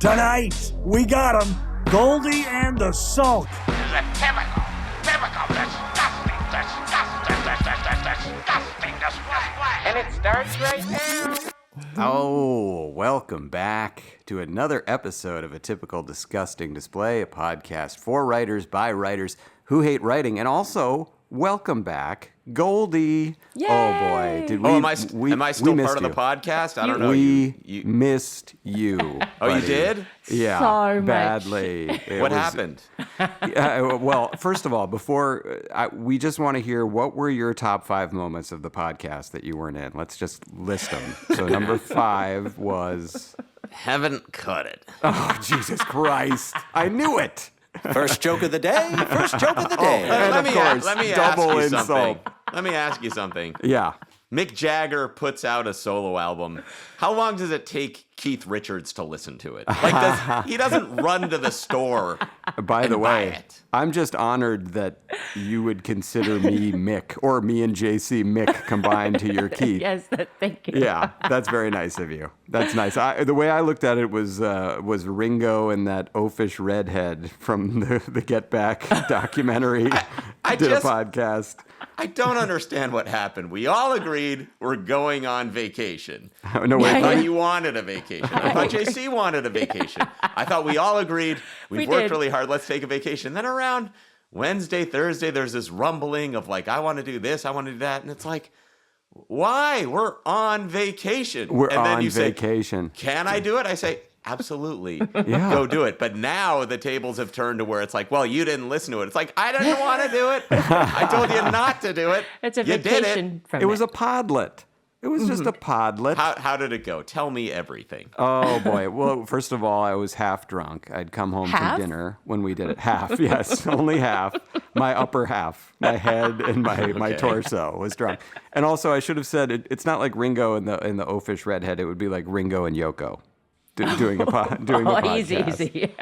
Tonight, we got them, Goldie and the Sulk. This is a typical, disgusting display. And it starts right now. Oh, welcome back to another episode of A Typical Disgusting Display, a podcast for writers by writers who hate writing, and also welcome back, Goldie. Yay! Oh boy, did we? Am I still part of the you. podcast? I don't know. We missed you. Oh, you buddy. did? Yeah, So much. badly. What happened? Well, first of all, we just want to hear what were your top 5 moments of the podcast that you weren't in. Let's just list them. So number 5 was. Haven't cut it. Oh, Jesus Christ! I knew it. First joke of the day. First joke of the day. And Let of me course, let me double ask you insult. something. Let me ask you something. Yeah. Mick Jagger puts out a solo album. How long does it take Keith Richards to listen to it? Like, he doesn't run to the store. By the buy way, it. I'm just honored that you would consider me Mick, or me and JC Mick combined to your Keith. Yes, thank you. Yeah, that's very nice of you. That's nice. The way I looked at it was Ringo and that oafish redhead from the Get Back documentary I did just- a podcast. I don't understand what happened. We all agreed we're going on vacation. No, wait. I thought you wanted a vacation. I thought JC wanted a vacation. I thought we all agreed we've We worked did. really hard. Let's take a vacation. Then around Wednesday, Thursday, there's this rumbling of like, I want to do this, I want to do that. And it's like, why? We're on vacation. We're and then on you vacation. Say, can I do it? I say, absolutely. Yeah. Go do it. But now the tables have turned to where it's like, well, you didn't listen to it. It's like, I didn't want to do it. I told you not to do it. It's a You did it. vacation from It was a podlet. It was just a podlet. How did it go? Tell me everything. Oh, boy. Well, first of all, I was half drunk. I'd come home Half? from dinner when we did it. Half, yes. Only half. My upper half. My head and my torso was drunk. And also, I should have said, it's not like Ringo and the oafish redhead. It would be like Ringo and Yoko doing a podcast. Easy.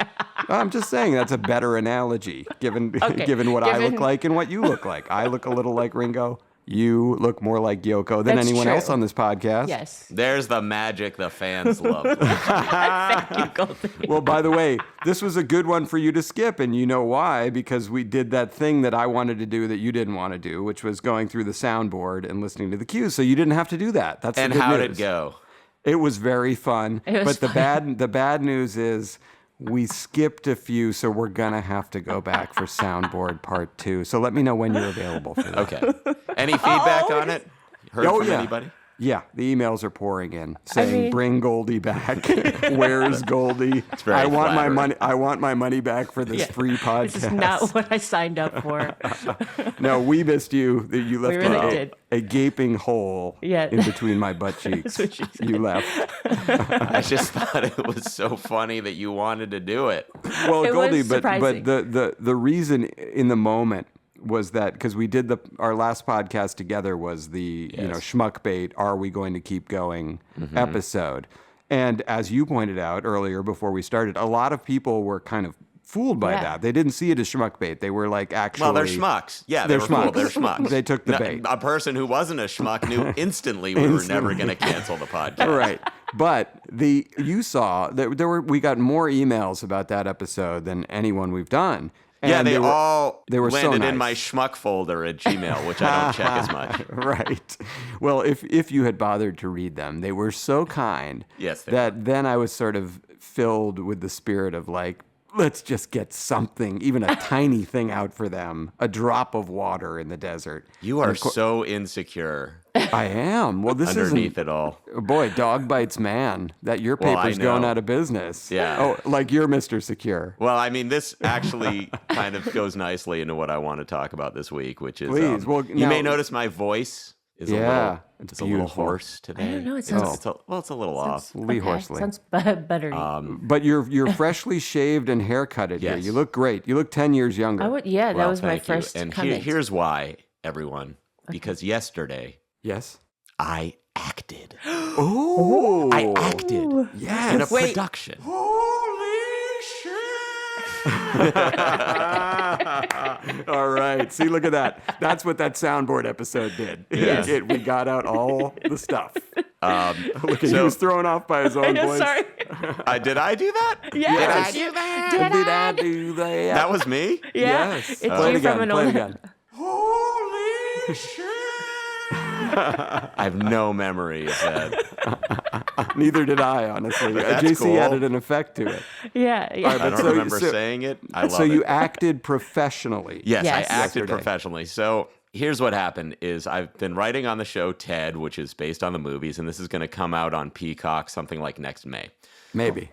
I'm just saying that's a better analogy, given what I look like and what you look like. I look a little like Ringo. You look more like Yoko than That's anyone true. else on this podcast. Yes. There's the magic the fans love. Thank you, Goldie. Well, by the way, this was a good one for you to skip, and you know why? Because we did that thing that I wanted to do that you didn't want to do, which was going through the soundboard and listening to the cues. So you didn't have to do that. That's And the good how'd news. it go? It was very fun. It was but the bad news is we skipped a few, so we're gonna have to go back for soundboard part 2. So let me know when you're available for that. Okay. Any feedback on it? Heard Oh, from yeah. anybody? Yeah, the emails are pouring in saying, mean- "Bring Goldie back. Where's Goldie? very I want my flattering. money. I want my money back for this free podcast." This is not what I signed up for. No, we missed you. You left really a, did. a gaping hole Yeah. in between my butt cheeks. what she said. You left. I just thought it was so funny that you wanted to do it. Well, It Goldie, was but surprising. the reason in the moment was that because we did our last podcast together was the schmuck bait. Are we going to keep going episode? And as you pointed out earlier before we started, a lot of people were kind of fooled by Yeah. that. They didn't see it as schmuck bait. They were like, actually, Well, they're schmucks. Yeah, they They're were fooled. schmucks. They're schmucks. They took the bait. A person who wasn't a schmuck knew instantly we were never going to cancel the podcast. Right. But you saw that we got more emails about that episode than anyone we've done. And Yeah, they were so landed in my nice. schmuck folder at Gmail, which I don't check as much. Right. Well, if you had bothered to read them, they were so kind Yes, they that then I was sort of filled with the spirit of like, let's just get something, even a tiny thing out for them, a drop of water in the desert. You are so insecure I am. Well, this underneath isn't. it all. Boy, dog bites man. That your Well, I paper's going know. out of business. Yeah. Oh, like you're Mr. Secure. Well, I mean, this actually kind of goes nicely into what I want to talk about this week, which is Please. Well, you may now- notice my voice is Yeah, it's it's a little beautiful. hoarse today. I don't know, it sounds- it's a little off. Lee Horsley. Sounds buttery. But you're freshly shaved and haircutted here. Yes. You look great. You look 10 years younger. that Well, was my thank you. first And comment. here's why, everyone. Because yesterday Yes. I acted. Oh. I acted Yes. in a Wait. production. All right. See, look at that. That's what that soundboard episode did. Yes. We got out all the stuff. Look, he was thrown off by his own voice. Sorry. Did I do that? Yes. Did I do that? Did I do that? That was me? Yeah. Yes. It's Play it you again. from an Play it old. again. Holy shit! I have no memory of that. Neither did I, honestly. That's JC cool. added an effect to it. Yeah. Yeah. I don't remember saying it. I love So it. you acted professionally. Yes, Yes. I acted Yesterday. professionally. So here's what happened is I've been writing on the show Ted, which is based on the movies, and this is going to come out on Peacock something like next May. Maybe.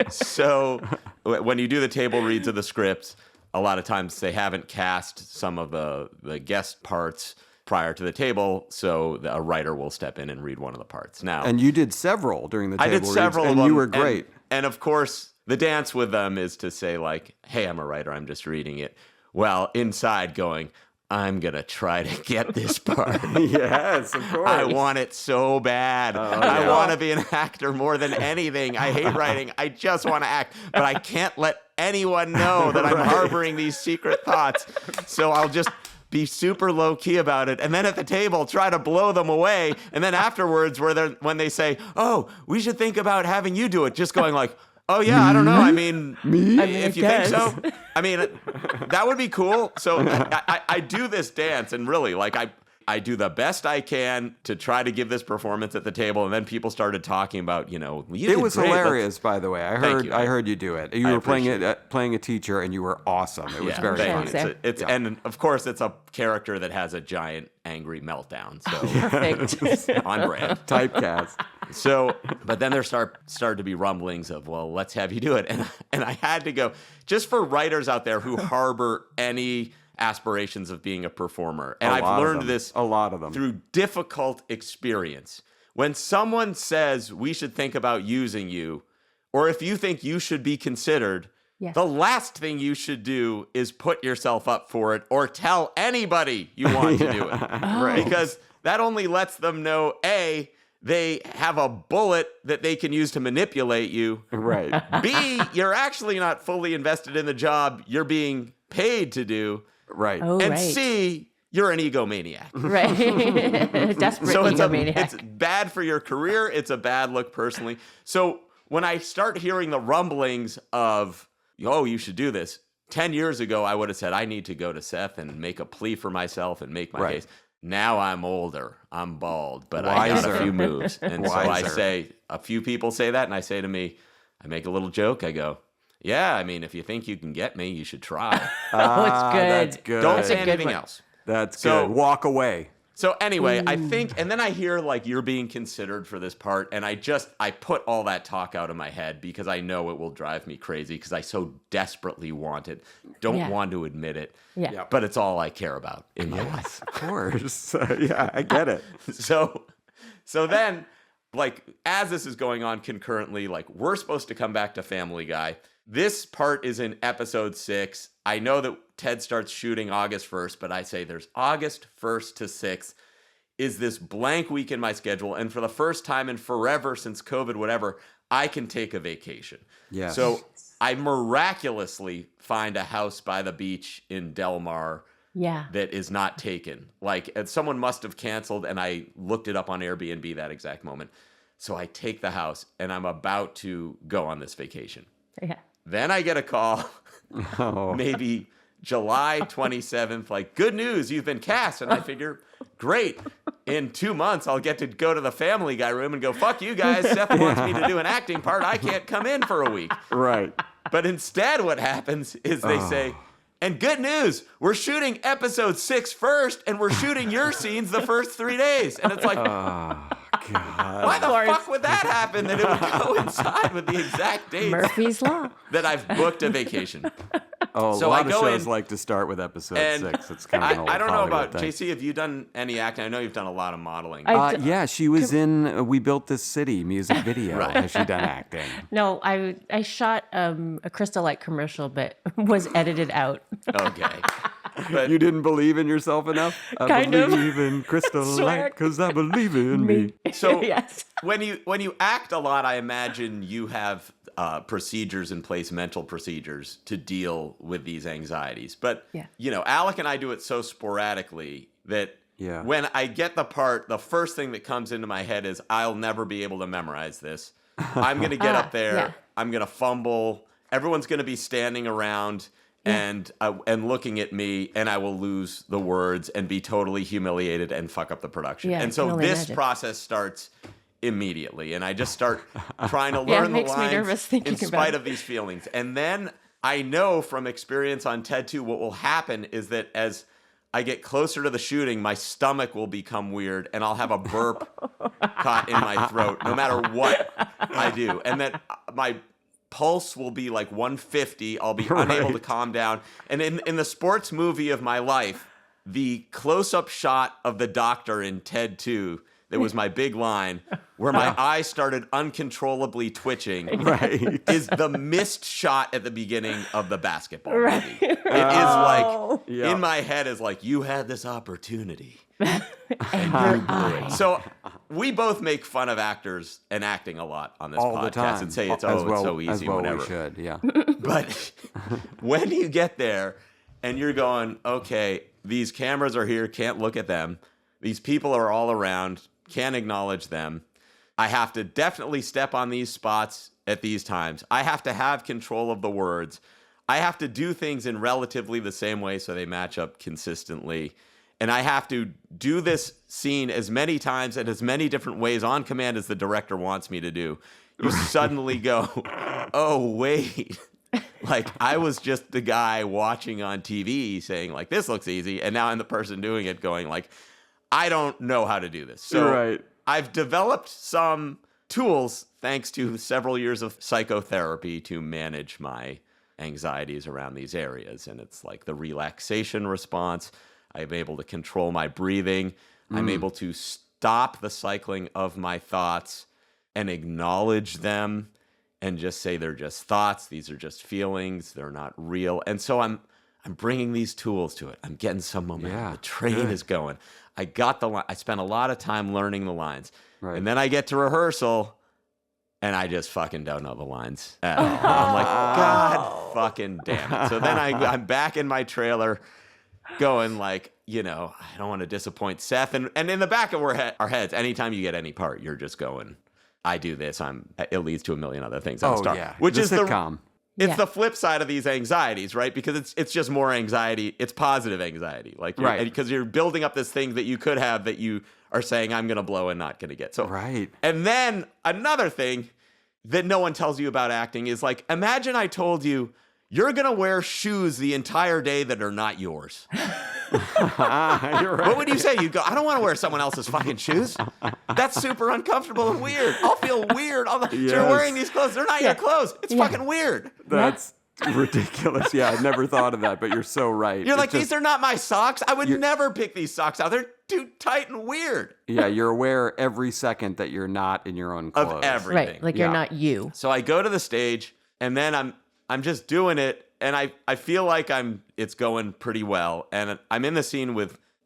So when you do the table reads of the scripts, a lot of times they haven't cast some of the guest parts prior to the table, so a writer will step in and read one of the parts. Now, And you did several during the table I did several reads, of and them, you were great. And of course, the dance with them is to say like, "Hey, I'm a writer. I'm just reading it." Well, inside going, "I'm gonna try to get this part. Yes, of course. I want it so bad. I want to be an actor more than anything. I hate writing. I just want to act, but I can't let anyone know that I'm harboring these secret thoughts. So I'll just be super low key about it, and then at the table try to blow them away, and then afterwards, when they say, "Oh, we should think about having you do it," just going like, "Oh yeah, I don't know. I mean, if you think so, I mean, that would be cool." So I do this dance, and really, like I do the best I can to try to give this performance at the table, and then people started talking about, you It was great. hilarious, by the way. I you. heard you do it. You I were playing appreciate playing a teacher, and you were awesome. It was Yeah, very thank funny. you. It's and of course it's a character that has a giant angry meltdown. So Perfect. on brand. Typecast. So, but then there started to be rumblings of, well, let's have you do it, and I had to go just for writers out there who harbor any aspirations of being a performer, and I've learned this a lot of them through difficult experience. When someone says we should think about using you, or if you think you should be considered, Yes. the last thing you should do is put yourself up for it or tell anybody you want to do it. Right. Because that only lets them know, A, they have a bullet that they can use to manipulate you. Right. B, you're actually not fully invested in the job you're being paid to do. Right. Oh, And right. C, you're an egomaniac. Right. Desperate So egomaniac. it's bad for your career. It's a bad look personally. So when I start hearing the rumblings of, "Oh, you should do this," 10 years ago, I would have said, I need to go to Seth and make a plea for myself and make my Right. case. Now I'm older. I'm bald, but I got Wiser. a few moves. And so I Wiser. say, a few people say that, and I say to me, I make a little joke. I go, "Yeah, I mean, if you think you can get me, you should try." it's good. That's good. Don't That's say a good anything one. else. That's So- good. Walk away. So anyway, I think, and then I hear like you're being considered for this part, and I put all that talk out of my head because I know it will drive me crazy because I so desperately want it. Don't Yeah. want to admit it. Yeah. Yep. But it's all I care about in my life. Of course. Yeah, I get it. So then, like, as this is going on concurrently, like, we're supposed to come back to Family Guy. This part is in episode 6. I know that Ted starts shooting August 1st, but I say there's August 1st to 6th is this blank week in my schedule. And for the first time in forever since COVID, whatever, I can take a vacation. Yes. So I miraculously find a house by the beach in Del Mar Yeah. that is not taken. Like, and someone must have canceled, and I looked it up on Airbnb that exact moment. So I take the house, and I'm about to go on this vacation. Yeah. Then I get a call, Oh. maybe July 27th, like, "Good news, you've been cast." And I figure, great. In 2 months, I'll get to go to the Family Guy room and go, "Fuck you guys. Seth wants me to do an acting part. I can't come in for a week." Right. But instead, what happens is they say, "And good news, we're shooting episode 6 first, and we're shooting your scenes the first 3 days." And it's like, God. why the course. fuck would that happen that it would coincide with the exact dates Murphy's Law. that I've booked a vacation? Oh, So a lot I of go shows in, like to start with episode And 6. It's kind of an old I don't know Hollywood about thing. JC. Have you done any acting? I know you've done a lot of modeling. Yeah, she was in We Built This City music video. Right. Has she done acting? No, I shot a Crystal Light commercial, but was edited out. Okay. But You didn't believe in yourself enough? I Kind of. believe in Crystal Swear. Light because I believe in me. So Yes. when you act a lot, I imagine you have procedures in place, mental procedures to deal with these anxieties. But Yeah. you know, Alec and I do it so sporadically that Yeah. When I get the part, the first thing that comes into my head is I'll never be able to memorize this. I'm going to get up there. Yeah. I'm going to fumble. Everyone's going to be standing around and looking at me, and I will lose the words and be totally humiliated and fuck up the production. Yeah, and I so can only this imagine. process starts immediately, and I just start trying to learn the it makes me lines nervous thinking in about spite it. of these feelings. And then I know from experience on TED 2 what will happen is that as I get closer to the shooting, my stomach will become weird and I'll have a burp caught in my throat no matter what I do. And that my pulse will be like 150. I'll be unable to calm down. And in the sports movie of my life, the close-up shot of the doctor in TED 2, that was my big line, where my eyes started uncontrollably twitching, is the missed shot at the beginning of the basketball movie. It is like, in my head, is like, you had this opportunity, and you blew it. So we both make fun of actors and acting a lot on this All podcast the time. and say it's so easy, as well whatever. we should, yeah. But when you get there and you're going, okay, these cameras are here, can't look at them. These people are all around, can't acknowledge them. I have to definitely step on these spots at these times. I have to have control of the words. I have to do things in relatively the same way so they match up consistently. And I have to do this scene as many times and as many different ways on command as the director wants me to do. You suddenly go, oh, wait. Like, I was just the guy watching on TV saying, like, this looks easy. And now I'm the person doing it going, like, I don't know how to do this. So I've developed some tools, thanks to several years of psychotherapy, to manage my anxieties around these areas. And it's like the relaxation response. I'm able to control my breathing. I'm able to stop the cycling of my thoughts and acknowledge them and just say they're just thoughts. These are just feelings. They're not real. And so I'm bringing these tools to it. I'm getting some momentum. Yeah, the train is going. I got the line. I spent a lot of time learning the lines. Right. And then I get to rehearsal and I just fucking don't know the lines at all. I'm like, God fucking damn it. So then I'm back in my trailer going like, you know, I don't want to disappoint Seth. And in the back of our heads, anytime you get any part, you're just going, I do this. It leads to a million other things. Which is sitcom. It's the flip side of these anxieties, right? Because it's just more anxiety. It's positive anxiety. Like, because you're building up this thing that you could have that you are saying, I'm going to blow and not going to get. So, and then another thing that no one tells you about acting is like, imagine I told you, you're going to wear shoes the entire day that are not yours. What would you say? You'd go, I don't want to wear someone else's fucking shoes. That's super uncomfortable and weird. I'll feel weird. So you're wearing these clothes. They're not your clothes. It's fucking weird. That's ridiculous. Yeah, I never thought of that, but you're so right. You're like, these are not my socks. I would never pick these socks out. They're too tight and weird. Yeah, you're aware every second that you're not in your own clothes. Of everything. Right, like you're not you. So I go to the stage, and then I'm just doing it, and I feel like it's going pretty well, and I'm in the scene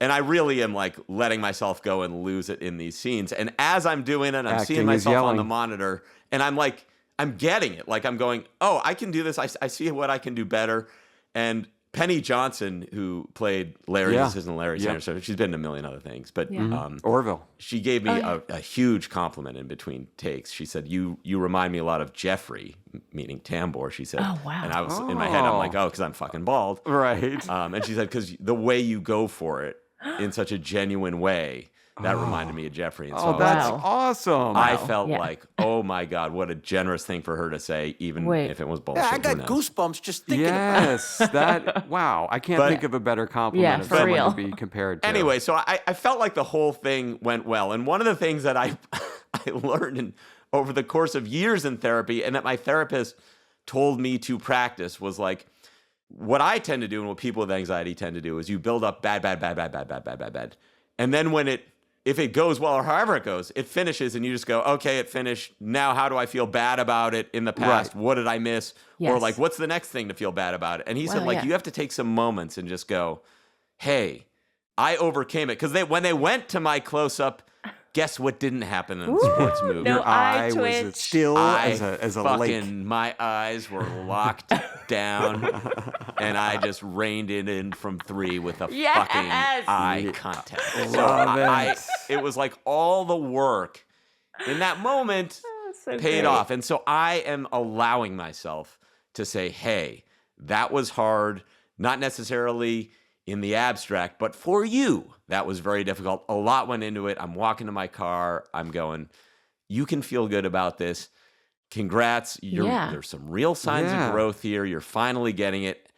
and I really am like letting myself go and lose it in these scenes. And as I'm doing it, I'm seeing myself on the monitor, and I'm like, I'm getting it. Like I'm going, oh, I can do this. I see what I can do better. And Penny Johnson, who played Larry's assistant, Larry Sanders, so she's been in a million other things, but Orville. She gave me a huge compliment in between takes. She said, "You remind me a lot of Jeffrey," meaning Tambor. She said, "Oh wow!" And I was in my head, I'm like, "Oh, because I'm fucking bald." Right. And she said, "Because the way you go for it in such a genuine way." That reminded me of Jeffrey. And so that's awesome. I felt like, oh my God, what a generous thing for her to say, even if it was bullshit. Yeah, I got goosebumps just thinking about it. Wow. I can't think of a better compliment of for someone real. to be compared to. Anyway, so I felt like the whole thing went well. And one of the things that I learned over the course of years in therapy, and that my therapist told me to practice, was like, what I tend to do and what people with anxiety tend to do is you build up bad. And then if it goes well, or however it goes, it finishes and you just go, okay, it finished. Now, how do I feel bad about it in the past? What did I miss? Yes. Or like, what's the next thing to feel bad about it? And he said, you have to take some moments and just go, hey, I overcame it. Because when they went to my close-up Guess what didn't happen in the sports movie? No Your eye was twitch. still as a lake. My eyes were locked down, and I just reined it in from 3 with a Yes! fucking eye contact. So Love it was like all the work in that moment So paid great. off. And so I am allowing myself to say, hey, that was hard, not necessarily in the abstract, but for you, that was very difficult. A lot went into it. I'm walking to my car. I'm going, you can feel good about this. Congrats. There's some real signs of growth here. You're finally getting it.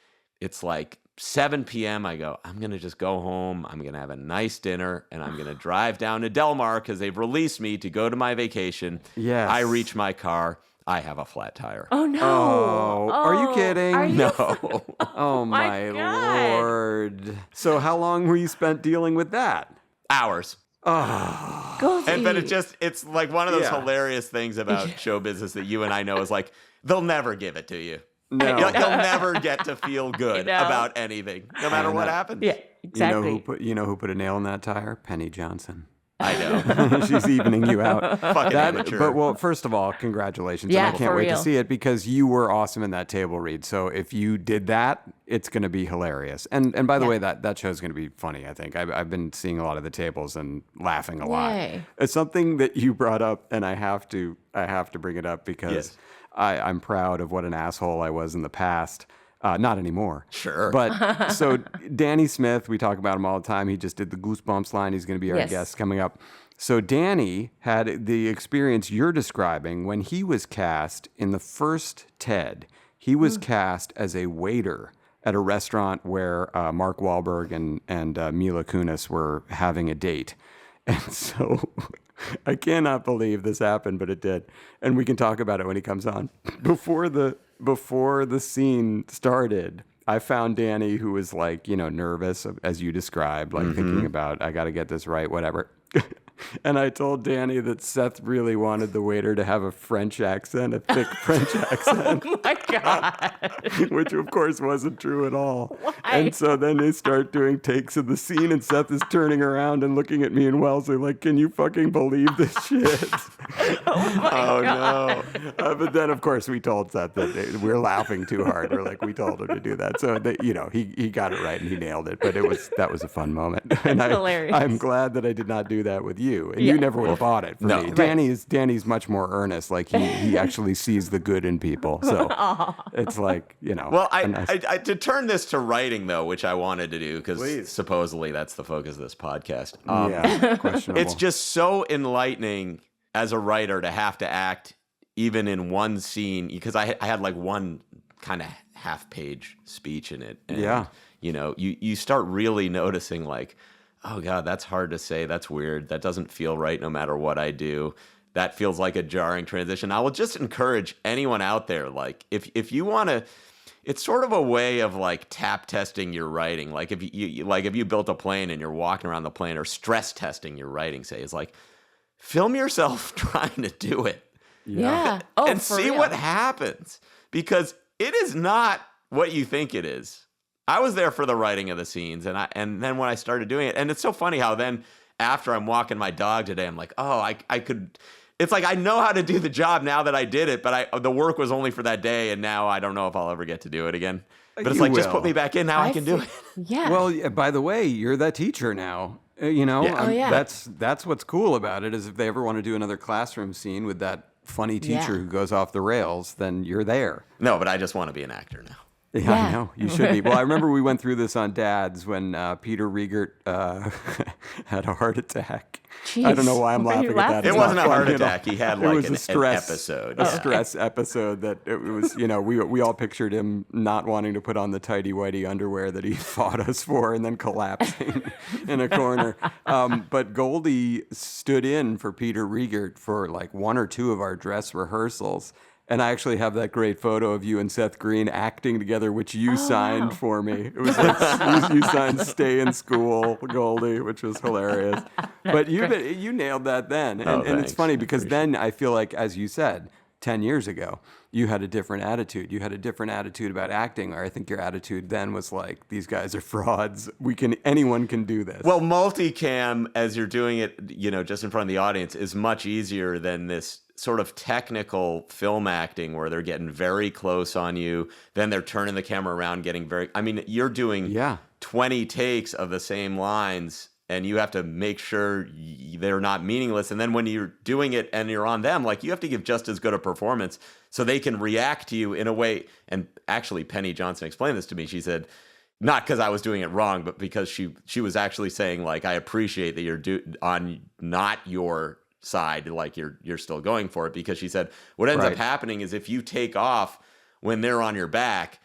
It's like 7 p.m. I go, I'm going to just go home. I'm going to have a nice dinner, and I'm going to drive down to Del Mar because they've released me to go to my vacation. Yes. I reach my car. I have a flat tire. Oh no! Oh, are you kidding? Are you No. Oh my my God. Lord. So how long were you spent dealing with that? Hours. Goldie. But it's like one of those Yeah. hilarious things about show business that you and I know is like, they'll never give it to you. No. You'll never get to feel good I know. about anything, no matter what happens. Yeah, exactly. You know who put a nail in that tire? Penny Johnson. I know. She's evening you out. Fucking amateur. But well, first of all, congratulations. Yeah, and I can't for wait to real. see it because you were awesome in that table read. So if you did that, it's going to be hilarious. And by the way, that show's going to be funny, I think. I've been seeing a lot of the tables and laughing a lot. Yay. It's something that you brought up, and I have to bring it up because Yes. I'm proud of what an asshole I was in the past. Not anymore. Sure. But so Danny Smith, we talk about him all the time. He just did the Goosebumps line. He's going to be our Yes. guest coming up. So Danny had the experience you're describing when he was cast in the first Ted. He was cast as a waiter at a restaurant where Mark Wahlberg and Mila Kunis were having a date. And so I cannot believe this happened, but it did. And we can talk about it when he comes on. Before the scene started, I found Danny, who was like, nervous, as you described, like thinking about, I got to get this right, whatever. And I told Danny that Seth really wanted the waiter to have a French accent, a thick French accent. Oh my God. Which of course wasn't true at all. Why? And so then they start doing takes of the scene and Seth is turning around and looking at me and Wellesley like, can you fucking believe this shit? Oh, no. But then of course we told Seth that we're laughing too hard. We're like, we told him to do that. So that, he got it right and he nailed it. But that was a fun moment. And hilarious. I'm glad that I did not do that with you. And you never would have bought it for No. me. Right. Danny's much more earnest. Like he actually sees the good in people. So it's like, Well, a nice- I to turn this to writing, though, which I wanted to do, because Please. supposedly that's the focus of this podcast. yeah, questionable. It's just so enlightening as a writer to have to act even in one scene, because I had like one kind of half-page speech in it. And, Yeah. you start really noticing like, oh God, that's hard to say. That's weird. That doesn't feel right no matter what I do. That feels like a jarring transition. I will just encourage anyone out there, like if you want to, it's sort of a way of like tap testing your writing. Like if you built a plane and you're walking around the plane, or stress testing your writing, say, is like, film yourself trying to do it. Yeah. Oh, And for see real. what happens, because it is not what you think it is. I was there for the writing of the scenes, and then when I started doing it, and it's so funny how then after I'm walking my dog today, I'm like, oh, I could. It's like I know how to do the job now that I did it, but the work was only for that day, and now I don't know if I'll ever get to do it again. But it's You like, just will. put me back in. Now I can do it. Yeah. Well, by the way, you're that teacher now. Yeah. Oh, yeah. That's what's cool about it, is if they ever want to do another classroom scene with that funny teacher Yeah. who goes off the rails, then you're there. No, but I just want to be an actor now. Yeah, Yeah. I know. You should be. Well, I remember we went through this on Dad's when Peter Riegert had a heart attack. I don't know why I'm Jeez. Why are you laughing at that. laughing? It's It wasn't not a heart funny at all. attack. He had It like was an a stress episode. A Yeah. stress episode that it was, we all pictured him not wanting to put on the tighty whitey underwear that he fought us for and then collapsing in a corner. But Goldie stood in for Peter Riegert for like one or two of our dress rehearsals. And I actually have that great photo of you and Seth Green acting together, which you signed wow. for me. It was like you signed "Stay in School," Goldie, which was hilarious. But you nailed that then, and it's thanks. funny I because appreciate then I feel like, as you said, 10 years ago, you had a different attitude. You had a different attitude about acting, or I think your attitude then was like, these guys are frauds. Anyone can do this. Well, multicam, as you're doing it, just in front of the audience, is much easier than this sort of technical film acting where they're getting very close on you. Then they're turning the camera around, you're doing 20 takes of the same lines, and you have to make sure they're not meaningless. And then when you're doing it and you're on them, you have to give just as good a performance so they can react to you in a way. And actually, Penny Johnson explained this to me. She said, not because I was doing it wrong, but because she was actually saying, I appreciate that you're on not your side, you're still going for it. Because she said, what ends up happening is if you take off when they're on your back,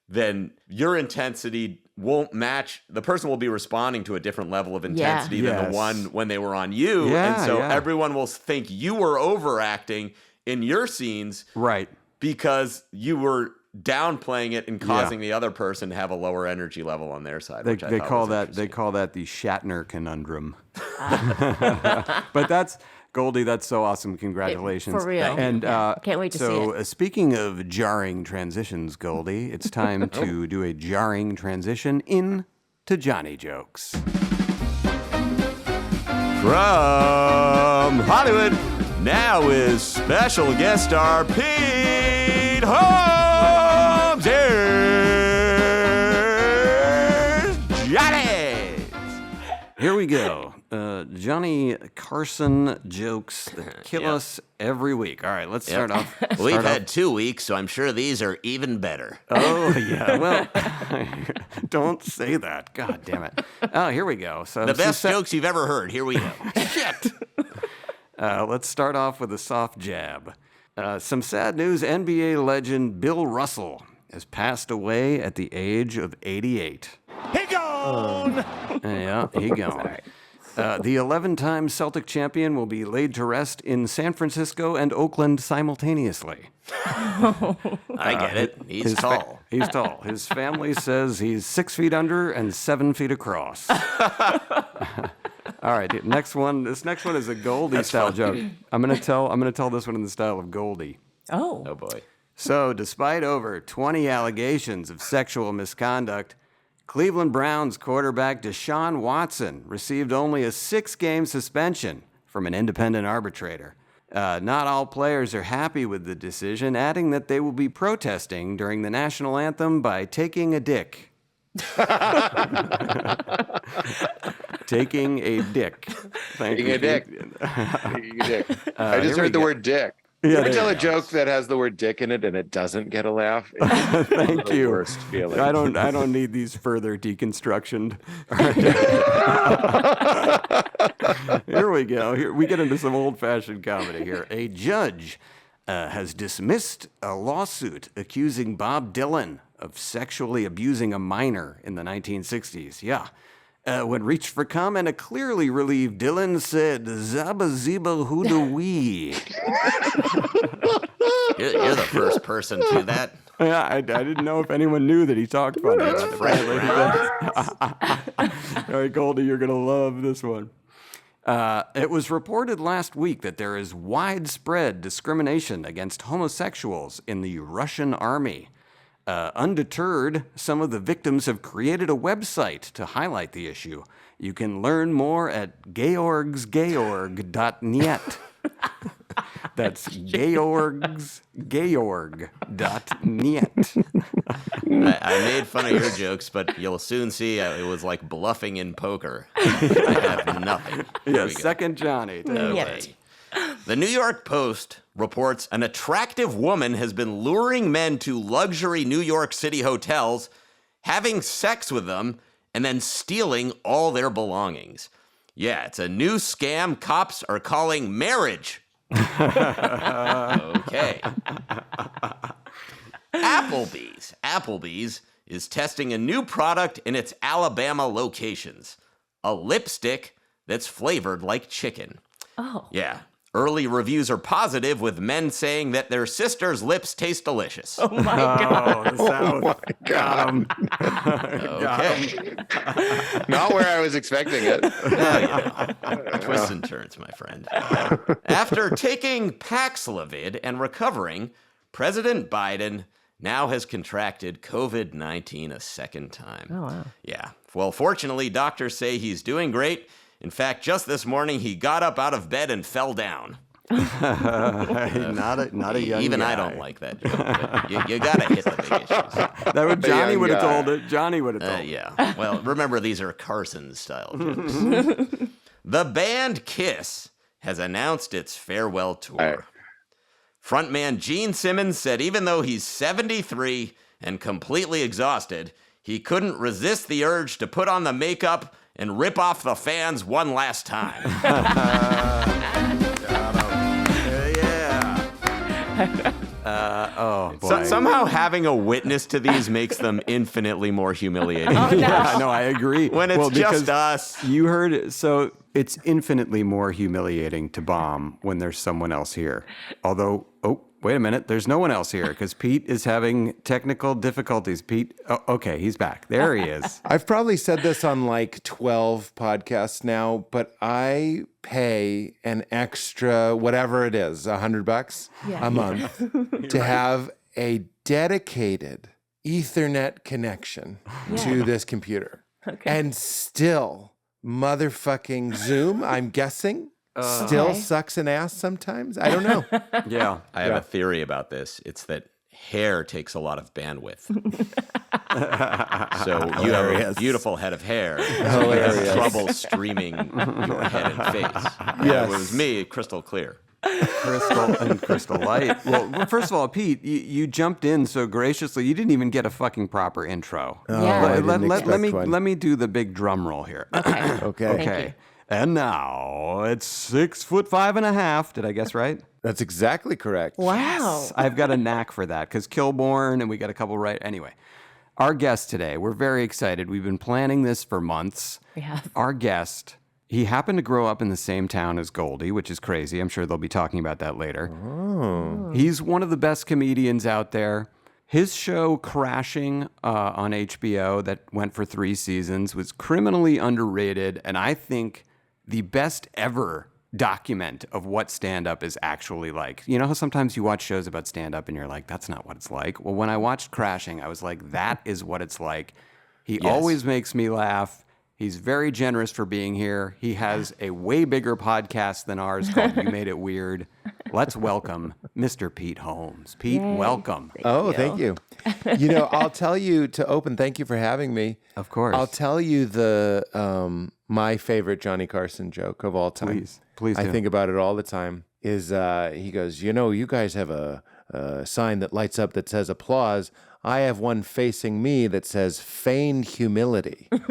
then your intensity won't match. The person will be responding to a different level of intensity than the one when they were on you. And so everyone will think you were overacting in your scenes. Right. Because you were downplaying it and causing the other person to have a lower energy level on their side. They call that the Shatner conundrum. But that's Goldie, that's so awesome. Congratulations. For real. And can't wait to see it. Speaking of jarring transitions, Goldie, it's time to do a jarring transition into Johnny Jokes. From Hollywood, now is special guest star Pete Holmes. Here's Johnny. Here we go. Johnny Carson jokes that kill us every week. All right, let's start off. We've had 2 weeks, so I'm sure these are even better. Oh, yeah. Well, don't say that. God damn it. Oh, here we go. So the best jokes you've ever heard. Here we go. Shit. Let's start off with a soft jab. Some sad news. NBA legend Bill Russell has passed away at the age of 88. He gone! Yeah, he gone. The 11-time Celtic champion will be laid to rest in San Francisco and Oakland simultaneously. I get it. He's tall. He's tall. His family says he's 6 feet under and 7 feet across. All right, next one. This next one is a Goldie style joke. I'm gonna tell this one in the style of Goldie. Oh boy. So, despite over 20 allegations of sexual misconduct, Cleveland Browns quarterback Deshaun Watson received only a 6-game suspension from an independent arbitrator. Not all players are happy with the decision, adding that they will be protesting during the national anthem by taking a dick. Taking a dick. Taking a dick. Taking a dick. I just heard the word dick. Yeah, I tell a joke that has the word dick in it and it doesn't get a laugh. Thank you. Worst feeling. I don't need these further deconstructioned. Here we go. Here we get into some old-fashioned comedy here. A judge has dismissed a lawsuit accusing Bob Dylan of sexually abusing a minor in the 1960s. Yeah. When reached for comment, a clearly relieved Dylan said, "Zaba ziba hooda wee." You're the first person to that. Yeah, I didn't know if anyone knew that he talked funny. All right, Goldie, you're going to love this one. It was reported last week that there is widespread discrimination against homosexuals in the Russian army. Undeterred, some of the victims have created a website to highlight the issue. You can learn more at georgsgeorg.net. That's georgsgeorg.net. I made fun of your jokes, but you'll soon see it was like bluffing in poker. I have nothing. Yeah, second Johnny. Okay. The New York Post reports an attractive woman has been luring men to luxury New York City hotels, having sex with them, and then stealing all their belongings. Yeah, it's a new scam cops are calling marriage. Okay. Applebee's is testing a new product in its Alabama locations. A lipstick that's flavored like chicken. Oh. Yeah. Early reviews are positive, with men saying that their sister's lips taste delicious. Oh my God. The South. Got him. Okay. Not where I was expecting it. Twists and turns, my friend. After taking Paxlovid and recovering, President Biden now has contracted COVID-19 a second time. Oh, wow. Yeah. Well, fortunately, doctors say he's doing great. In fact, just this morning, he got up out of bed and fell down. Not a young Even guy. I don't like that joke. But you got to hit the big issues. That would Johnny young would have guy. told it. Johnny would have told it. Yeah. Well, remember, these are Carson-style jokes. The band Kiss has announced its farewell tour. Right. Frontman Gene Simmons said even though he's 73 and completely exhausted, he couldn't resist the urge to put on the makeup and rip off the fans one last time. Oh, boy. Somehow having a witness to these makes them infinitely more humiliating. Oh, no. Yeah, no, I agree. When it's because just us. You heard it. So it's infinitely more humiliating to bomb when there's someone else here. Although, oh, wait a minute. There's no one else here because Pete is having technical difficulties. Pete, oh, okay, he's back. There he is. I've probably said this on like 12 podcasts now, but I pay an extra, whatever it is, $100 Yeah. a month to have a dedicated Ethernet connection to this computer. Okay. And still, motherfucking Zoom, I'm guessing, still Okay. sucks an ass sometimes. I don't know. Yeah. I have a theory about this. It's that hair takes a lot of bandwidth. So you have a beautiful head of hair. So you have trouble streaming your head and face. Yes. It was me, crystal clear. Crystal and Crystal Light. Well, first of all, Pete, you jumped in so graciously. You didn't even get a fucking proper intro. Oh, Yeah. I didn't expect one. Let me do the big drum roll here. Okay. Okay. Thank you. And now it's 6'5.5". Did I guess right? That's exactly correct. Wow. I've got a knack for that because Kilborn and we got a couple right. Anyway, our guest today, we're very excited. We've been planning this for months. We have. Our guest, he happened to grow up in the same town as Goldie, which is crazy. I'm sure they'll be talking about that later. Oh. He's one of the best comedians out there. His show, Crashing, on HBO, that went for 3 seasons, was criminally underrated, and I think the best ever document of what stand-up is actually like. You know how sometimes you watch shows about stand-up and you're like, that's not what it's like? Well, when I watched Crashing, I was like, that is what it's like. He always makes me laugh. He's very generous for being here. He has a way bigger podcast than ours called You Made It Weird. Let's welcome Mr. Pete Holmes. Pete, Yay. welcome. Thank you. You know, I'll tell you to open. Thank you for having me. Of course. I'll tell you the my favorite Johnny Carson joke of all time. Please I do. think about it all the time. Is he goes, you know, you guys have a sign that lights up that says applause. I have one facing me that says feigned humility, and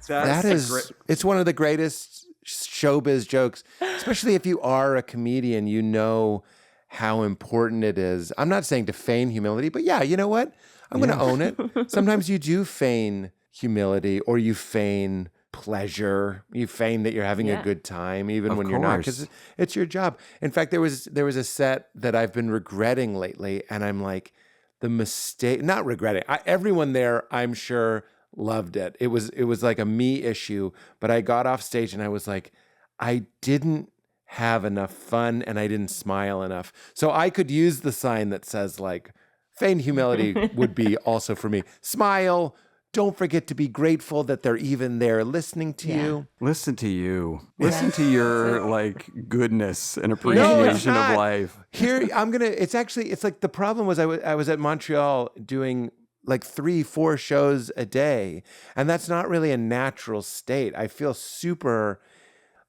that is it's one of the greatest showbiz jokes, especially if you are a comedian. You know how important it is. I'm not saying to feign humility, but yeah, you know what? I'm going to own it. Sometimes you do feign humility, or you feign pleasure. You feign that you're having a good time, even when you're not, because it's your job. In fact, there was a set that I've been regretting lately, and I'm like, the mistake, not regretting. Everyone there, I'm sure, loved it. It was like a me issue, but I got off stage and I was like, I didn't have enough fun and I didn't smile enough. So I could use the sign that says like, feigned humility would be also for me. Smile. Don't forget to be grateful that they're even there listening to you. Listen to you. Listen to your like goodness and No, it's appreciation of not. life. Here, it's like the problem was I was at Montreal doing like 3-4 shows a day, and that's not really a natural state. I feel super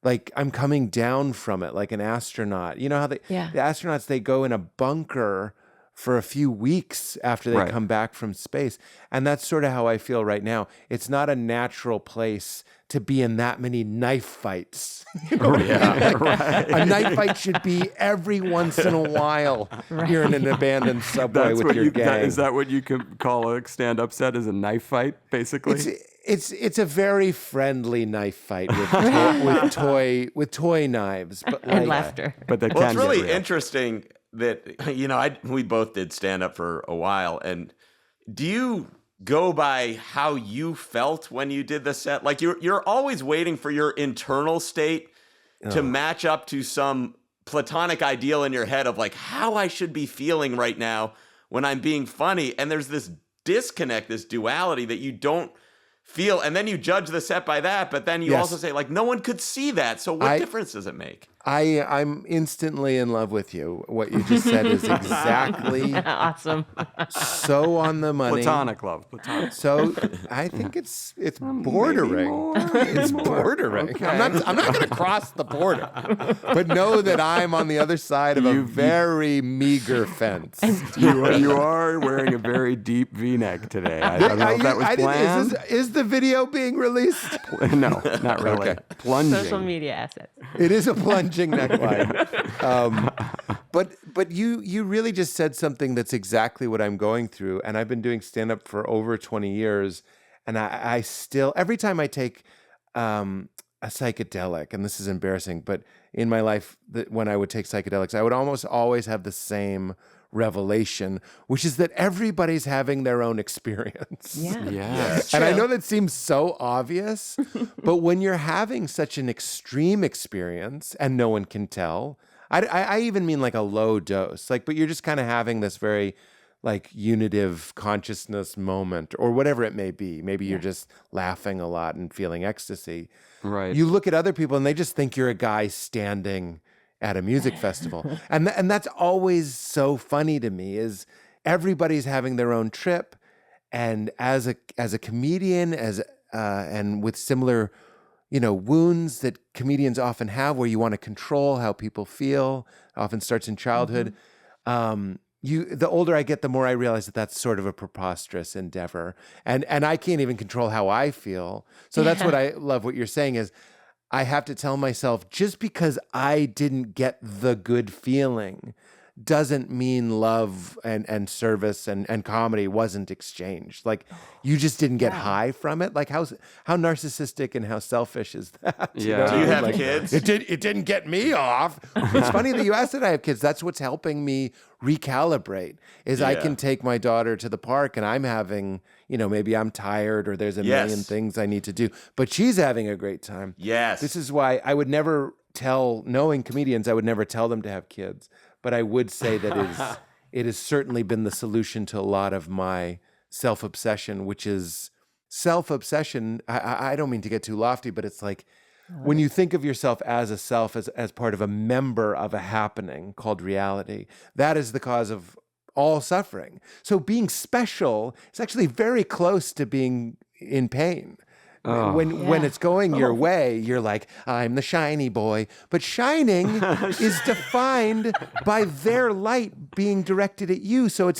like I'm coming down from it like an astronaut. You know how the astronauts, they go in a bunker for a few weeks after they come back from space. And that's sort of how I feel right now. It's not a natural place to be in that many knife fights. You know what I mean? Like, a knife fight should be every once in a while. You're in an abandoned subway with your gang. Is that what you could call a stand-up set? Is a knife fight, basically? It's a very friendly knife fight with toy knives, but and laughter. But that Well, can it's really get real. interesting that we both did stand up for a while. And do you go by how you felt when you did the set? Like you're always waiting for your internal state to match up to some platonic ideal in your head of like how I should be feeling right now when I'm being funny. And there's this disconnect, this duality that you don't feel. And then you judge the set by that. But then you also say like, no one could see that. So what difference does it make? I'm instantly in love with you. What you just said is exactly Awesome. so on the money. Platonic love. Platonic. So I think it's bordering. It's bordering. Okay. I'm not going to cross the border, but know that I'm on the other side of a very meager fence. You are wearing a very deep V-neck today. I don't know if that was planned. Is the video being released? No, not really. Okay. Plunging. Social media assets. It is a plunging neckline. But you really just said something that's exactly what I'm going through. And I've been doing stand-up for over 20 years. And I still, every time I take a psychedelic, and this is embarrassing, but in my life, when I would take psychedelics, I would almost always have the same revelation, which is that everybody's having their own experience. Yeah. And I know that seems so obvious, but when you're having such an extreme experience and no one can tell, I even mean like a low dose, but you're just kind of having this very like unitive consciousness moment or whatever it may be. Maybe you're just laughing a lot and feeling ecstasy. Right. You look at other people and they just think you're a guy standing at a music festival. And that's always so funny to me is everybody's having their own trip. And as a comedian, and with similar, wounds that comedians often have where you want to control how people feel, often starts in childhood. The older I get, the more I realize that that's sort of a preposterous endeavor. And I can't even control how I feel. So that's what I love what you're saying is, I have to tell myself just because I didn't get the good feeling doesn't mean love and service and comedy wasn't exchanged. Like you just didn't get high from it. Like how narcissistic and how selfish is that? Yeah. Do you have kids? It didn't get me off. It's funny that you asked that I have kids. That's what's helping me recalibrate is I can take my daughter to the park and I'm having, maybe I'm tired or there's a million things I need to do, but she's having a great time. Yes. This is why I would never knowing comedians, I would never tell them to have kids. But I would say that it has certainly been the solution to a lot of my self-obsession, which is self-obsession. I don't mean to get too lofty, but it's like when you think of yourself as a self, as part of a member of a happening called reality, that is the cause of all suffering. So being special is actually very close to being in pain. When it's going your way, you're like, I'm the shiny boy. But shining is defined by their light being directed at you. So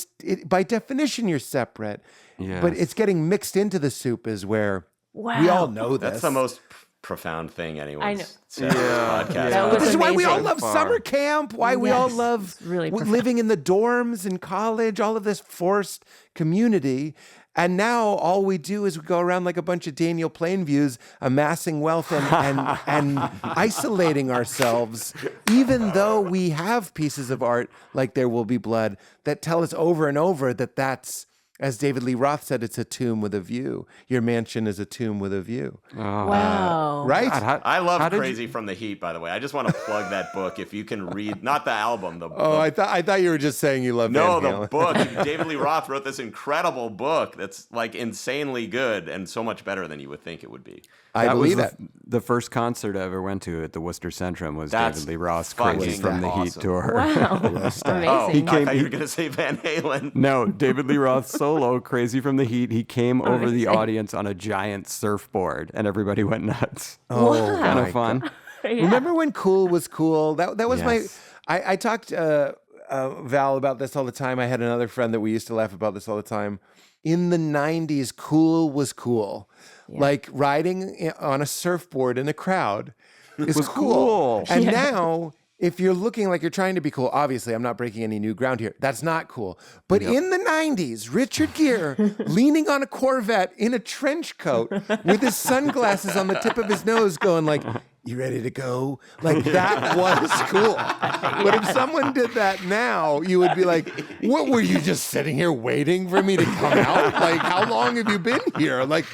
by definition, you're separate. Yes. But it's getting mixed into the soup is where we all know this. That's the most profound thing anyone's said Yeah. on this podcast. That was This is why we all amazing. love summer camp, why we all love really profound. living in the dorms in college, all of this forced community. And now all we do is we go around like a bunch of Daniel Plainviews, amassing wealth and isolating ourselves, even though we have pieces of art like There Will Be Blood that tell us over and over that that's, as David Lee Roth said, it's a tomb with a view. Your mansion is a tomb with a view. Wow. Right? God, I love did Crazy from the Heat, by the way. I just want to plug that book. If you can read, not the album, I thought you were just saying you love No, Van the Halen. book. David Lee Roth wrote this incredible book that's like insanely good and so much better than you would think it would be. I believe was that. the first concert I ever went to at the Worcester Centrum was That's David Lee Roth's fucking Crazy from the Heat awesome. tour. Wow. Oh, Amazing. I thought you were going to say Van Halen. No, David Lee Roth solo, Crazy from the Heat. He came over the Amazing. audience on a giant surfboard, and everybody went nuts. Oh, Kind my of fun. Remember when cool was cool? That was Yes. I talked Val about this all the time. I had another friend that we used to laugh about this all the time. In the 90s, cool was cool. Like riding on a surfboard in a crowd is was cool. cool. And now if you're looking like you're trying to be cool, obviously I'm not breaking any new ground here. That's not cool. But in the 90s, Richard Gere leaning on a Corvette in a trench coat with his sunglasses on the tip of his nose going like, you ready to go? Like that was cool. But if someone did that now, you would be like, what, were you just sitting here waiting for me to come out? Like, how long have you been here? Like,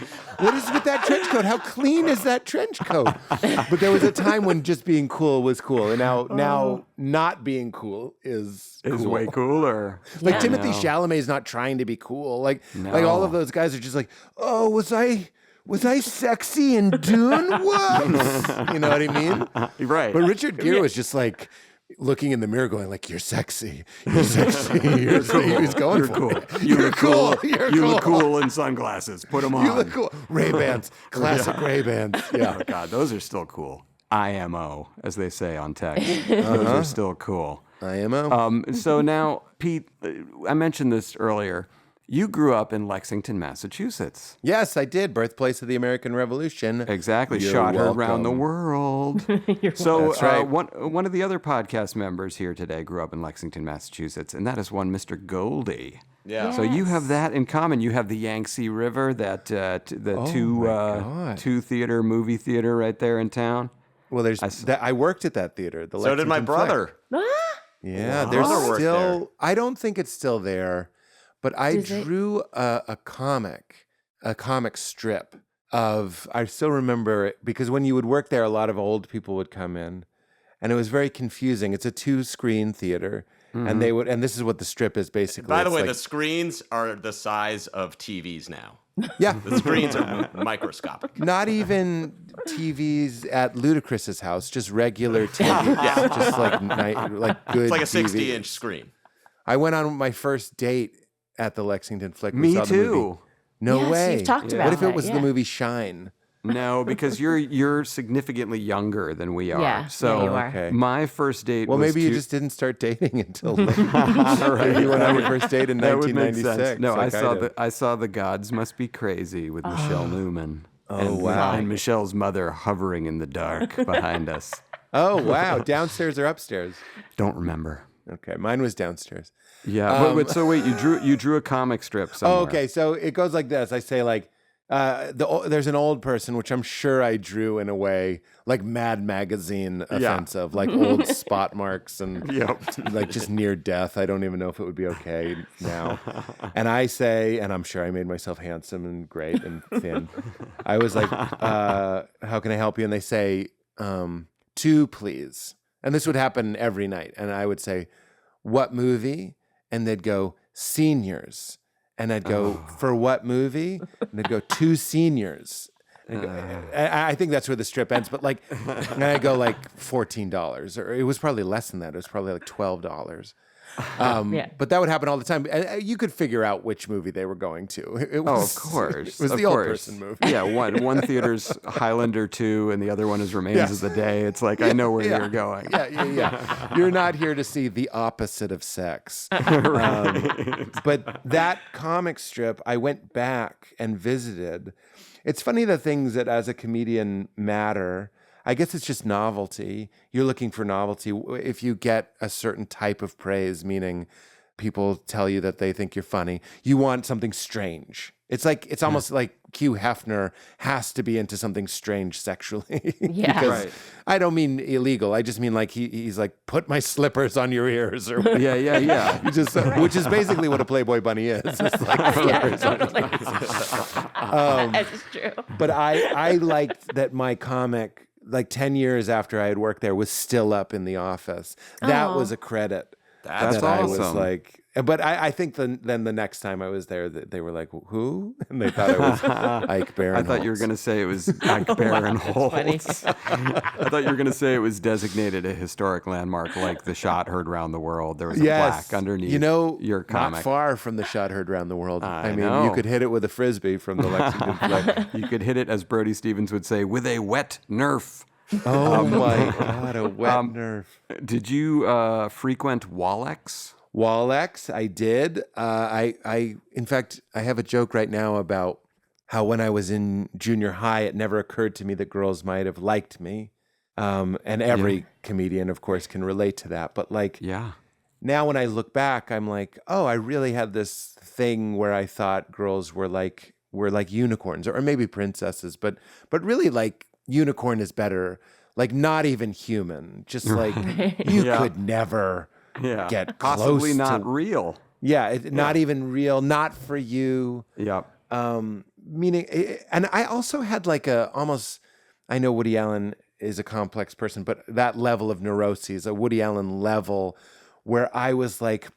what is with that trench coat? How clean is that trench coat? But there was a time when just being cool was cool. And now not being cool is cool. way cooler. Like Timothy Chalamet is not trying to be cool. Like all of those guys are just like, oh, was I sexy in Dune? Whoops. You know what I mean? Right. But Richard Gere was just like looking in the mirror going like, you're sexy. You're sexy. You're cool. He was going for cool. it. You look cool. You're You cool. look cool in sunglasses. Put them on. You look cool. Ray-Bans. Classic Ray-Bans. Yeah. Oh, God, those are still cool. IMO, as they say on tech. Those are still cool. IMO. So now, Pete, I mentioned this earlier. You grew up in Lexington, Massachusetts. Yes, I did. Birthplace of the American Revolution. Exactly. You're Shot heard around the welcome. world. So That's right. one of the other podcast members here today grew up in Lexington, Massachusetts, and that is one Mr. Goldie. Yeah. So you have that in common. You have the Yangtze River, that two theater movie theater right there in town. Well, I worked at that theater. The So did my Lexington brother. Flick. Yeah, Wow. there's Brother worked still. there. I don't think it's still there, but I drew a comic strip of. I still remember it because when you would work there, a lot of old people would come in, and it was very confusing. It's a 2-screen theater, and they would. And this is what the strip is basically. By the It's way, like- the screens are the size of TVs now. yeah, The screens are microscopic. not even TVs at Ludacris's house, just regular TVs, just like good. It's like a TV. 60-inch screen. I went on my first date at the Lexington Flick. We Me saw the movie. too. No Yes, way. you've talked about What if it that, was the yeah. movie Shine? No, because you're significantly younger than we are. Yeah, So yeah, you are. Okay. my first date Well, was maybe you to- just didn't start dating until maybe you went on your first date in that would make 1996. sense. No, like I saw the Gods Must Be Crazy with Michelle Newman. And, wow. And Michelle's mother hovering in the dark behind us. Oh, wow. Downstairs or upstairs? Don't remember. Okay. Mine was downstairs. Yeah. but so wait, you drew a comic strip somewhere. Oh, okay. So it goes like this. I say like, there's an old person, which I'm sure I drew in a way like Mad Magazine offensive, like old spot marks and like just near death. I don't even know if it would be okay now. And I say, and I'm sure I made myself handsome and great and thin. I was like, how can I help you? And they say, 2, please. And this would happen every night. And I would say, what movie? And they'd go, Seniors. And I'd go, for what movie? And they'd go, 2 seniors. And I'd go, I think that's where the strip ends. But like, and I go like $14, or it was probably less than that. It was probably like $12. But that would happen all the time. And you could figure out which movie they were going to. It was, of course. It was of the old course. person movie. Yeah, one theater's Highlander 2 and the other one is Remains of the Day. It's like, I know where you're going. Yeah. You're not here to see the opposite of sex. But that comic strip, I went back and visited. It's funny the things that as a comedian matter. I guess it's just novelty. You're looking for novelty. If you get a certain type of praise, meaning people tell you that they think you're funny, you want something strange. It's almost like Hugh Hefner has to be into something strange sexually. Yeah. Because Right. I don't mean illegal. I just mean like he's like, put my slippers on your ears or whatever. Yeah. You just, which is basically what a Playboy Bunny is. It's like slippers on your ears. That's true. But I liked that my comic, like 10 years after I had worked there, was still up in the office. That was a credit. That's that I was awesome. like, but I think then the next time I was there, they were like, who? And they thought it was Ike Barinholtz. I thought you were going to say it was Ike Barinholtz. I thought you were going to say it was designated a historic landmark like the shot heard around the world. There was a plaque underneath your comic. Not far from the shot heard around the world. I mean, know. you could hit it with a Frisbee from the Lexington Flick. You could hit it, as Brody Stevens would say, with a wet Nerf. Oh my God, a wet Nerf. Did you frequent Wallex? Wallex, I did. In fact, I have a joke right now about how when I was in junior high, it never occurred to me that girls might have liked me. And every comedian, of course, can relate to that. But like, now when I look back, I'm like, oh, I really had this thing where I thought girls were like unicorns or maybe princesses, but really like unicorn is better. Like not even human, just like you could never get close possibly to, not real. Not even real, not for you. Meaning, and I also had like I know Woody Allen is a complex person, but that level of neuroses, a Woody Allen level where I was like,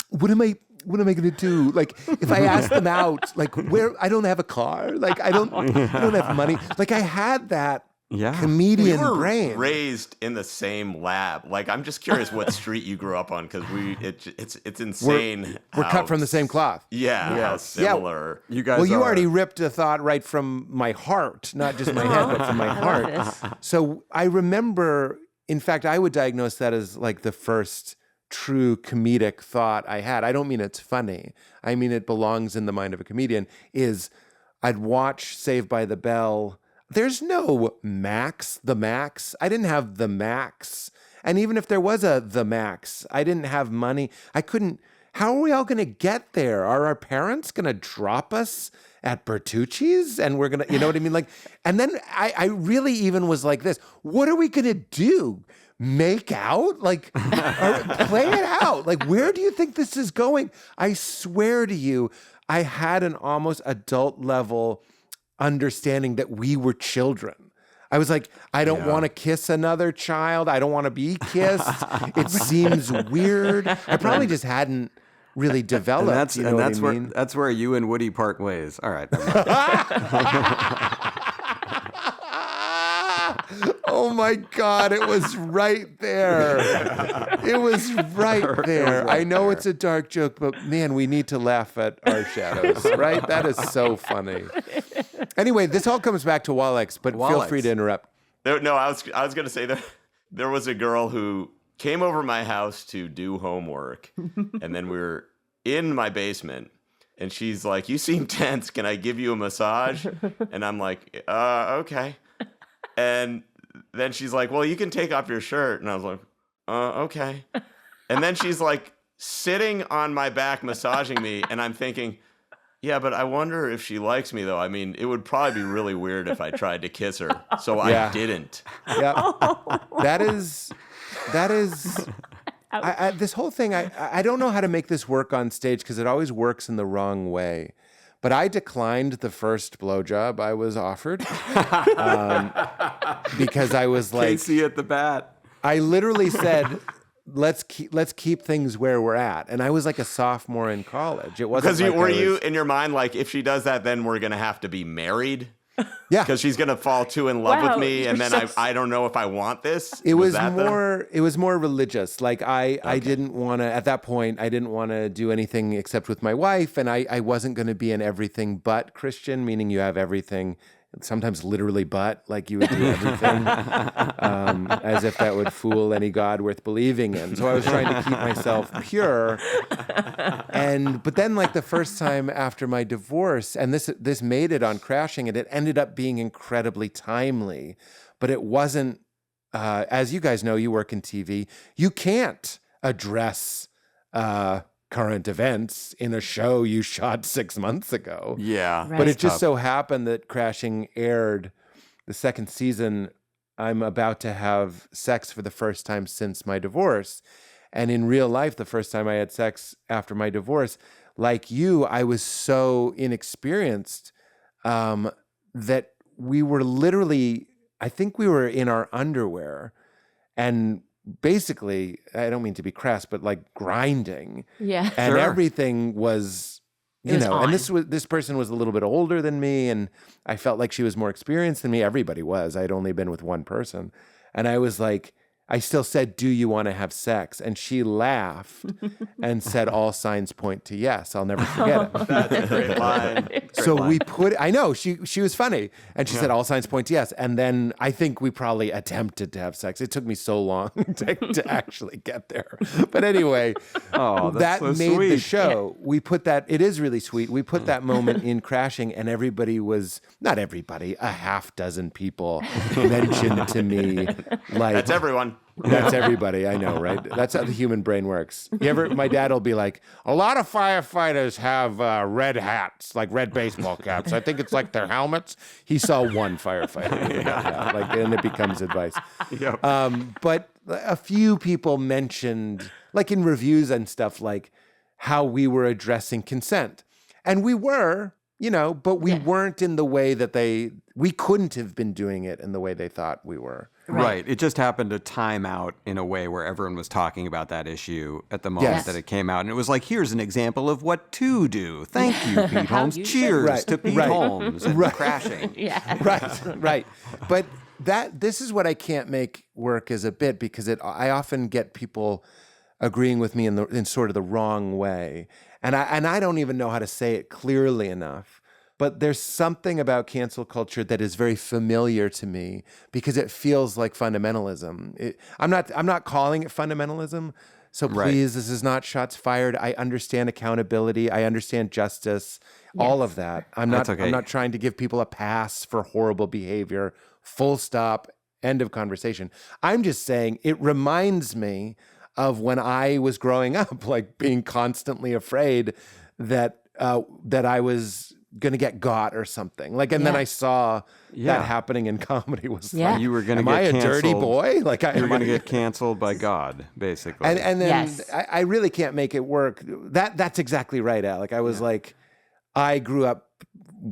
what am I going to do? Like, if I ask them out, like I don't have a car, like I don't have money. Like I had that comedian we were brain. Raised in the same lab. Like I'm just curious what street you grew up on because it's insane. We're cut from the same cloth. How similar. You guys. Well, you already ripped a thought right from my heart, not just my head, but from my heart. So I remember, in fact, I would diagnose that as like the first true comedic thought I had. I don't mean it's funny. I mean it belongs in the mind of a comedian. Is I'd watch Saved by the Bell. There's no Max, the Max. I didn't have the Max. And even if there was the Max, I didn't have money. I couldn't. How are we all going to get there? Are our parents going to drop us at Bertucci's? And we're going to, you know what I mean? Like, and then I really even was like this. What are we going to do? Make out? Like, play it out. Like, where do you think this is going? I swear to you, I had an almost adult level understanding that we were children. I was like, I don't want to kiss another child. I don't want to be kissed. It seems weird. I probably just hadn't really developed. That's where you and Woody part ways. All right. Oh my God, it was right there. It was right there. I know it's a dark joke, but man, we need to laugh at our shadows, right? That is so funny. Anyway, this all comes back to Walex, but feel free to interrupt. No, I was going to say that there was a girl who came over my house to do homework, and then we were in my basement, and she's like, "You seem tense. Can I give you a massage?" And I'm like, "Okay." And then she's like, "Well, you can take off your shirt." And I was like, "Okay." And then she's like sitting on my back massaging me, and I'm thinking, yeah, but I wonder if she likes me, though. I mean, it would probably be really weird if I tried to kiss her. So I didn't. Yeah. That is this whole thing, I don't know how to make this work on stage because it always works in the wrong way. But I declined the first blowjob I was offered because I was like... Casey at the bat. I literally said... Let's keep things where we're at. And I was like a sophomore in college. It wasn't because were you in your mind like, if she does that, then we're gonna have to be married? Yeah, because she's gonna fall too in love with me, and then I don't know if I want this. It was more religious. Like I didn't want to at that point. I didn't want to do anything except with my wife, and I wasn't going to be an everything but Christian, meaning you have everything. Sometimes literally but, like you would do everything, as if that would fool any God worth believing in. So I was trying to keep myself pure. But then like the first time after my divorce, and this made it on Crashing, and it ended up being incredibly timely, but it wasn't, as you guys know, you work in TV, you can't address current events in a show you shot 6 months ago. Yeah. Right. But it just so happened that Crashing aired the second season. I'm about to have sex for the first time since my divorce. And in real life, the first time I had sex after my divorce, like you, I was so inexperienced that we were literally, I think we were in our underwear and basically, I don't mean to be crass, but like grinding. Yeah. And everything was, you know, and this person was a little bit older than me, and I felt like she was more experienced than me. Everybody was. I'd only been with one person. And I was like, I still said, "Do you want to have sex?" And she laughed and said, "All signs point to yes." I'll never forget it. That's a great line. We put, I know, she was funny. And she said, "All signs point to yes." And then I think we probably attempted to have sex. It took me so long to actually get there. But anyway, that so made sweet. the show. We put that, it is really sweet. We put that moment in Crashing, and everybody was, not everybody, a half dozen people mentioned to me, like, That's everyone. that's everybody, I know, right? That's how the human brain works. My dad will be like, a lot of firefighters have red hats, like red baseball caps. I think it's like their helmets. He saw one firefighter, and it becomes advice. Yep. But a few people mentioned, like in reviews and stuff, like how we were addressing consent. And we were, but we weren't in the way that we couldn't have been doing it in the way they thought we were. Right. It just happened to time out in a way where everyone was talking about that issue at the moment that it came out. And it was like, here's an example of what to do. Thank you, Pete Holmes. Cheers to Pete Holmes and Crashing. Right. But this is what I can't make work as a bit, because I often get people agreeing with me in sort of the wrong way. And I don't even know how to say it clearly enough. But there's something about cancel culture that is very familiar to me, because it feels like fundamentalism. I'm not calling it fundamentalism. So please, this is not shots fired. I understand accountability. I understand justice. All of that. I'm not trying to give people a pass for horrible behavior. Full stop. End of conversation. I'm just saying it reminds me of when I was growing up, like being constantly afraid that I was going to get got or something. Like, and then I saw that happening in comedy. Was like, you were going to am get I a canceled. dirty boy? Like, you were going to get canceled by God, basically. And then I really can't make it work. That's exactly right, Alec. I was like, I grew up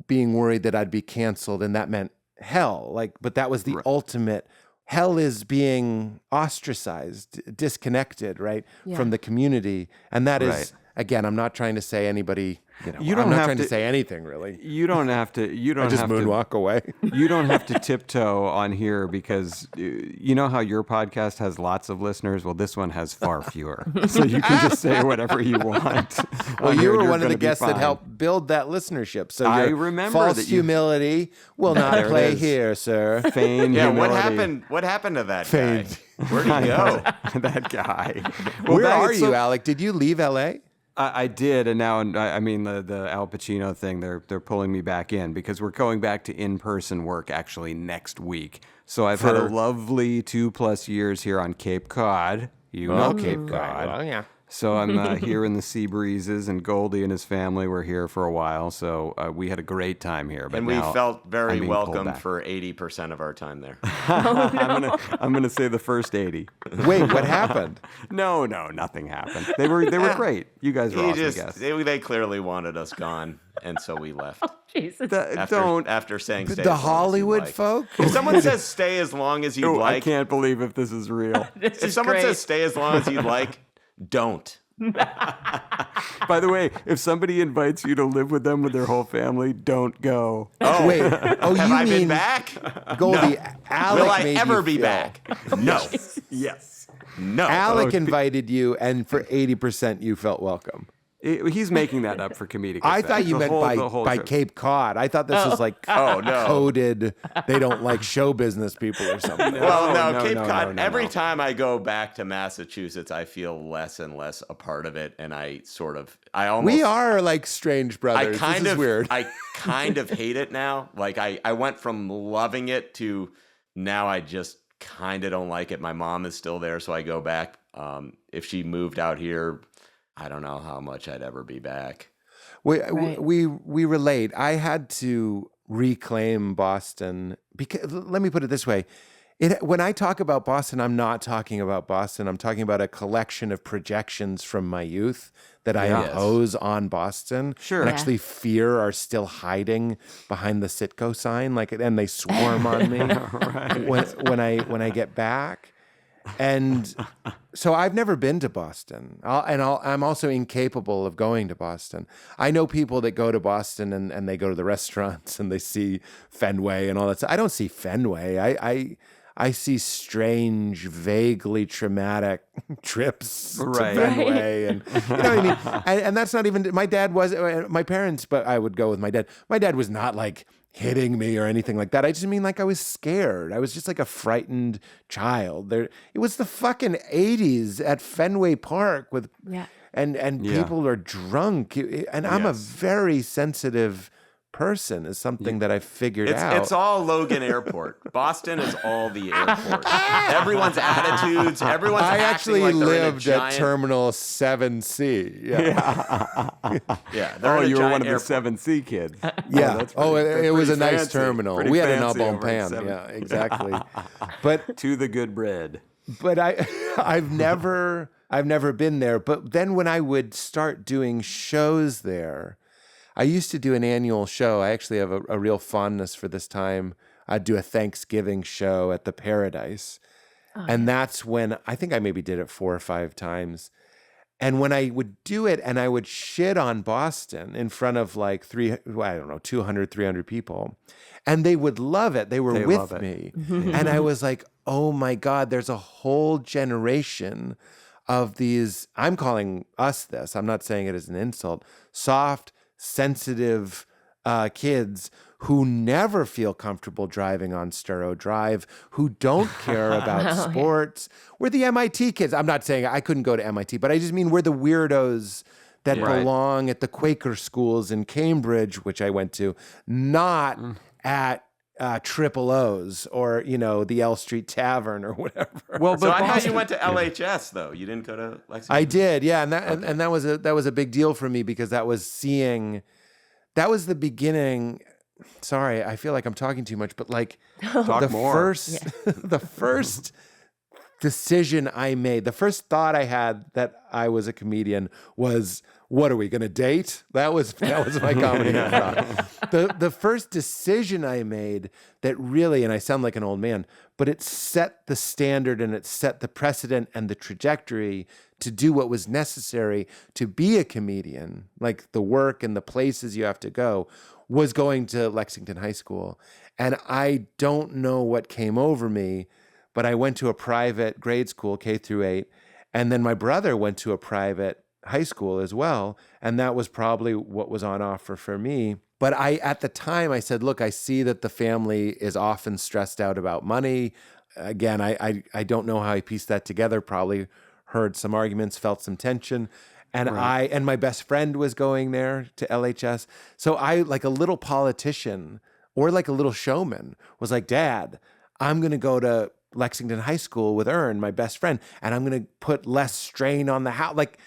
being worried that I'd be canceled, and that meant hell. Like, but that was the ultimate. Hell is being ostracized, disconnected, right, from the community. And that is, again, I'm not trying to say anybody, I'm not trying to say anything, really. You don't have to. I just moonwalk away. You don't have to tiptoe on here, because you know how your podcast has lots of listeners? Well, this one has far fewer. So you can just say whatever you want. Well, you were one of the guests that helped build that listenership. So I your remember false that humility will not play here, sir. Feigned humility. What happened to that Feigned. guy? Where'd he go? That guy. Where are you, Alec? Did you leave L.A.? I did, and now I mean the Al Pacino thing. They're pulling me back in, because we're going back to in-person work actually next week. So I've had a lovely 2+ years here on Cape Cod. You know Cape Cod. Well, yeah. So I'm here in the sea breezes, and Goldie and his family were here for a while. So we had a great time here. But And we now felt I'm very being welcome pulled back. for 80% of our time there. I'm gonna say the first 80. Wait, what happened? No, nothing happened. They were great. You guys were awesome guests. They clearly wanted us gone, and so we left. Jesus. After saying stay The as long as you'd Hollywood like. folk? If someone says stay as long as you'd Oh, I like, can't believe if this is real. if someone says stay as long as you'd like, don't. By the way, if somebody invites you to live with them with their whole family, don't go. Oh, Wait. Oh, have you I mean been back? Goldie? No. Alec Will I made ever you be feel. back? No. Yes. No. Alec invited you, and for 80% you felt welcome. He's making that up for comedic I effect. thought you The meant whole by trip. Cape Cod. I thought this was like coded. They don't like show business people or something. Well, no, no, Cape no, Cod. no, every no. time I go back to Massachusetts, I feel less and less a part of it, and I almost. We are like strange brothers. This is weird. I kind of hate it now. Like I went from loving it to now I just kind of don't like it. My mom is still there, so I go back. If she moved out here, I don't know how much I'd ever be back. We relate. I had to reclaim Boston because let me put it this way. When I talk about Boston, I'm not talking about Boston. I'm talking about a collection of projections from my youth that I impose on Boston. Sure. And actually fear are still hiding behind the Sitco sign, and they swarm on me when I get back. And so I've never been to Boston, I'm also incapable of going to Boston. I know people that go to Boston and they go to the restaurants and they see Fenway and all that stuff. I don't see Fenway. I see strange, vaguely traumatic trips Right. to Fenway, and you know what I mean. And that's not even my dad was my parents, but I would go with my dad. My dad was not like hitting me or anything like that. I just mean like I was scared. I was just like a frightened child. There, it was the fucking 80s at Fenway Park with and people are drunk, and I'm a very sensitive person is something that I figured out. It's all Logan Airport. Boston is all the airport. Everyone's attitudes. Everyone's I acting actually like they're lived in a at giant... Terminal 7C. Yeah. They're Oh, in a you were giant one of the airport. 7C kids. Yeah. that's it was a pretty nice fancy. terminal. Pretty We had an fancy elbow over at pan. 7. Yeah, exactly. But To the good bread. I've never been there. But then when I would start doing shows there, I used to do an annual show. I actually have a real fondness for this time. I'd do a Thanksgiving show at the Paradise. And that's when I think I maybe did it 4 or 5 times. And when I would do it and I would shit on Boston in front of like 200, 300 people, and they would love it. They were with me. And I was like, oh my God, there's a whole generation of these, I'm calling us this, I'm not saying it as an insult, soft, sensitive kids who never feel comfortable driving on Sturrow Drive, who don't care about sports. We're the MIT kids. I'm not saying I couldn't go to MIT, but I just mean we're the weirdos that belong at the Quaker schools in Cambridge, which I went to, not at Triple O's or, the L Street Tavern or whatever. Well, So but I thought you went to LHS though. You didn't go to Lexington. I did, yeah, and that was a big deal for me because that was the beginning. Sorry, I feel like I'm talking too much, but like the first decision I made, the first thought I had that I was a comedian was, what are we going to date? That was my comedy thought. The first decision I made that really, and I sound like an old man, but it set the standard and it set the precedent and the trajectory to do what was necessary to be a comedian, like the work and the places you have to go, was going to Lexington High School. And I don't know what came over me, but I went to a private grade school, K through 8, and then my brother went to a private high school as well, and that was probably what was on offer for me. But at the time, I said, look, I see that the family is often stressed out about money. Again, I don't know how I pieced that together, probably heard some arguments, felt some tension. And and my best friend was going there to LHS. So I, like a little politician or like a little showman, was like, Dad, I'm going to go to Lexington High School with Ern, my best friend, and I'm going to put less strain on the house. Like,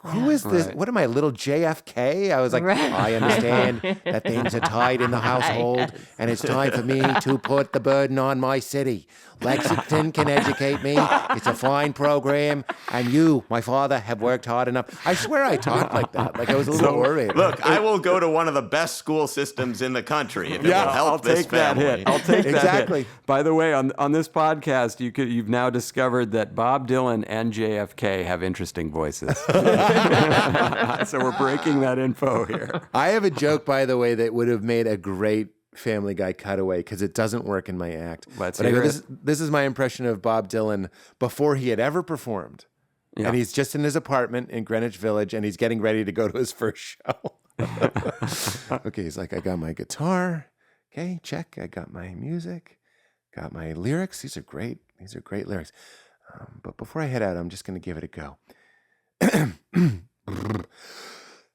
who is this? What am I, little JFK? I was like, I understand that things are tight in the household, and it's time for me to put the burden on my city. Lexington can educate me. It's a fine program, and you, my father, have worked hard enough. I swear I talked like that. Like I was a little worried. Look, I will go to one of the best school systems in the country if it will help I'll this take that family. hit. I'll take that Exactly. hit. By the way, on this podcast, you've now discovered that Bob Dylan and JFK have interesting voices. So we're breaking that info here. I have a joke, by the way, that would have made a great Family Guy cutaway because it doesn't work in my act. Let's but I hear go, it. this is my impression of Bob Dylan before he had ever performed. Yeah. And he's just in his apartment in Greenwich Village and he's getting ready to go to his first show. Okay, he's like, I got my guitar. Okay, check. I got my music. Got my lyrics. These are great lyrics. But before I head out, I'm just going to give it a go.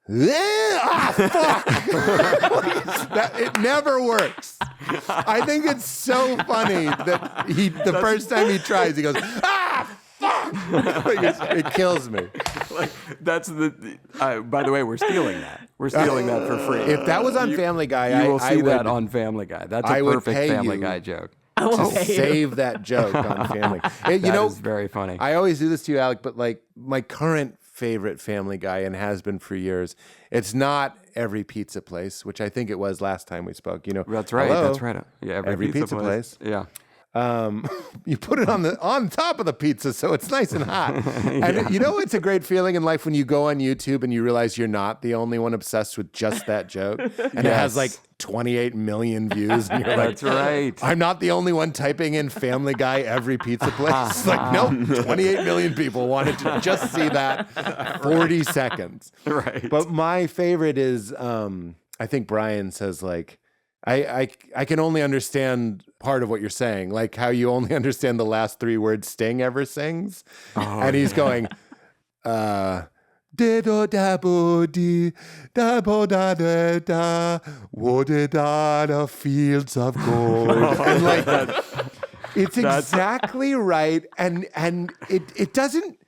Fuck! It never works. I think it's so funny that the first time he tries, he goes, fuck! It kills me. Like, that's by the way, we're stealing that. We're stealing that for free. If that was on Family Guy, you will see I would, that on Family Guy. That's I a would perfect pay Family you Guy joke. to save that joke on Family Guy. That is very funny. I always do this to you, Alec, but like my current favorite Family Guy and has been for years, it's not Every Pizza Place, which I think it was last time we spoke. That's right. hello? That's right. Yeah, every pizza place. Yeah. You put it on top of the pizza so it's nice and hot. And you know it's a great feeling in life when you go on YouTube and you realize you're not the only one obsessed with just that joke. And it has like 28 million views. And you're like, That's right. I'm not the only one typing in Family Guy every pizza place. It's like, nope, 28 million people wanted to just see that 40 seconds. Right. But my favorite is, I think Brian says like, I can only understand part of what you're saying, like how you only understand the last 3 words Sting ever sings. And he's going, dido da bo di da bo da da da wo da da the fields of gold. And like it's exactly right. And it doesn't,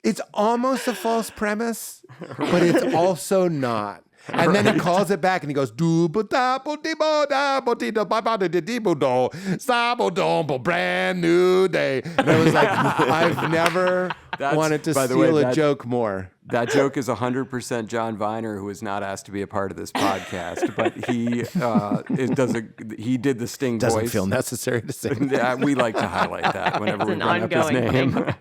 it's almost a false premise, but it's also not. And then he calls it back and he goes, do bo da bo di bo da bo di da ba ba di di bo do sa bo do bo brand new day. And I was like, I've never wanted to steal a joke more. That joke is 100% John Viner, who was not asked to be a part of this podcast, but he did the Sting voice. Doesn't feel necessary to say that. We like to highlight that whenever we bring up his ongoing name.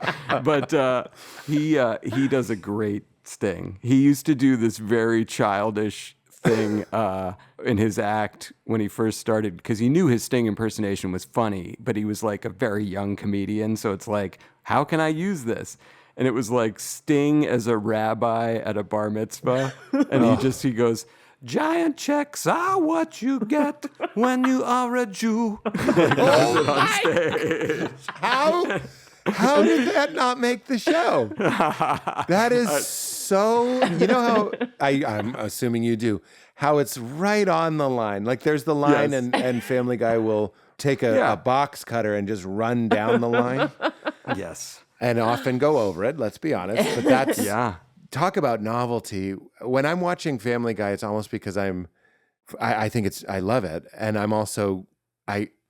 But he does a great Sting. He used to do this very childish thing in his act when he first started, because he knew his Sting impersonation was funny, but he was like a very young comedian. So it's like, how can I use this? And it was like Sting as a rabbi at a bar mitzvah. And he goes, giant checks are what you get when you are a Jew. Oh my! How did that not make the show? That is so, you know how, I'm assuming you do, how it's right on the line. Like there's the line and Family Guy will take a box cutter and just run down the line. Yes. And often go over it, let's be honest. But that's, talk about novelty. When I'm watching Family Guy, it's almost because I think I love it. And I'm also,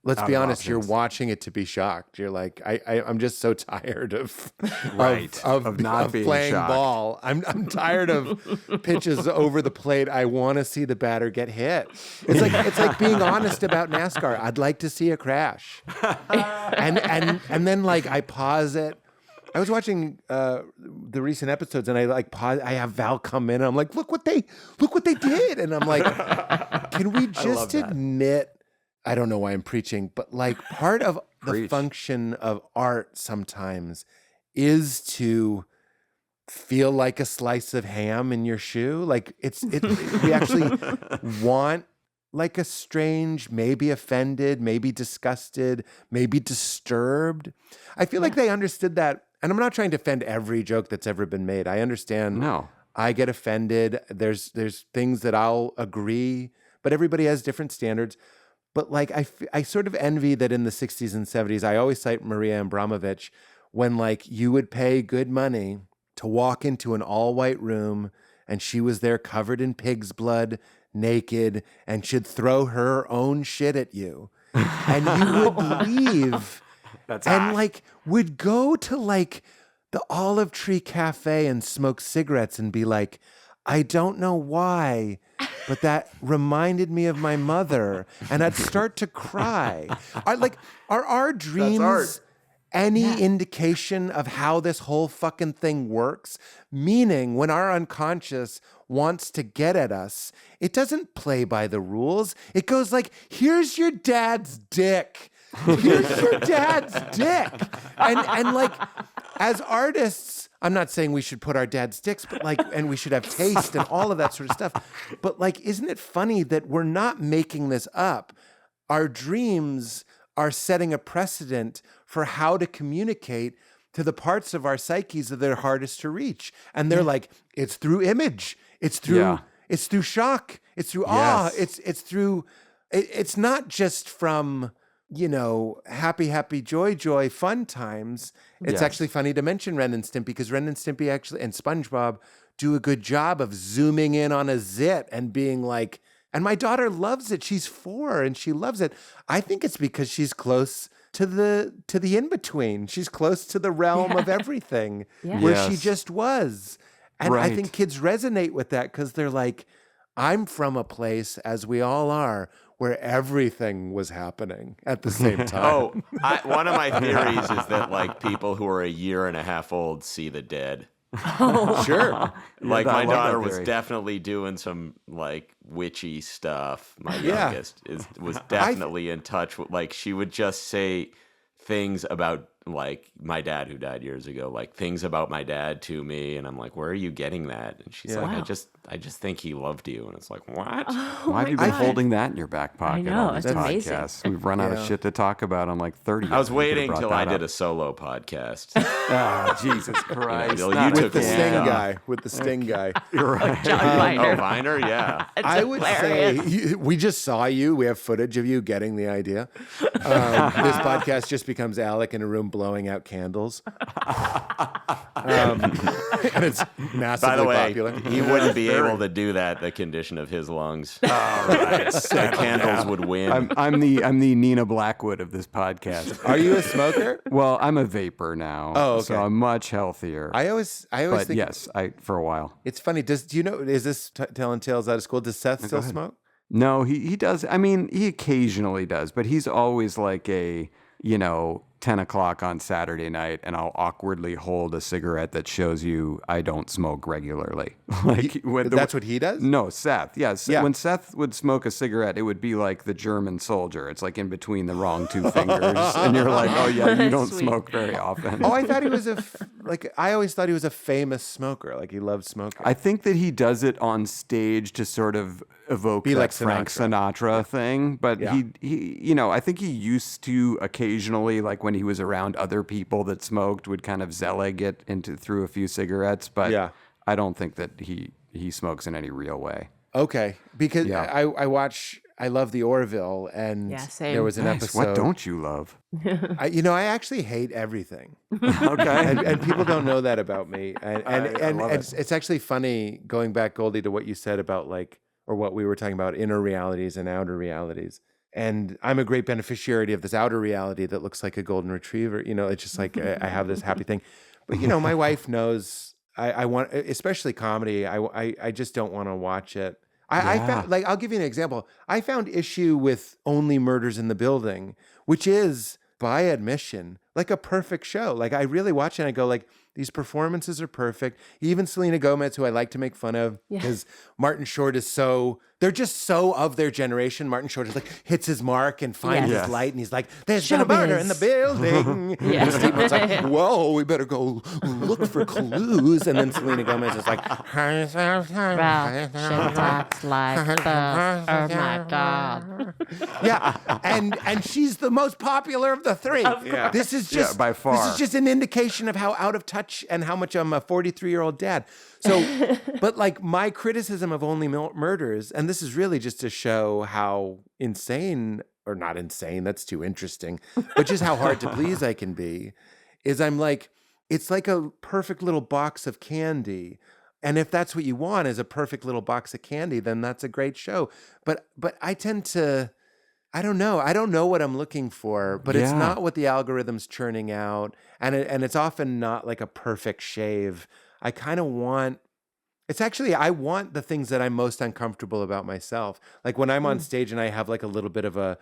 let's be honest, you're watching it to be shocked. You're like, I'm just so tired of not being playing shocked. Ball. I'm tired of pitches over the plate. I want to see the batter get hit. It's like being honest about NASCAR. I'd like to see a crash. And then like I pause it. I was watching the recent episodes, and I like pause. I have Val come in, and I'm like, look what they did, and I'm like, can we just admit? I don't know why I'm preaching, but like part of the function of art sometimes is to feel like a slice of ham in your shoe. Like we actually want like a strange, maybe offended, maybe disgusted, maybe disturbed. I feel like they understood that. And I'm not trying to defend every joke that's ever been made. I understand. No. I get offended. There's things that I'll agree, but everybody has different standards. But like I sort of envy that in the 60s and 70s, I always cite Maria Abramovich, when like you would pay good money to walk into an all-white room and she was there covered in pig's blood, naked, and she'd throw her own shit at you. And you would leave and like would go to like the Olive Tree Cafe and smoke cigarettes and be like, I don't know why, but that reminded me of my mother. And I'd start to cry. Are our dreams any indication of how this whole fucking thing works? Meaning, when our unconscious wants to get at us, it doesn't play by the rules. It goes like, here's your dad's dick. Here's your dad's dick. And like, as artists, I'm not saying we should put our dad's dicks, but like, and we should have taste and all of that sort of stuff. But like, isn't it funny that we're not making this up? Our dreams are setting a precedent for how to communicate to the parts of our psyches that are hardest to reach. And they're like, it's through image. It's through shock. It's through awe. It's through, it's not just from, you know, happy, joy, fun times. It's actually funny to mention Ren and Stimpy, because Ren and Stimpy actually, and SpongeBob, do a good job of zooming in on a zit and being like, and my daughter loves it. She's 4 and she loves it. I think it's because she's close to the in-between. She's close to the realm of everything where she just was. And I think kids resonate with that because they're like, I'm from a place, as we all are, where everything was happening at the same time. Oh, one of my theories is that like people who are a year and a half old see the dead. Sure. Like I my love daughter that was theory. definitely doing some like witchy stuff. My Yeah. youngest was definitely in touch with, like, she would just say things about like my dad who died years ago, like things about my dad to me, and I'm like, where are you getting that? And she's like, Wow. I just think he loved you. And it's like, what? Why have you been holding that in your back pocket know, on these that's amazing. podcasts? We've run out of shit to talk about on like 30. I was waiting till I did a solo podcast. Ah, Jesus Christ. You Not took With the Yeah. Sting Yeah. guy. With the Sting guy. You're right. John Oh, Viner. Viner, yeah. It's I would hilarious. say we just saw you. We have footage of you getting the idea. This podcast just becomes Alec in a room blowing out candles. And it's massively By the way, popular. he wouldn't be able to do that. The condition of his lungs. The candles would win. I'm the Nina Blackwood of this podcast. Are you a smoker? Well, I'm a vapor now. Oh, okay. So I'm much healthier. I always but think yes, for a while. it's funny. Do you know? Is this telling tales out of school? Does Seth still smoke? No, he does. I mean, he occasionally does, but he's always like 10 o'clock on Saturday night, and I'll awkwardly hold a cigarette that shows you I don't smoke regularly. That's what he does? No, Seth. Yes. Yeah. When Seth would smoke a cigarette, it would be like the German soldier. It's like in between the wrong two fingers. And you're like, oh, yeah, you don't Sweet. smoke very often. Oh, I thought he was I always thought he was a famous smoker. Like he loved smoking. I think that he does it on stage to sort of evoke Be that like Frank Sinatra. Sinatra thing. But Yeah. he, I think he used to occasionally, like when he was around other people that smoked, would kind of zelig it through a few cigarettes. But Yeah. I don't think that he smokes in any real way. Okay, because Yeah. I love the Orville, and Yeah, same. there was an Nice. episode. What don't you love? I actually hate everything. Okay. and people don't know that about me. And I love it's actually funny going back, Goldie, to what you said about or what we were talking about, inner realities and outer realities. And I'm a great beneficiary of this outer reality that looks like a golden retriever. It's just like I have this happy thing. But my wife knows I want, especially comedy. I just don't want to watch it. I found, I'll give you an example. I found issue with Only Murders in the Building, which is, by admission, like a perfect show. Like I really watch it and I go these performances are perfect. Even Selena Gomez, who I like to make fun of, because Martin Short is they're just so of their generation. Martin Short is hits his mark and finds Yes. his light, and he's like, there's been a murder in the building. Yeah. And Steve Martin's like, whoa, we better go look for clues. And then Selena Gomez is like, Ralph, she talks like this. Oh my God. yeah, and she's the most popular of the three. This is just by far. This is just an indication of how out of touch and how much I'm a 43-year-old dad. So, but my criticism of Only Murders, and this is really just to show how insane, or not insane, that's too interesting, but just how hard to please I can be, is it's like a perfect little box of candy. And if that's what you want, is a perfect little box of candy, then that's a great show. But I tend to, I don't know what I'm looking for, but it's not what the algorithm's churning out. And it's often not like a perfect shave. I kind of want, I want the things that I'm most uncomfortable about myself. Like when I'm on stage and I have a little bit of a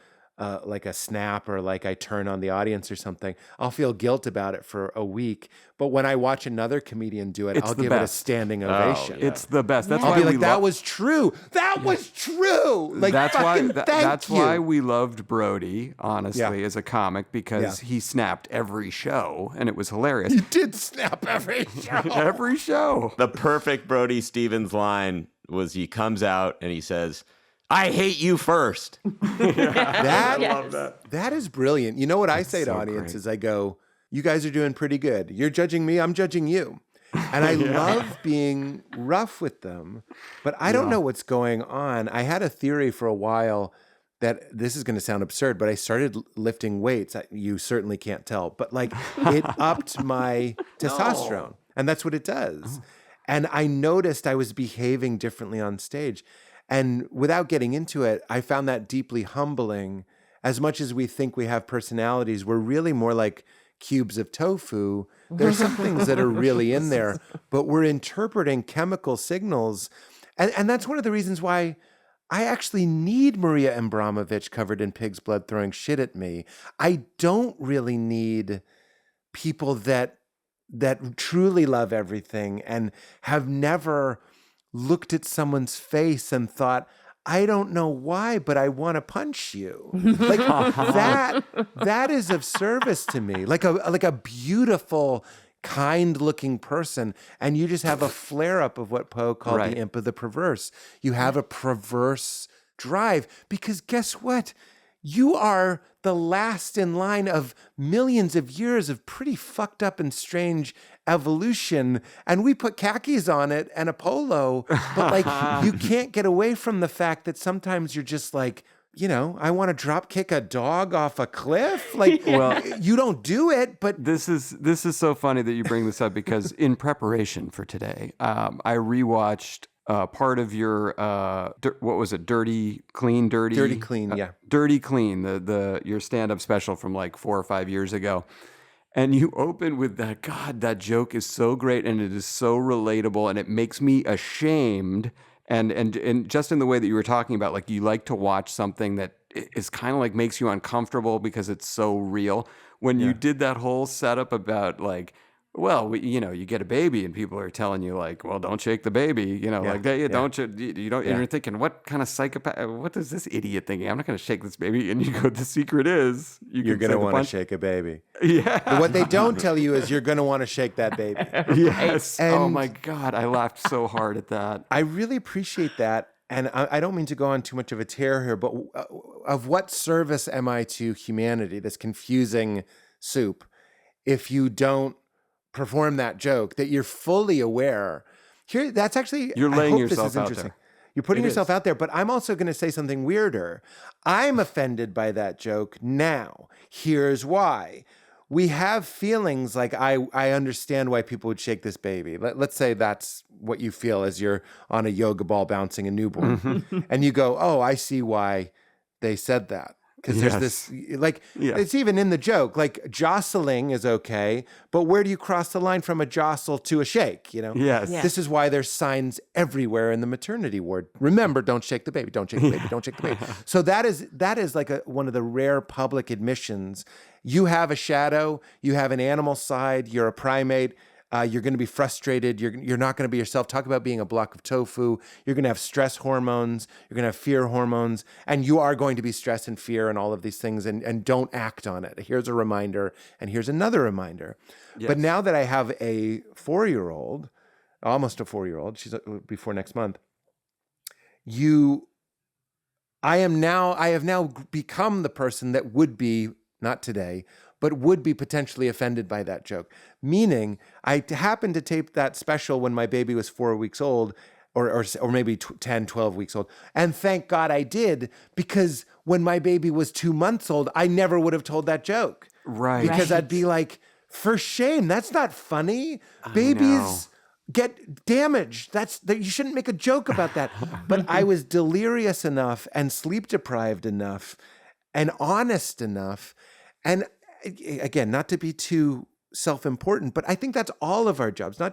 snap, or I turn on the audience or something, I'll feel guilt about it for a week. But when I watch another comedian do it, It's I'll the give it a best. standing ovation. It's the best. That's I'll why be we like, that love. was true. That was true. That's why. Thank That's you. why we loved Brody, honestly, Yeah. as a comic, because he snapped every show, and it was hilarious. You did snap every show. Every show. The perfect Brody Stevens line was he comes out and he says, "I hate you first." That is brilliant. You know what I say to so audiences? I go, you guys are doing pretty good. You're judging me, I'm judging you. And I love being rough with them, but I don't know what's going on. I had a theory for a while that, this is going to sound absurd, but I started lifting weights. You certainly can't tell, but it upped my testosterone, and that's what it does. And I noticed I was behaving differently on stage. And without getting into it, I found that deeply humbling. As much as we think we have personalities, we're really more like cubes of tofu. There's some things that are really in there, but we're interpreting chemical signals. And that's one of the reasons why I actually need Maria Abramovich covered in pig's blood throwing shit at me. I don't really need people that truly love everything and have never looked at someone's face and thought, I don't know why, but I want to punch you. Like that is of service to me. Like a beautiful, kind-looking person, and you just have a flare-up of what Poe called the imp of the perverse. You have a perverse drive because guess what? You are the last in line of millions of years of pretty fucked up and strange evolution, and we put khakis on it and a polo, but like you can't get away from the fact that sometimes you're just like, you know, I want to drop kick a dog off a cliff. Like, well, you don't do it, but this is so funny that you bring this up because in preparation for today, I rewatched part of your what was it? Dirty Clean, yeah. Dirty Clean, your stand-up special from like 4 or 5 years ago. And you open with that, God, that joke is so great and it is so relatable and it makes me ashamed. And just in the way that you were talking about, like you like to watch something that is kind of like makes you uncomfortable because it's so real. When you did that whole setup about like, well, you know, you get a baby and people are telling you like, well, don't shake the baby, you know, like don't you don't. And you're thinking, what kind of psychopath? What is this idiot thinking? I'm not going to shake this baby. And you go, the secret is you're going to want to shake a baby. Yeah. But what they don't tell you is you're going to want to shake that baby. Yes. And oh my God, I laughed so hard at that. I really appreciate that. And I don't mean to go on too much of a tear here, but of what service am I to humanity, this confusing soup, if you don't perform that joke that you're fully aware here? That's actually, you're laying yourself out there. You're putting yourself out there, but I'm also going to say something weirder. I'm offended by that joke now. Here's why. We have feelings like I understand why people would shake this baby. Let's say that's what you feel as you're on a yoga ball bouncing a newborn. And you go, oh, I see why they said that. Because there's this, like, it's even in the joke, like jostling is okay, but where do you cross the line from a jostle to a shake, you know? Yes. This is why there's signs everywhere in the maternity ward. Remember, don't shake the baby, don't shake the baby, don't shake the baby. So that is like one of the rare public admissions. You have a shadow, you have an animal side, you're a primate. You're going to be frustrated. You're not going to be yourself. Talk about being a block of tofu. You're going to have stress hormones. You're going to have fear hormones. And you are going to be stress and fear and all of these things. And don't act on it. Here's a reminder. And here's another reminder. Yes. But now that I have a 4-year-old, almost a 4-year-old, she's before next month, I have now become the person that would be, not today, but would be potentially offended by that joke. Meaning, I happened to tape that special when my baby was 4 weeks old, or maybe 10, 12 weeks old. And thank God I did, because when my baby was 2 months old, I never would have told that joke. Right. Because I'd be like, for shame, that's not funny. Babies get damaged. You shouldn't make a joke about that. But I was delirious enough and sleep deprived enough and honest enough. And again, not to be too self-important, but I think that's all of our jobs, not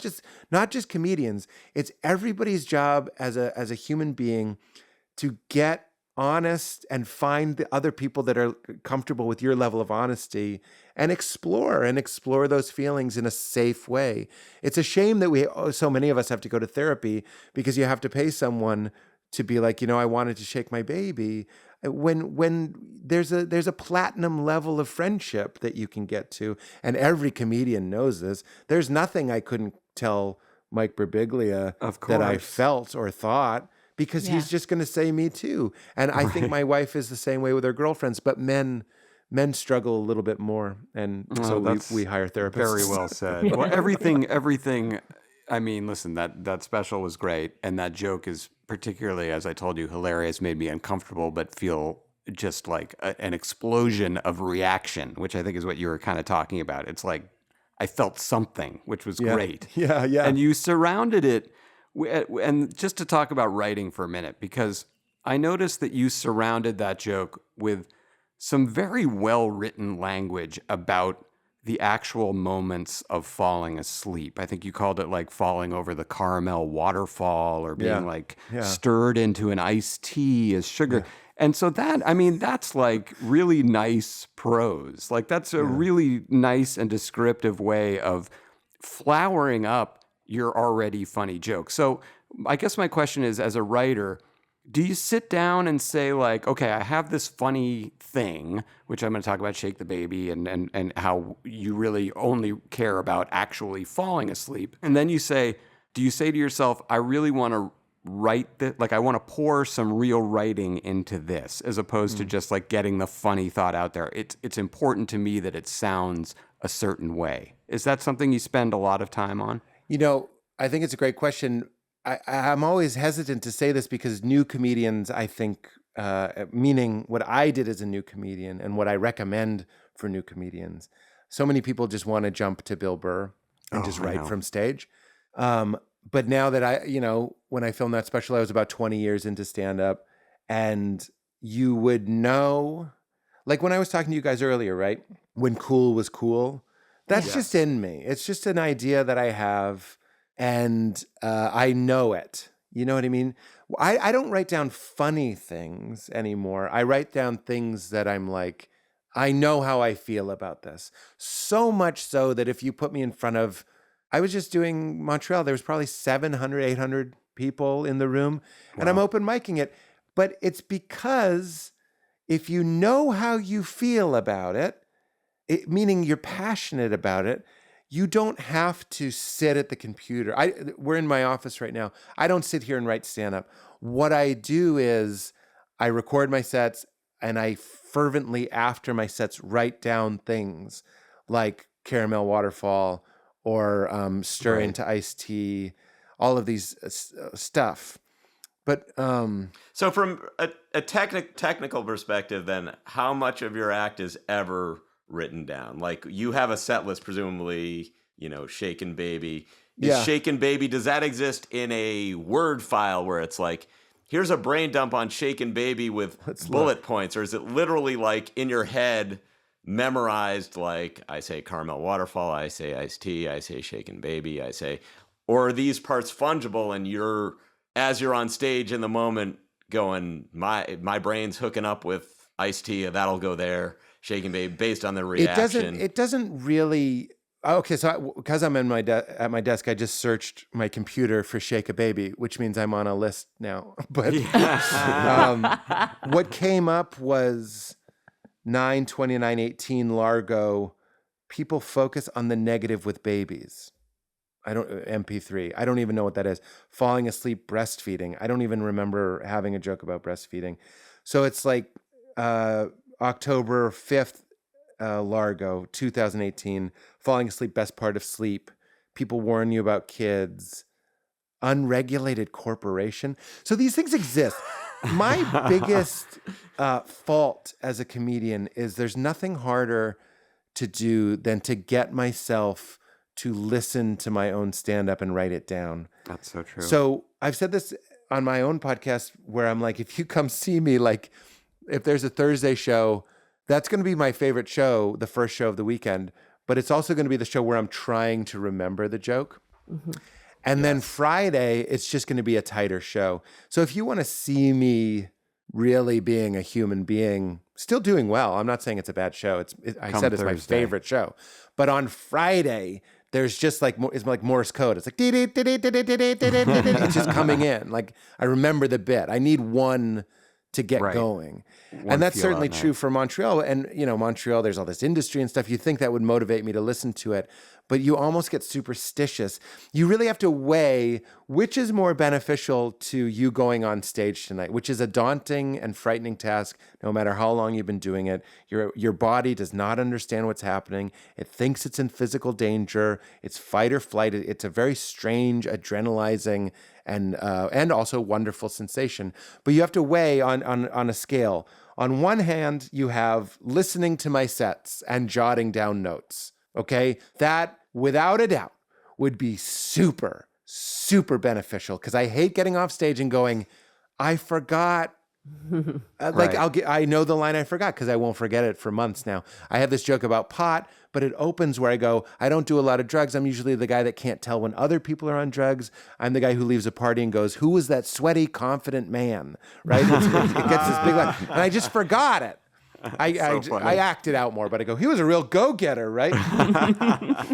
just comedians. It's everybody's job as a human being to get honest and find the other people that are comfortable with your level of honesty and explore those feelings in a safe way. It's a shame that so many of us have to go to therapy because you have to pay someone to be like, I wanted to shake my baby. When there's a platinum level of friendship that you can get to, and every comedian knows this. There's nothing I couldn't tell Mike Birbiglia that I felt or thought, because he's just going to say me too. And I think my wife is the same way with her girlfriends, but men struggle a little bit more, and so we hire therapists. Very well said. Well, everything. I mean, listen, that special was great, and that joke is particularly, as I told you, hilarious, made me uncomfortable, but feel just like an explosion of reaction, which I think is what you were kind of talking about. It's like I felt something, which was great. Yeah. And you surrounded it, and just to talk about writing for a minute, because I noticed that you surrounded that joke with some very well-written language about the actual moments of falling asleep. I think you called it like falling over the caramel waterfall or being stirred into an iced tea as sugar. Yeah. And so that's like really nice prose. Like that's a really nice and descriptive way of flowering up your already funny joke. So I guess my question is, as a writer, do you sit down and say like, okay, I have this funny thing, which I'm going to talk about, Shake the Baby, and how you really only care about actually falling asleep. And then do you say to yourself, I really want to write that, like I want to pour some real writing into this, as opposed to just like getting the funny thought out there. It's important to me that it sounds a certain way. Is that something you spend a lot of time on? I think it's a great question. I'm always hesitant to say this because new comedians, I think, meaning what I did as a new comedian and what I recommend for new comedians. So many people just want to jump to Bill Burr and just write from stage. But now that when I filmed that special, I was about 20 years into stand-up, and you would know, like when I was talking to you guys earlier, right? When cool was cool, that's just in me. It's just an idea that I have. And I know it. You know what I mean? I don't write down funny things anymore. I write down things that I'm like, I know how I feel about this. So much so that if you put me in front of, I was just doing Montreal, there was probably 700, 800 people in the room, and I'm open micing it. But it's because if you know how you feel about it, meaning you're passionate about it, you don't have to sit at the computer. We're in my office right now. I don't sit here and write stand-up. What I do is I record my sets, and I fervently, after my sets, write down things like caramel waterfall or stir into iced tea, all of these stuff. But so from a technical perspective, then, how much of your act is ever written down? Like, you have a set list, presumably, Shaken Baby. Shaken Baby, does that exist in a Word file where it's like, here's a brain dump on Shaken Baby with bullet points? Or is it literally like in your head memorized, like, I say caramel waterfall, I say iced tea, I say Shaken Baby, or are these parts fungible and as you're on stage in the moment going, my brain's hooking up with iced tea, that'll go there, Shaken Baby, based on the reaction? It doesn't really. Okay, so because I'm in at my desk, I just searched my computer for Shake a Baby, which means I'm on a list now. But what came up was 9/29/18 Largo. People focus on the negative with babies. MP3. I don't even know what that is. Falling asleep breastfeeding. I don't even remember having a joke about breastfeeding. So it's like October 5th, Largo, 2018, falling asleep, best part of sleep. People warn you about kids. Unregulated corporation. So these things exist. My biggest fault as a comedian is there's nothing harder to do than to get myself to listen to my own stand-up and write it down. That's so true. So I've said this on my own podcast where I'm like, if you come see me, like if there's a Thursday show, that's going to be my favorite show, the first show of the weekend, but it's also going to be the show where I'm trying to remember the joke. Mm-hmm. And then Friday, it's just going to be a tighter show. So if you want to see me really being a human being, still doing well, I'm not saying it's a bad show. I said it's my favorite show. But on Friday, there's just like, it's like Morse code. It's like, it's just coming in. Like, I remember the bit. I need one to get going. And that's certainly true for Montreal. And, Montreal, there's all this industry and stuff. You think that would motivate me to listen to it, but you almost get superstitious. You really have to weigh which is more beneficial to you going on stage tonight, which is a daunting and frightening task, no matter how long you've been doing it. Your body does not understand what's happening. It thinks it's in physical danger. It's fight or flight. It's a very strange, adrenalizing, and also wonderful sensation. But you have to weigh on a scale. On one hand, you have listening to my sets and jotting down notes. Okay, that without a doubt would be super, super beneficial, because I hate getting off stage and going, I forgot Like I know the line I forgot because I won't forget it for months now. I have this joke about pot, but it opens where I go, I don't do a lot of drugs. I'm usually the guy that can't tell when other people are on drugs. I'm the guy who leaves a party and goes, who was that sweaty, confident man? Right? It gets this big line. And I just forgot it. I acted out more, but I go, he was a real go-getter, right?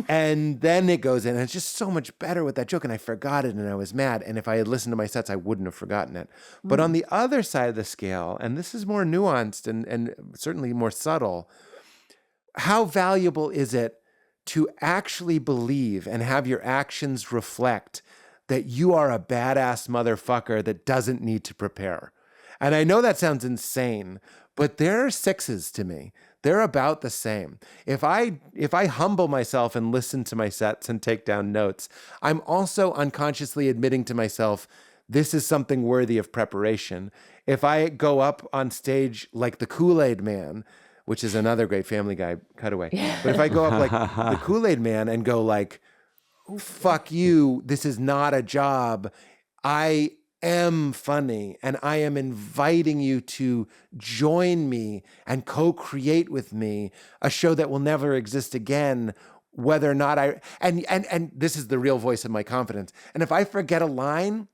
And then it goes in, and it's just so much better with that joke, and I forgot it, and I was mad. And if I had listened to my sets, I wouldn't have forgotten it. But on the other side of the scale, and this is more nuanced and certainly more subtle, how valuable is it to actually believe and have your actions reflect that you are a badass motherfucker that doesn't need to prepare? And I know that sounds insane, but there are sixes to me. They're about the same. If I humble myself and listen to my sets and take down notes, I'm also unconsciously admitting to myself, this is something worthy of preparation. If I go up on stage like the Kool-Aid Man, which is another great Family Guy cutaway, but if I go up like the Kool-Aid Man and go like, oh, fuck you, this is not a job, I am funny, and I am inviting you to join me and co-create with me a show that will never exist again, whether or not and this is the real voice of my confidence. And if I forget a line,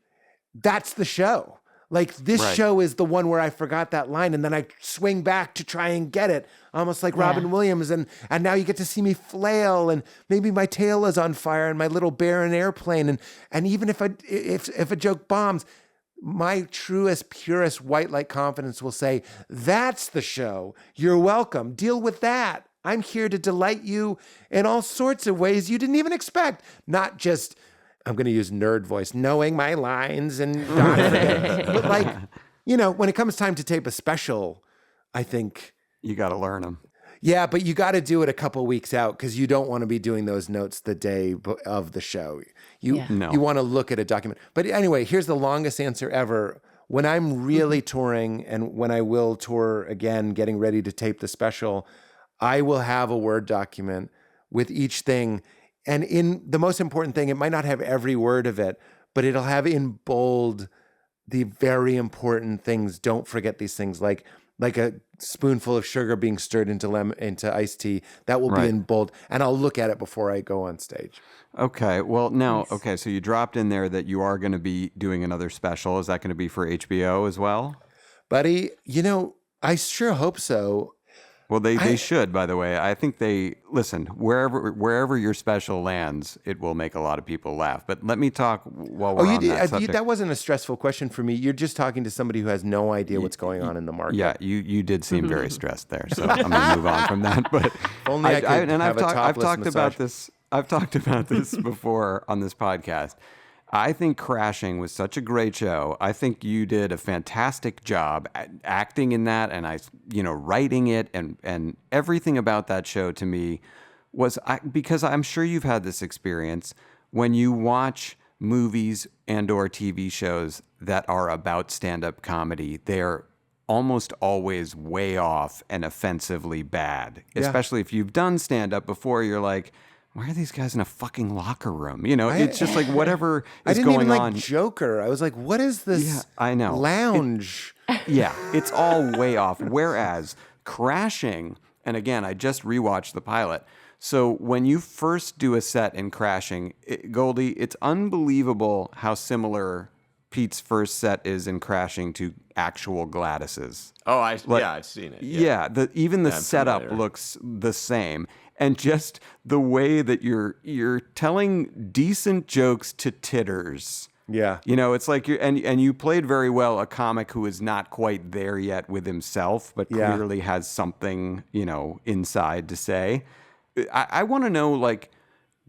that's the show. Like this show is the one where I forgot that line, and then I swing back to try and get it, almost like Robin Williams. And now you get to see me flail, and maybe my tail is on fire, and my little bear in an airplane. And even if a joke bombs, my truest, purest white light confidence will say, that's the show. You're welcome. Deal with that. I'm here to delight you in all sorts of ways you didn't even expect. Not just, I'm going to use nerd voice, knowing my lines and not forgetting. But like, when it comes time to tape a special, I think you got to learn them. Yeah, but you got to do it a couple weeks out because you don't want to be doing those notes the day of the show. You want to look at a document. But anyway, here's the longest answer ever. When I'm really touring, and when I will tour again, getting ready to tape the special, I will have a Word document with each thing. And in the most important thing, it might not have every word of it, but it'll have in bold the very important things. Don't forget these things, like a spoonful of sugar being stirred into iced tea. That will be in bold, and I'll look at it before I go on stage. Okay. Well, now, so you dropped in there that you are going to be doing another special. Is that going to be for HBO as well? Buddy, I sure hope so. Well, they should, by the way. I think listen, wherever your special lands, it will make a lot of people laugh. But let me talk while we're on that subject. That wasn't a stressful question for me. You're just talking to somebody who has no idea what's going on in the market. Yeah, you did seem very stressed there. So I'm going to move on from that. But only I could have a topless massage. I've talked about this before on this podcast. I think Crashing was such a great show. I think you did a fantastic job acting in that, and writing it, and everything about that show to me was because I'm sure you've had this experience when you watch movies and or TV shows that are about stand-up comedy. They're almost always way off and offensively bad, especially if you've done stand-up before. You're like, why are these guys in a fucking locker room? It's just like whatever is going on. I didn't even like Joker. I was like, what is this lounge? It's all way off. Whereas Crashing, and again, I just rewatched the pilot. So when you first do a set in Crashing, Goldie, it's unbelievable how similar Pete's first set is in Crashing to actual Gladys's. Oh, I've seen it. Yeah, even the setup looks the same. And just the way that you're telling decent jokes to titters. Yeah. It's like and you played very well a comic who is not quite there yet with himself, but clearly has something, inside to say. I want to know, like,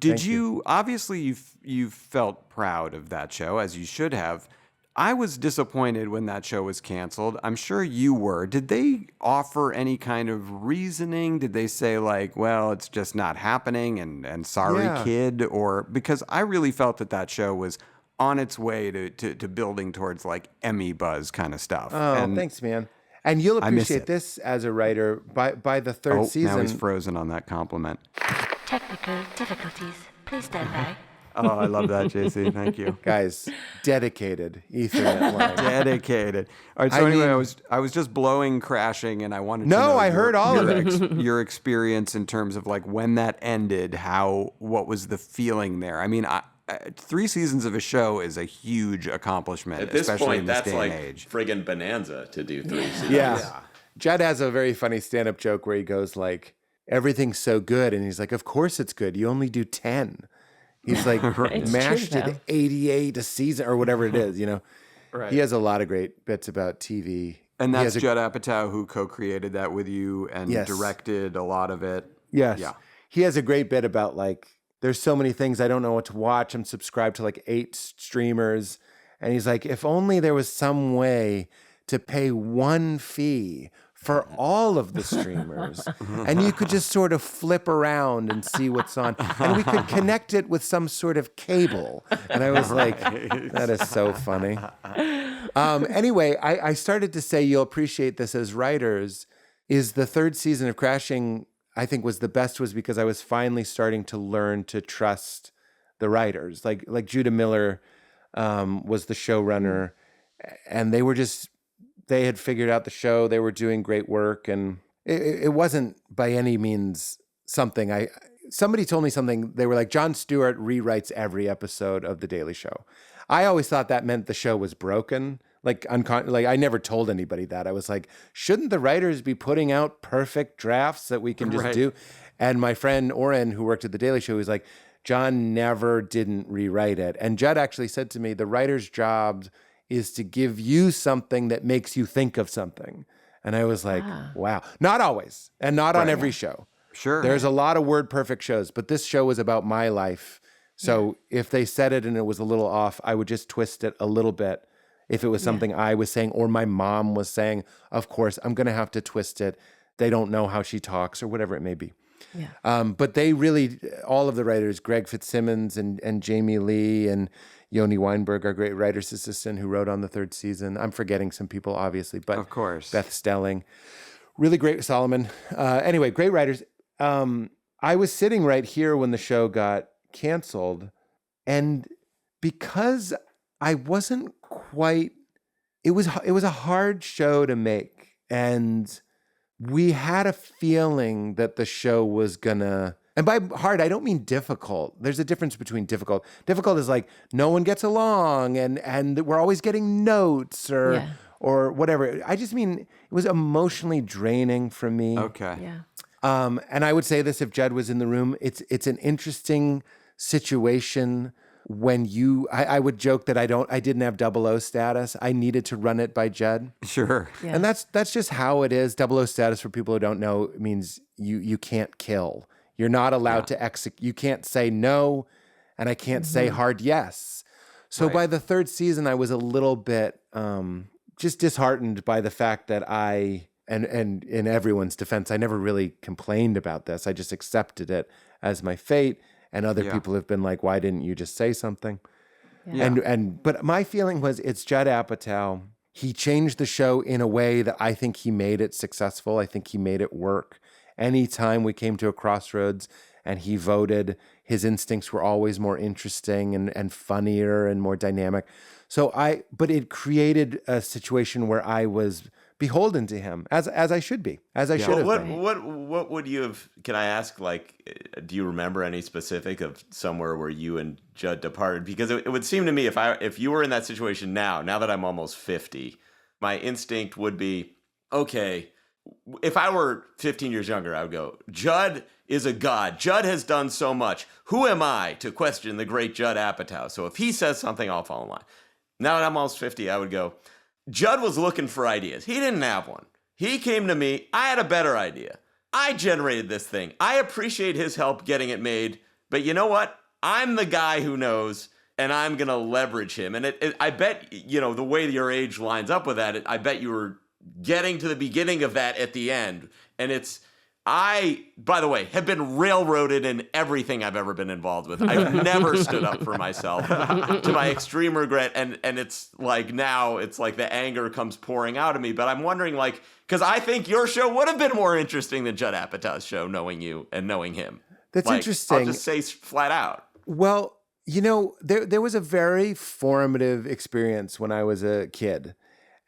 did you obviously you felt proud of that show, as you should have. I was disappointed when that show was canceled. I'm sure you were. Did they offer any kind of reasoning? Did they say like, well, it's just not happening and sorry, kid? Or because I really felt that show was on its way to building towards like Emmy buzz kind of stuff. Oh, thanks, man. And you'll appreciate this as a writer by the third season. Now he's frozen on that compliment. Technical difficulties. Please stand by. Oh, I love that, JC. Thank you. Guys, dedicated Ethernet line. Dedicated. All right. So I was just blowing crashing, and I wanted to No, know I heard all of it. Your experience in terms of like when that ended, what was the feeling there? I mean, 3 seasons of a show is a huge accomplishment, At this especially point, in this that's day like and age. friggin' bonanza to do 3 seasons. Yeah. Judd has a very funny stand-up joke where he goes like, everything's so good. And he's like, of course it's good. You only do 10. He's like, mashed true, it 88 a season or whatever it is, you know. Right. He has a lot of great bits about TV. And that's Judd Apatow who co-created that with you and Yes. directed a lot of it. Yes. Yeah. He has a great bit about like, there's so many things I don't know what to watch. I'm subscribed to like 8 streamers. And he's like, if only there was some way to pay one fee for all of the streamers. And you could just sort of flip around and see what's on. And we could connect it with some sort of cable. And I was like, that is so funny. Anyway, I started to say you'll appreciate this as writers is the 3rd season of Crashing, I think was the best was because I was finally starting to learn to trust the writers. Like Judah Miller was the showrunner and they had figured out the show. They were doing great work. And it wasn't by any means something somebody told me something. They were like, Jon Stewart rewrites every episode of The Daily Show. I always thought that meant the show was broken. Like I never told anybody that. I was like, shouldn't the writers be putting out perfect drafts that we can just do? And my friend Oren, who worked at The Daily Show, was like, John never didn't rewrite it. And Judd actually said to me, the writer's job is to give you something that makes you think of something. And I was like, wow. Not always, and not on every show. Sure. There's a lot of word perfect shows, but this show was about my life. So if they said it and it was a little off, I would just twist it a little bit. If it was something I was saying or my mom was saying, of course, I'm going to have to twist it. They don't know how she talks or whatever it may be. Yeah. But they really, all of the writers, Greg Fitzsimmons and Jamie Lee and Yoni Weinberg, our great writer's assistant who wrote on the 3rd season. I'm forgetting some people, obviously, but of course, Beth Stelling, really great. Solomon. Anyway, great writers. I was sitting right here when the show got canceled, and because I wasn't quite, it was a hard show to make, and we had a feeling that the show was gonna. And by hard, I don't mean difficult. There's a difference between difficult. Difficult is like no one gets along and we're always getting notes or whatever. I just mean it was emotionally draining for me. Okay. Yeah. And I would say this if Judd was in the room, it's an interesting situation when I would joke that I didn't have 00 status. I needed to run it by Judd. Sure. Yeah. And that's just how it is. 00 status, for people who don't know, means you can't kill. You're not allowed to execute. You can't say no, and I can't say hard yes. So by the 3rd season, I was a little bit just disheartened by the fact that and in everyone's defense, I never really complained about this. I just accepted it as my fate. And other people have been like, why didn't you just say something? Yeah. But my feeling was it's Judd Apatow. He changed the show in a way that I think he made it successful. I think he made it work. Anytime we came to a crossroads and he voted, his instincts were always more interesting and funnier and more dynamic. But it created a situation where I was beholden to him, as I should be, as I should have been. What would you have? Can I ask? Like, do you remember any specific of somewhere where you and Judd departed? Because it would seem to me if you were in that situation now that I'm almost 50, my instinct would be, okay. If I were 15 years younger, I would go, Judd is a god. Judd has done so much. Who am I to question the great Judd Apatow? So if he says something, I'll fall in line. Now that I'm almost 50, I would go, Judd was looking for ideas. He didn't have one. He came to me. I had a better idea. I generated this thing. I appreciate his help getting it made. But you know what? I'm the guy who knows, and I'm going to leverage him. And I bet, the way your age lines up with that, I bet you were getting to the beginning of that at the end. And I, by the way, have been railroaded in everything I've ever been involved with. I've never stood up for myself to my extreme regret. And it's like now it's like the anger comes pouring out of me. But I'm wondering, like, because I think your show would have been more interesting than Judd Apatow's show, knowing you and knowing him. That's like, interesting. I'll just say flat out. Well, There was a very formative experience when I was a kid,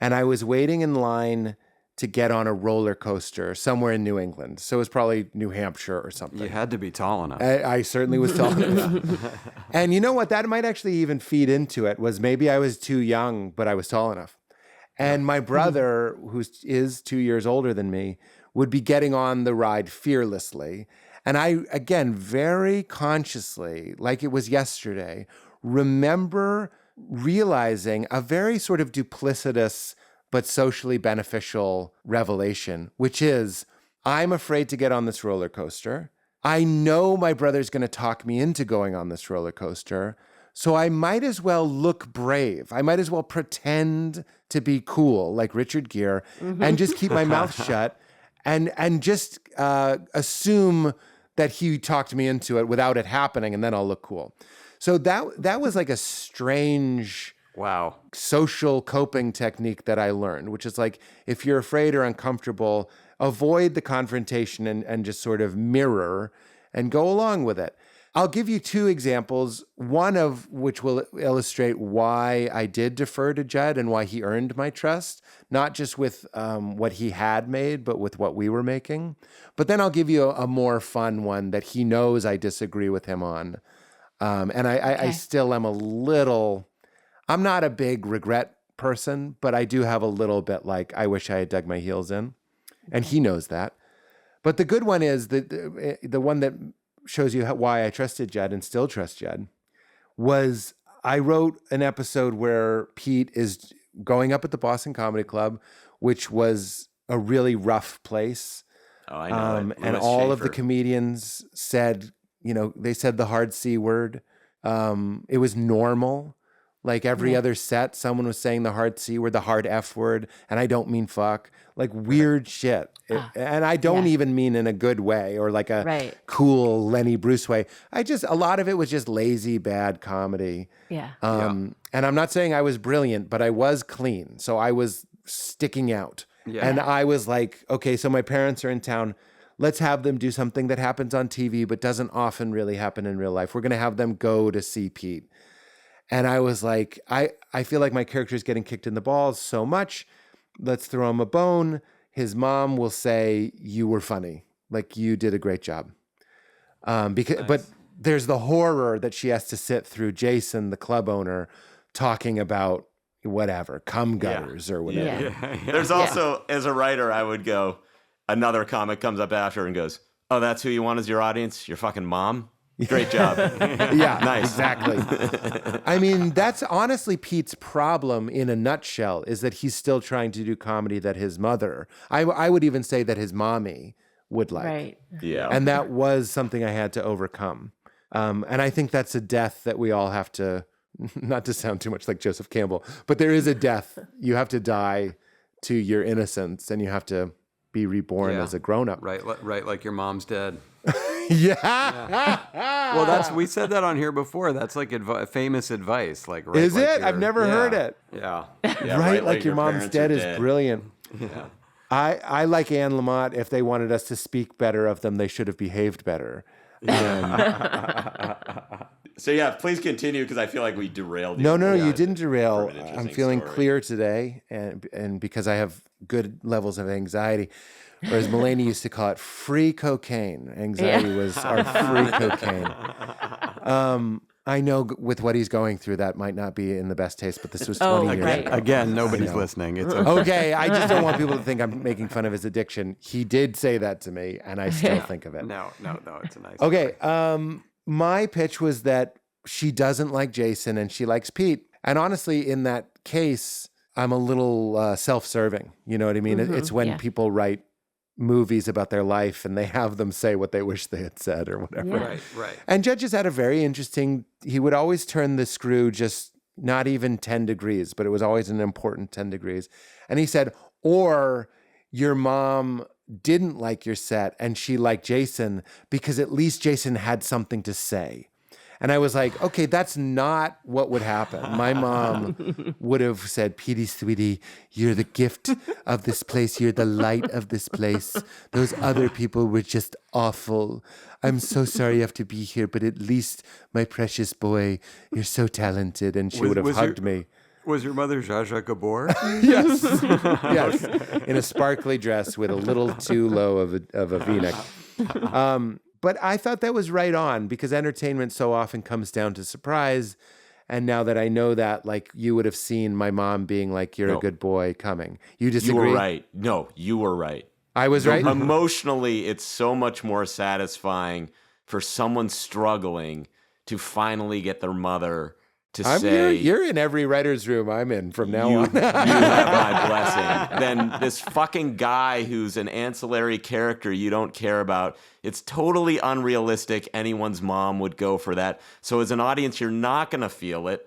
and I was waiting in line to get on a roller coaster somewhere in New England. So it was probably New Hampshire or something. You had to be tall enough. I certainly was tall enough. And you know what? That might actually even feed into it, was maybe I was too young, but I was tall enough. And my brother, who is 2 years older than me, would be getting on the ride fearlessly. And I, again, very consciously, like it was yesterday, remember realizing a very sort of duplicitous but socially beneficial revelation, which is, I'm afraid to get on this roller coaster. I know my brother's going to talk me into going on this roller coaster, so I might as well look brave. I might as well pretend to be cool, like Richard Gere, and just keep my mouth shut and just assume that he talked me into it without it happening, and then I'll look cool. So that was like a strange social coping technique that I learned, which is like, if you're afraid or uncomfortable, avoid the confrontation and just sort of mirror and go along with it. I'll give you two examples, one of which will illustrate why I did defer to Judd and why he earned my trust, not just with what he had made, but with what we were making. But then I'll give you a more fun one that he knows I disagree with him on. And I still am I'm not a big regret person, but I do have a little bit like, I wish I had dug my heels in. And he knows that. But the good one is the one that shows you why I trusted Judd and still trust Judd was I wrote an episode where Pete is going up at the Boston Comedy Club, which was a really rough place. Oh, I know. And all of the comedians said, they said the hard C word. It was normal. Like every other set, someone was saying the hard C word, the hard F word, and I don't mean fuck. Like weird shit. And I don't even mean in a good way or like a cool Lenny Bruce way. A lot of it was just lazy, bad comedy. Yeah. And I'm not saying I was brilliant, but I was clean. So I was sticking out. Yeah. And I was like, okay, so my parents are in town. Let's have them do something that happens on TV, but doesn't often really happen in real life. We're going to have them go to see Pete. And I was like, I feel like my character is getting kicked in the balls so much. Let's throw him a bone. His mom will say, you were funny. Like, you did a great job. But there's the horror that she has to sit through Jason, the club owner, talking about whatever, cum gutters or whatever. Yeah. There's also, as a writer, I would go, another comic comes up after and goes, oh, that's who you want as your audience? Your fucking mom? Great job. Yeah, nice. Exactly. I mean, that's honestly Pete's problem in a nutshell, is that he's still trying to do comedy that his mother, I would even say that his mommy would like. Right. Yeah. And that was something I had to overcome. And I think that's a death that we all have to, not to sound too much like Joseph Campbell, but there is a death. You have to die to your innocence and you have to be reborn as a grown-up. Right, like your mom's dead. Yeah. Well, we said that on here before. That's like famous advice. Like, right, is like it? I've never heard it. Yeah. Right, like your mom's dead is brilliant. Yeah. I like Anne Lamott. If they wanted us to speak better of them, they should have behaved better. So yeah, please continue because I feel like we derailed you. No, you didn't derail. I'm feeling story. clear today, and because I have good levels of anxiety. Or as Mulaney used to call it, free cocaine. Anxiety was our free cocaine. I know with what he's going through, that might not be in the best taste, but this was 20 years ago. Again, nobody's listening. It's okay. Okay, I just don't want people to think I'm making fun of his addiction. He did say that to me, and I still think of it. No, it's a nice Okay, my pitch was that she doesn't like Jason and she likes Pete. And honestly, in that case, I'm a little self-serving. You know what I mean? It's when people write movies about their life and they have them say what they wish they had said or whatever. Yeah. Right. And Judge has had a very interesting, he would always turn the screw just not even 10 degrees, but it was always an important 10 degrees. And he said, or your mom didn't like your set and she liked Jason because at least Jason had something to say. And I was like, okay, that's not what would happen. My mom would have said, Petey, sweetie, you're the gift of this place. You're the light of this place. Those other people were just awful. I'm so sorry you have to be here, but at least, my precious boy, you're so talented. And she would have hugged me. Was your mother Zsa Zsa Gabor? Yes. Yes. In a sparkly dress with a little too low of a V-neck. But I thought that was right on, because entertainment so often comes down to surprise. And now that I know that, like, you would have seen my mom being like, you're a good boy coming. You disagree? You were right. No, you were right. I was right? Emotionally, it's so much more satisfying for someone struggling to finally get their mother to say... You're in every writer's room I'm in from now on. You have my blessing. Then this fucking guy who's an ancillary character you don't care about, it's totally unrealistic anyone's mom would go for that. So as an audience, you're not going to feel it.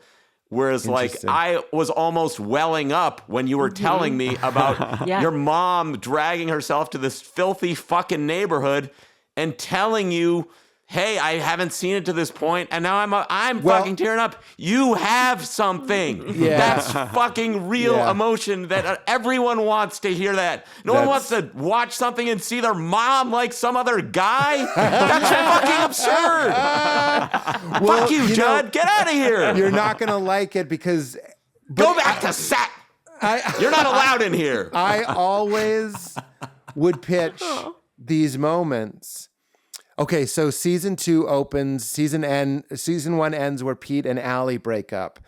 Whereas, like, I was almost welling up when you were telling me about your mom dragging herself to this filthy fucking neighborhood and telling you, hey, I haven't seen it to this point, and now I'm fucking tearing up. You have something. Yeah. That's fucking real emotion that everyone wants to hear that. No one wants to watch something and see their mom like some other guy. That's fucking absurd. Fuck you, Judd. Get out of here. You're not going to like it because... Go back to set. You're not allowed in here. I always would pitch these moments... Okay, so season 2 opens, season 1 ends where Pete and Allie break up.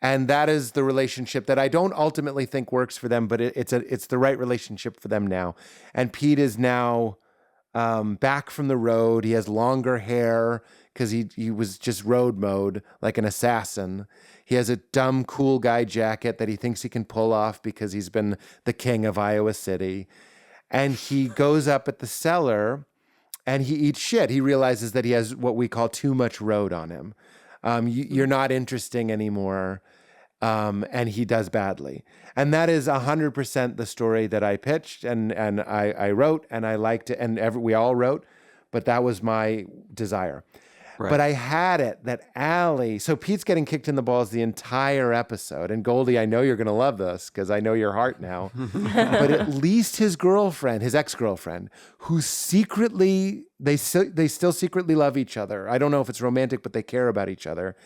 And that is the relationship that I don't ultimately think works for them, but it's the right relationship for them now. And Pete is now back from the road. He has longer hair because he was just road mode, like an assassin. He has a dumb cool guy jacket that he thinks he can pull off because he's been the king of Iowa City. And he goes up at the cellar... and he eats shit. He realizes that he has what we call too much road on him. You're not interesting anymore. And he does badly. And that is 100% the story that I pitched and I wrote and I liked it. And we all wrote, but that was my desire. Right. But I had it that Allie, so Pete's getting kicked in the balls the entire episode. And Goldie, I know you're going to love this because I know your heart now. But at least his girlfriend, his ex-girlfriend, who secretly, they still secretly love each other. I don't know if it's romantic, but they care about each other.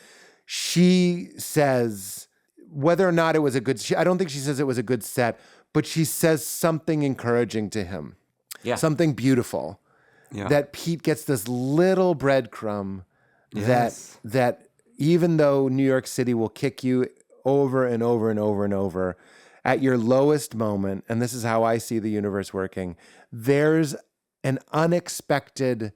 She says, whether or not it was a good, I don't think she says it was a good set, but she says something encouraging to him. Yeah. Something beautiful. Yeah. That Pete gets this little breadcrumb that even though New York City will kick you over and over and over and over at your lowest moment, and this is how I see the universe working, there's an unexpected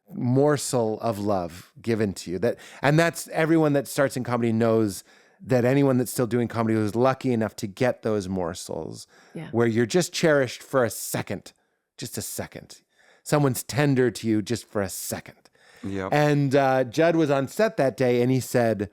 morsel of love given to you. And that's everyone that starts in comedy knows that anyone that's still doing comedy who's lucky enough to get those morsels where you're just cherished for a second, just a second. Someone's tender to you just for a second. Yep. And Judd was on set that day and he said,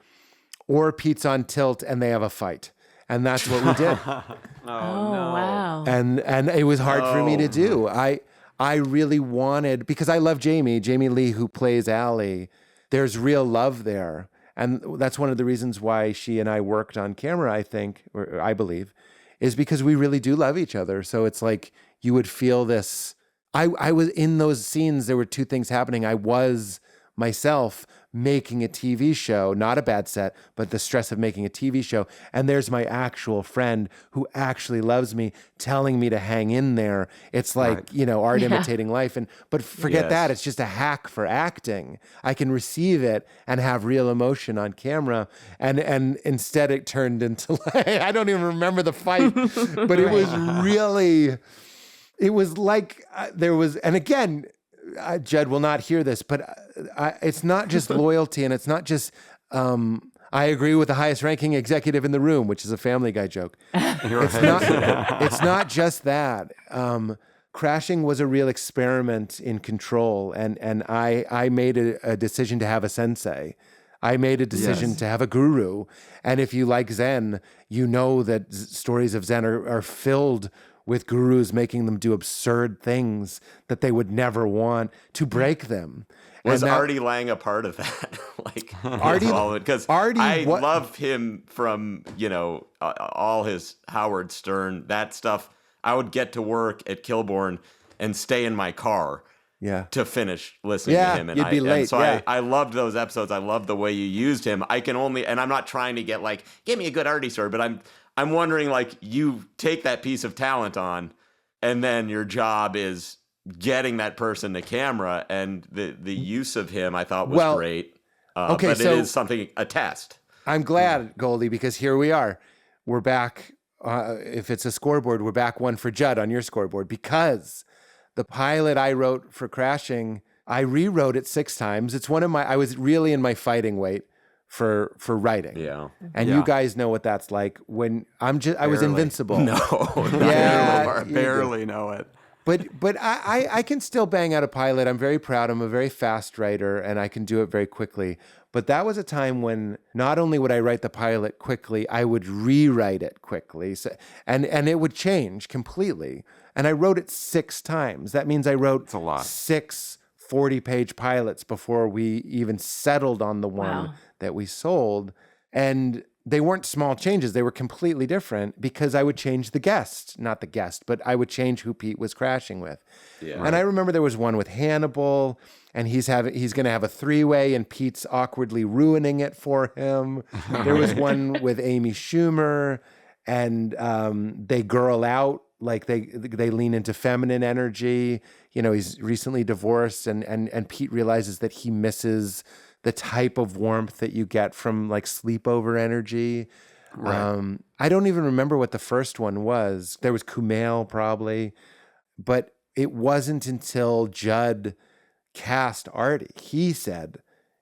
or Pete's on tilt and they have a fight. And that's what we did. Oh, wow. And it was hard for me to do. I really wanted, because I love Jamie Lee, who plays Allie. There's real love there. And that's one of the reasons why she and I worked on camera, I think, or I believe, is because we really do love each other. So it's like you would feel this. I was in those scenes. There were two things happening. I was myself making a TV show, not a bad set, but the stress of making a TV show. And there's my actual friend who actually loves me, telling me to hang in there. It's like, art imitating life. But forget that. It's just a hack for acting. I can receive it and have real emotion on camera. And instead it turned into, I don't even remember the fight, but it was really... It was like there was, and again, Judd will not hear this, but it's not just loyalty and it's not just, I agree with the highest ranking executive in the room, which is a Family Guy joke. It's not just that. Crashing was a real experiment in control. And I made a decision to have a sensei. I made a decision to have a guru. And if you like Zen, you know that stories of Zen are filled with gurus making them do absurd things that they would never want to break them. Was Artie Lang a part of that? Artie, because I love him from, all his Howard Stern, that stuff. I would get to work at Kilborn and stay in my car to finish listening to him. And you'd be late. And so I loved those episodes. I loved the way you used him. And I'm not trying to get give me a good Artie story, but I'm wondering, you take that piece of talent on, and then your job is getting that person to camera, and the use of him I thought was great. But it is a test. I'm glad, Goldie, because here we are. We're back. If it's a scoreboard, we're back one for Judd on your scoreboard, because the pilot I wrote for Crashing, I rewrote it 6 times. It's I was really in my fighting weight for writing. Yeah. And you guys know what that's like when I was invincible. No. Barely know it. But I can still bang out a pilot. I'm very proud. I'm a very fast writer, and I can do it very quickly. But that was a time when not only would I write the pilot quickly, I would rewrite it quickly. So, and it would change completely. And I wrote it 6 times. That means I wrote 6 40-page pilots before we even settled on the one that we sold. And they weren't small changes. They were completely different because I would change the guest, not the guest, but I would change who Pete was crashing with. Yeah. And I remember there was one with Hannibal, and he's going to have a 3-way, and Pete's awkwardly ruining it for him. There was one with Amy Schumer, and they girl out, they lean into feminine energy. He's recently divorced, and Pete realizes that he misses the type of warmth that you get from sleepover energy. Right. I don't even remember what the first one was. There was Kumail probably, but it wasn't until Judd cast Artie. He said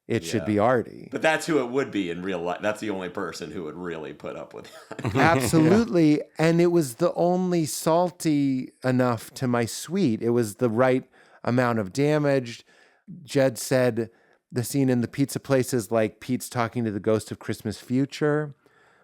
it should be Artie. But that's who it would be in real life. That's the only person who would really put up with it. Absolutely. And it was the only salty enough to my sweet. It was the right amount of damaged. Judd said the scene in the pizza place is like Pete's talking to the ghost of Christmas Future.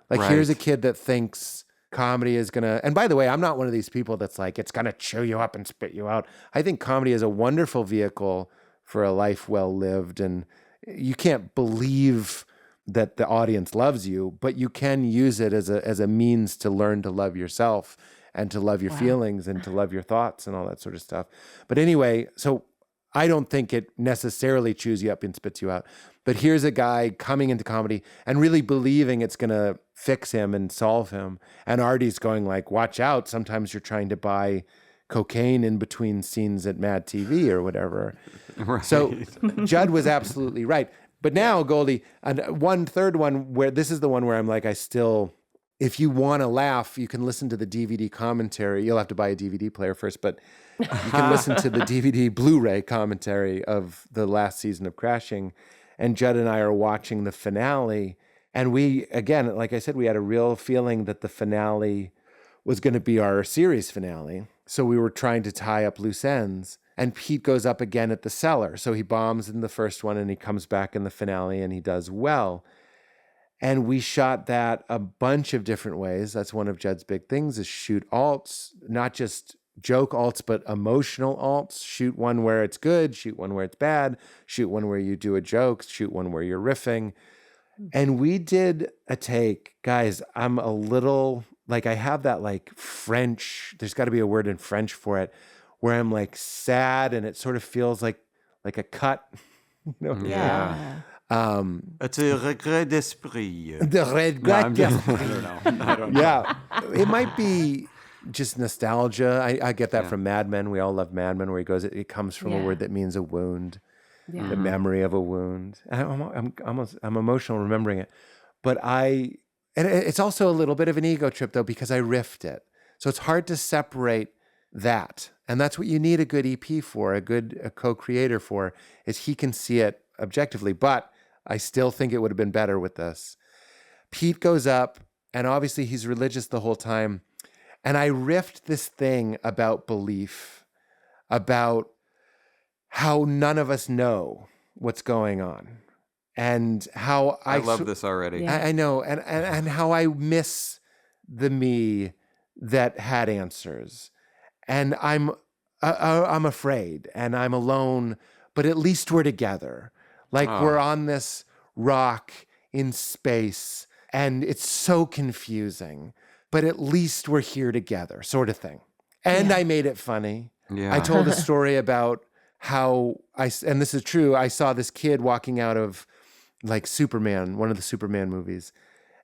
Here's a kid that thinks comedy is going to... And by the way, I'm not one of these people that's it's going to chew you up and spit you out. I think comedy is a wonderful vehicle for a life well lived. And you can't believe that the audience loves you, but you can use it as a means to learn to love yourself and to love your feelings and to love your thoughts and all that sort of stuff. But anyway, so I don't think it necessarily chews you up and spits you out. But here's a guy coming into comedy and really believing it's going to fix him and solve him. And Artie's going watch out. Sometimes you're trying to buy cocaine in between scenes at Mad TV or whatever. Right. So Judd was absolutely right. But now, Goldie, one third one where this is the one where I'm if you want to laugh, you can listen to the DVD commentary. You'll have to buy a DVD player first, but you can listen to the DVD Blu-ray commentary of the last season of Crashing. And Judd and I are watching the finale. And we, again, like I said, we had a real feeling that the finale was going to be our series finale. So we were trying to tie up loose ends. And Pete goes up again at the cellar. So he bombs in the first one and he comes back in the finale and he does well. And we shot that a bunch of different ways. That's one of Judd's big things is shoot alts, not just joke alts, but emotional alts. Shoot one where it's good, shoot one where it's bad, shoot one where you do a joke, shoot one where you're riffing. And we did a take. Guys, I'm a little, I have that French, there's got to be a word in French for it, where I'm sad and it sort of feels like a cut. Yeah. It's a regret d'esprit. The regret d'esprit. I don't know. Yeah. It might be just nostalgia. I get that from Mad Men. We all love Mad Men, where he goes, it comes from a word that means a wound, the memory of a wound. I'm emotional remembering it. But and it's also a little bit of an ego trip, though, because I riffed it. So it's hard to separate that. And that's what you need a good EP for, a co-creator for, is he can see it objectively. But I still think it would have been better with this. Pete goes up, and obviously he's religious the whole time. And I riffed this thing about belief, about how none of us know what's going on. And how I love this already. I know. And how I miss the me that had answers. And I'm afraid and I'm alone, but at least we're together. Like we're on this rock in space and it's so confusing, but at least we're here together, sort of thing. And I made it funny. Yeah. I told a story about how and this is true, I saw this kid walking out of like Superman, one of the Superman movies.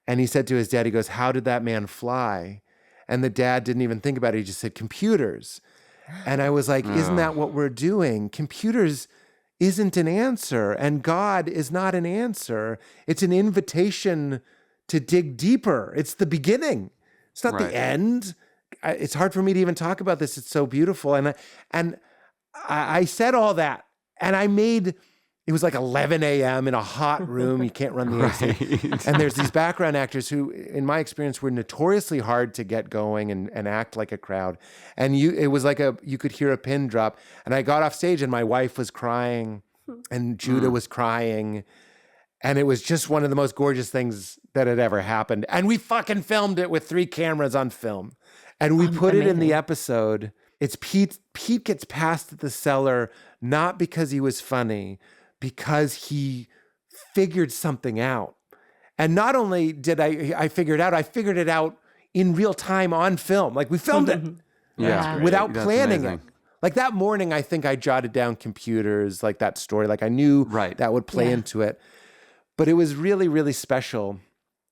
And he said to his dad, he goes, "How did that man fly?" And the dad didn't even think about it. He just said, "Computers." And I was like, isn't that what we're doing? Computers isn't an answer, and God is not an answer. It's an invitation to dig deeper. It's the beginning. It's not the end. It's hard for me to even talk about this. It's so beautiful. And I said all that, and I made, it was like 11 a.m. in a hot room. You can't run the AC. And there's these background actors who, in my experience, were notoriously hard to get going and act like a crowd. And it was like you could hear a pin drop. And I got off stage and my wife was crying and Judah was crying. And it was just one of the most gorgeous things that had ever happened. And we fucking filmed it with 3 cameras on film. And we put it in the episode. It's Pete. Pete gets passed at the cellar, not because he was funny, because he figured something out. And not only did I figure it out, I figured it out in real time on film. Like we filmed it without planning it. Like that morning, I think I jotted down computers, like that story. Like I knew that would play into it. But it was really, really special.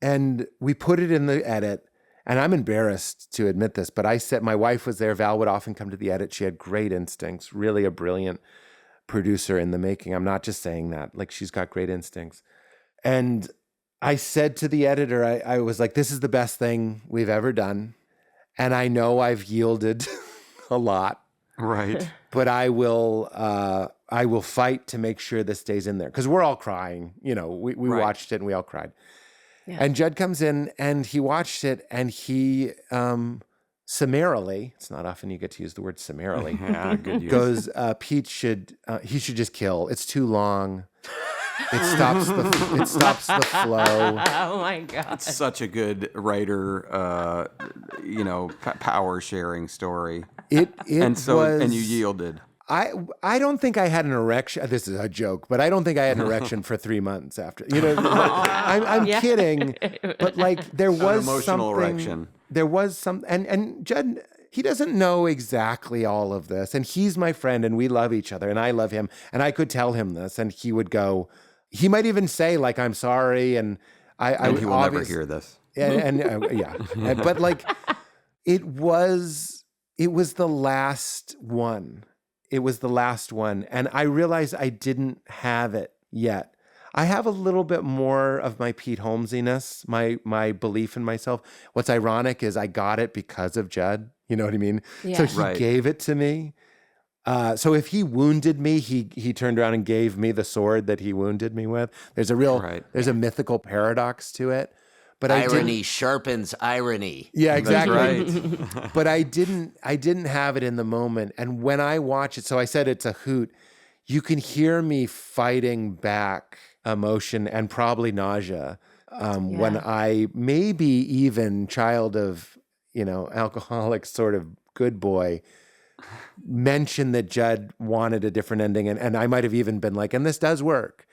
And we put it in the edit. And I'm embarrassed to admit this, but I said, my wife was there. Val would often come to the edit. She had great instincts, really a brilliant producer in the making. I'm not just saying that. Like she's got great instincts. And I said to the editor, I was like, this is the best thing we've ever done. And I know I've yielded a lot. Right. But I will fight to make sure this stays in there. Because we're all crying. You know, we watched it and we all cried. Yeah. And Judd comes in and he watched it and he summarily, it's not often you get to use the word summarily, goes, Pete should just kill. It's too long. It stops the flow. Oh my God. It's such a good writer, power sharing story. And you yielded. I don't think I had an erection. This is a joke, but I don't think I had an erection for 3 months after. You know, I'm kidding, but like there was an emotional something. erection. There was some, and Judd, he doesn't know exactly all of this, and he's my friend, and we love each other, and I love him, and I could tell him this, and he would go. He might even say like, "I'm sorry," and he will never hear this. But like, it was the last one. It was the last one. And I realized I didn't have it yet. I have a little bit more of my Pete Holmesiness, my belief in myself. What's ironic is I got it because of Judd. You know what I mean? Yeah. So he gave it to me. So if he wounded me, he turned around and gave me the sword that he wounded me with. There's a mythical paradox to it. But irony sharpens irony. Yeah, exactly. That's right. But I didn't have it in the moment. And when I watch it, so I said it's a hoot. You can hear me fighting back emotion and probably nausea when I maybe even child of, alcoholic sort of good boy mentioned that Judd wanted a different ending. And I might have even been like, and this does work.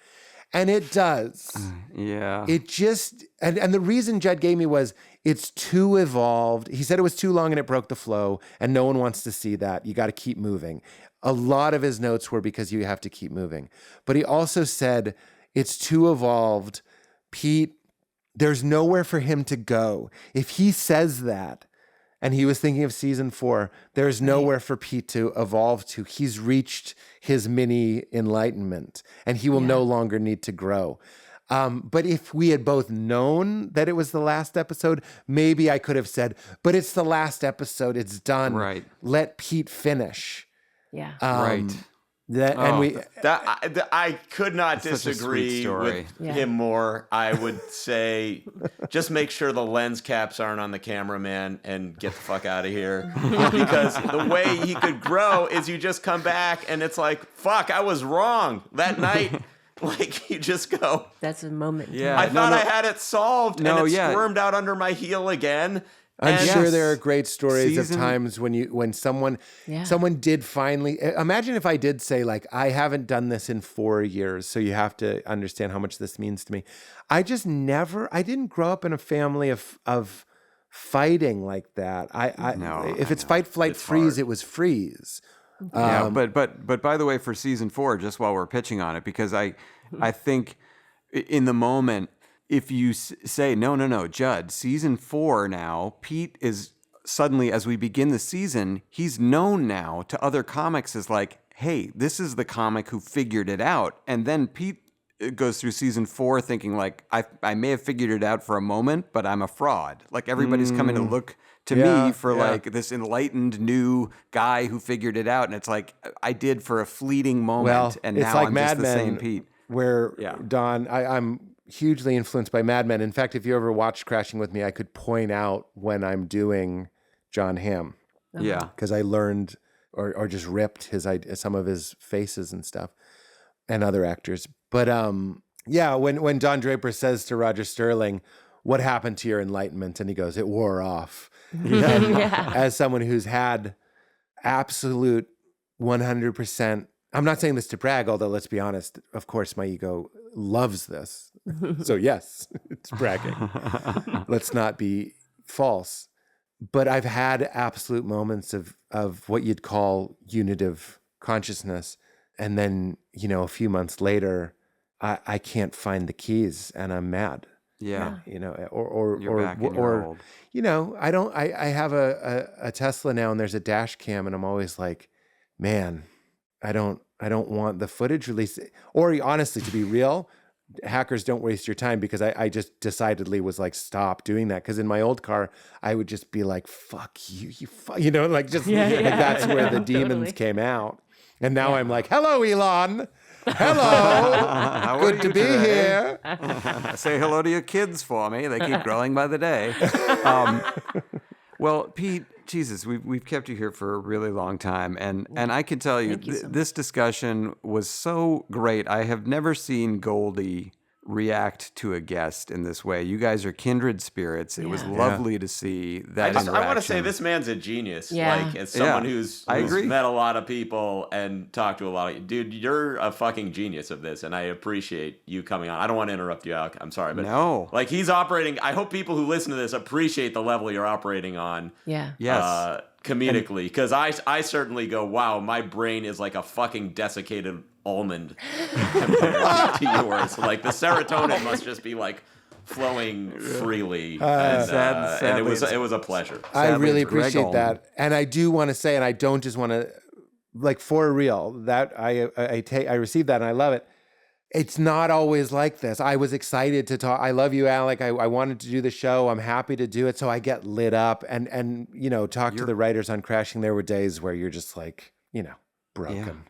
And it does. Yeah. It just, and the reason Judd gave me was it's too evolved. He said it was too long and it broke the flow, and no one wants to see that. You got to keep moving. A lot of his notes were because you have to keep moving. But he also said it's too evolved. Pete, there's nowhere for him to go. If he says that, and he was thinking of season 4, there's nowhere for Pete to evolve to. He's reached his mini enlightenment and he will no longer need to grow. But if we had both known that it was the last episode, maybe I could have said, but it's the last episode. It's done. Right. Let Pete finish. Yeah. Right. I could not That's such a sweet disagree story. with him more. I would say just make sure the lens caps aren't on the cameraman and get the fuck out of here. Because the way he could grow is you just come back and it's like, fuck, I was wrong that night. Like you just go. That's a moment. I thought I had it solved and it squirmed out under my heel again. I'm And- sure Yes. there are great stories Season- of times when someone Yeah. someone did finally imagine if I did say like I haven't done this in 4 years, so you have to understand how much this means to me. I didn't grow up in a family of fighting like that. If it's fight, flight, It's freeze, hard. it was freeze. Yeah, but by the way, for season 4, just while we're pitching on it, because I think in the moment, if you say no, Judd, season 4 now, Pete is suddenly, as we begin the season, he's known now to other comics as like, hey, this is the comic who figured it out, and then Pete goes through season 4 thinking like, I may have figured it out for a moment, but I'm a fraud. Like everybody's coming to look to me for like this enlightened new guy who figured it out. And it's like, I did for a fleeting moment. Well, and it's now like I'm Mad just the Men, same Pete. where Yeah. Don, I'm hugely influenced by Mad Men. In fact, if you ever watched Crashing with Me, I could point out when I'm doing John Hamm Yeah. because I learned or just ripped some of his faces and stuff and other actors. But yeah, when Don Draper says to Roger Sterling, "What happened to your enlightenment?" and he goes, "It wore off." Yeah. As someone who's had absolute 100%, I'm not saying this to brag, although let's be honest, of course my ego loves this. So yes, it's bragging. Let's not be false. But I've had absolute moments of what you'd call unitive consciousness. And then, a few months later, I can't find the keys and I'm mad. Yeah. Or back in your old. I have a Tesla now and there's a dash cam and I'm always like, man, I don't want the footage released. Or honestly, to be real, hackers don't waste your time, because I just decidedly was like, stop doing that. Because in my old car, I would just be like, fuck you, like just like that's where the demons Totally. came out. And now I'm like, hello, Elon. Hello. Good to be here. Say hello to your kids for me. They keep growing by the day. Well, Pete, Jesus, we've kept you here for a really long time, and I can tell you, this discussion was so great. I have never seen Goldie react to a guest in this way. You guys are kindred spirits. It was lovely to see that interaction. I want to say this man's a genius. Yeah. Like, as someone Yeah, who's I agree. met a lot of people and talked to a lot of dude, you're a fucking genius of this, and I appreciate you coming on. I don't want to interrupt you, Alec. I'm sorry, but No. like he's operating. I hope people who listen to this appreciate the level you're operating on. Yeah. Yes. Comedically, because I certainly go, wow, my brain is like a fucking desiccated almond compared to yours. Like the serotonin must just be like flowing freely, and it was a pleasure. I Sadly, really it's Greg appreciate Olin. that. And I do want to say, and I don't just want to, like, for real, that I received that and I love it. It's not always like this. I was excited to talk. I love you, Alec. I wanted to do the show. I'm happy to do it. So I get lit up and talk to the writers on Crashing. There were days where you're just like, broken.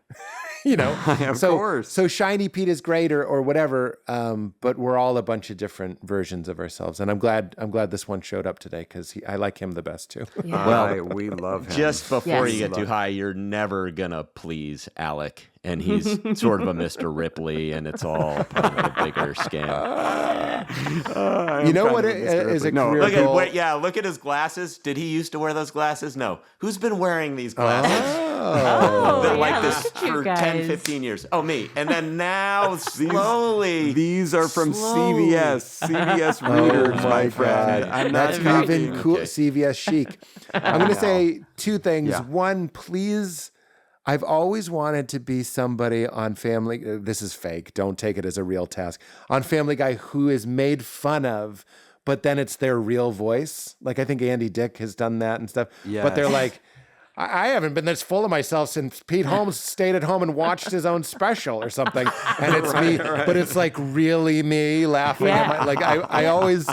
Of course. So Shiny Pete is great or whatever. But we're all a bunch of different versions of ourselves. And I'm glad this one showed up today because I like him the best too. Yeah. Well, we love him. Just before Yes. you get too high, you're never gonna please Alec, and he's sort of a Mr. Ripley, and it's all part of a bigger scam. You know what is a career goal? Look at his glasses. Did he used to wear those glasses? No. Who's been wearing these glasses? Oh, Been yeah, like this look at you for guys. 10, 15 years. Oh, me. And then now, slowly. These are from Slowly. CVS. CVS readers, Oh my friend. God. I'm not That's copying. even cool. Okay. CVS chic. I'm going to say two things. Yeah. One, please. I've always wanted to be somebody on Family. This is fake. Don't take it as a real task. On Family Guy who is made fun of, but then it's their real voice. Like I think Andy Dick has done that and stuff. But they're Yes. like, I haven't been this full of myself since Pete Holmes stayed at home and watched his own special or something. And it's me, but it's like really me laughing. Yeah. I always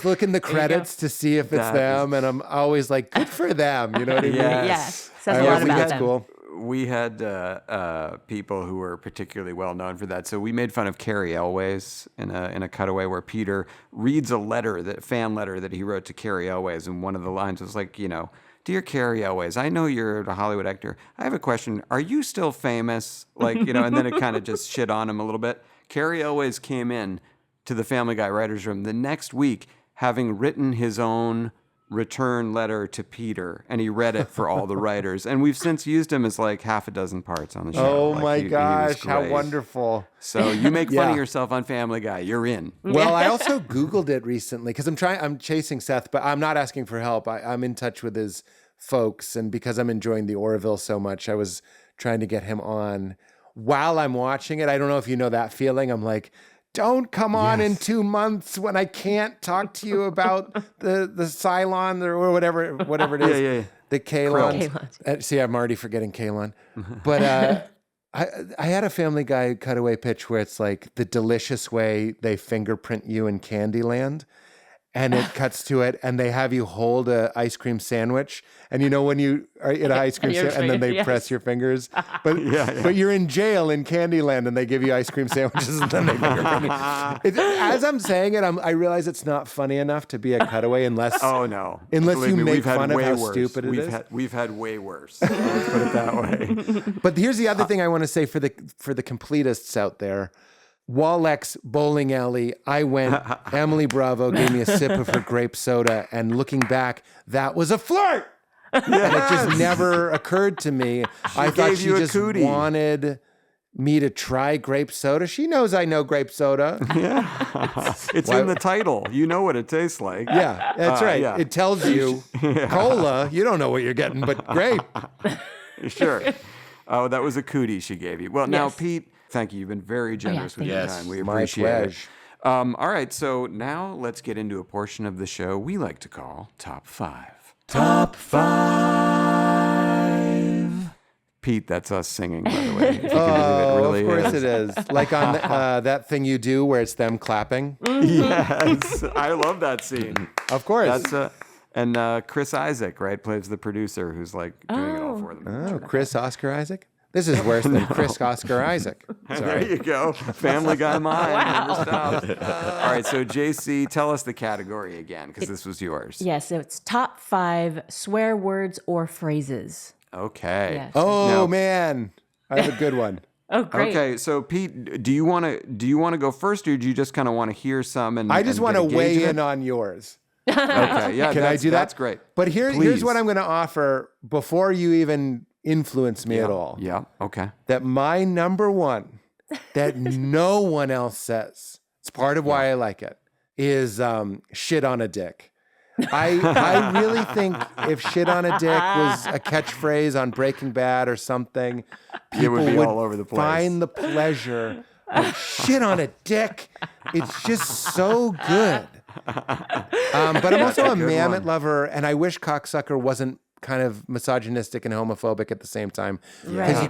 look in the credits to see if it's That them. And I'm always like, good for them. You know what I mean? Yes. Yes. I Says a always lot think about that's them. cool. We had people who were particularly well known for that. So we made fun of Carrie Elways in a cutaway where Peter reads a fan letter that he wrote to Carrie Elways, and one of the lines was like, "Dear Carrie Elways, I know you're a Hollywood actor. I have a question. Are you still famous?" And then it kind of just shit on him a little bit. Carrie Elways came in to the Family Guy writers' room the next week, having written his own return letter to Peter, and he read it for all the writers. And we've since used him as like half a dozen parts on the show. Oh Like, my he was gosh, how great. wonderful. So you make fun Yeah. of yourself on Family Guy. You're in. Well, I also Googled it recently because I'm chasing Seth, but I'm not asking for help. I'm in touch with his folks, and because I'm enjoying the Orville so much, I was trying to get him on. While I'm watching it, I don't know if you know that feeling. I'm like, don't come on in 2 months when I can't talk to you about the Cylon or whatever it is. Yeah. The Kalon. Kalons. See, I'm already forgetting Kalon. But I had a Family Guy cutaway pitch where it's like the delicious way they fingerprint you in Candyland. And it cuts to it, and they have you hold a ice cream sandwich. And you know when you are in an ice cream sandwich, and then they yes. press your fingers. But you're in jail in Candyland, and they give you ice cream sandwiches, and then they fingerprint you. As I'm saying it, I realize it's not funny enough to be a cutaway unless Oh no! Unless Believe you me, make we've had fun of way how worse. stupid it is. We've had way worse. Let's put it that way. But here's the other thing I want to say for the completists out there. Walleck's bowling alley, I went, Emily Bravo gave me a sip of her grape soda, and looking back, that was a flirt. And it just never occurred to me. I thought gave she you a just cootie. wanted me to try grape soda. She knows I know grape soda. It's in the title. You know what it tastes like. Yeah, that's right. yeah. It tells you cola. You don't know what you're getting, but grape. Sure. Oh, that was a cootie she gave you. Well, now, Yes. Pete, thank you. You've been very generous with thank your you. time. We My appreciate it. pleasure. All right, so now let's get into a portion of the show we like to call Top 5. Top 5. Pete, that's us singing, by the way. If you can believe it, really Of course it is. Like on that thing you do where it's them clapping. Yes, I love that scene. Of course. That's and Chris Isaac, right, plays the producer who's like doing it all for them. Oh, Chris Oscar Isaac? This is worse than Chris Oscar Isaac. There Sorry. you go. Family Guy mind. Never stops. All right, so JC, tell us the category again, because this was yours. Yes, so it's top 5 swear words or phrases. Okay. Yes. Oh, Now- man. I have a good one. Oh, great. Okay, so Pete, do you want to go first, or do you just kind of want to hear some and I just and want get to weigh engagement? in on yours. Okay, yeah, Can I do that? That's great. But here's Please. what I'm going to offer before you even influence me at all. Yeah. Okay. That my number one, that no one else says, it's part of why I like it, is shit on a dick. I really think if shit on a dick was a catchphrase on Breaking Bad or something, people would be would all over the place. find the pleasure of shit on a dick. It's just so good. But I'm also a mammoth lover, and I wish cocksucker wasn't kind of misogynistic and homophobic at the same time, because you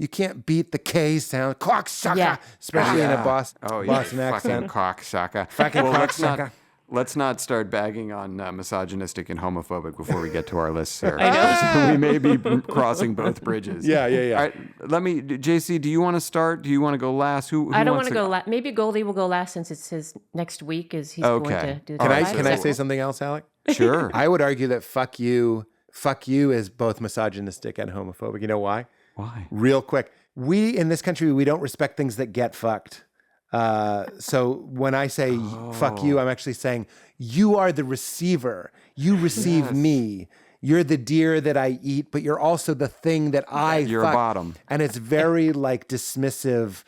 can't beat the K sound, cocksucker, especially in a Boston Fucking accent. cocksucker. Fucking Well, cocksucker. let's not start bagging on misogynistic and homophobic before we get to our list, sir. I know. We may be crossing both bridges. Yeah. All right, JC, do you want to start? Do you want to go last? Who I don't wants want to go last. Maybe Goldie will go last since it's his next week. He's going to do the Can I top 5. can I say something else, Alec? Sure. I would argue that fuck you is both misogynistic and homophobic. You know why? Why? Real quick. We in this country, we don't respect things that get fucked. So when I say fuck you, I'm actually saying you are the receiver. You receive me. You're the deer that I eat, but you're also the thing that I You're fuck. a bottom. And it's very like dismissive.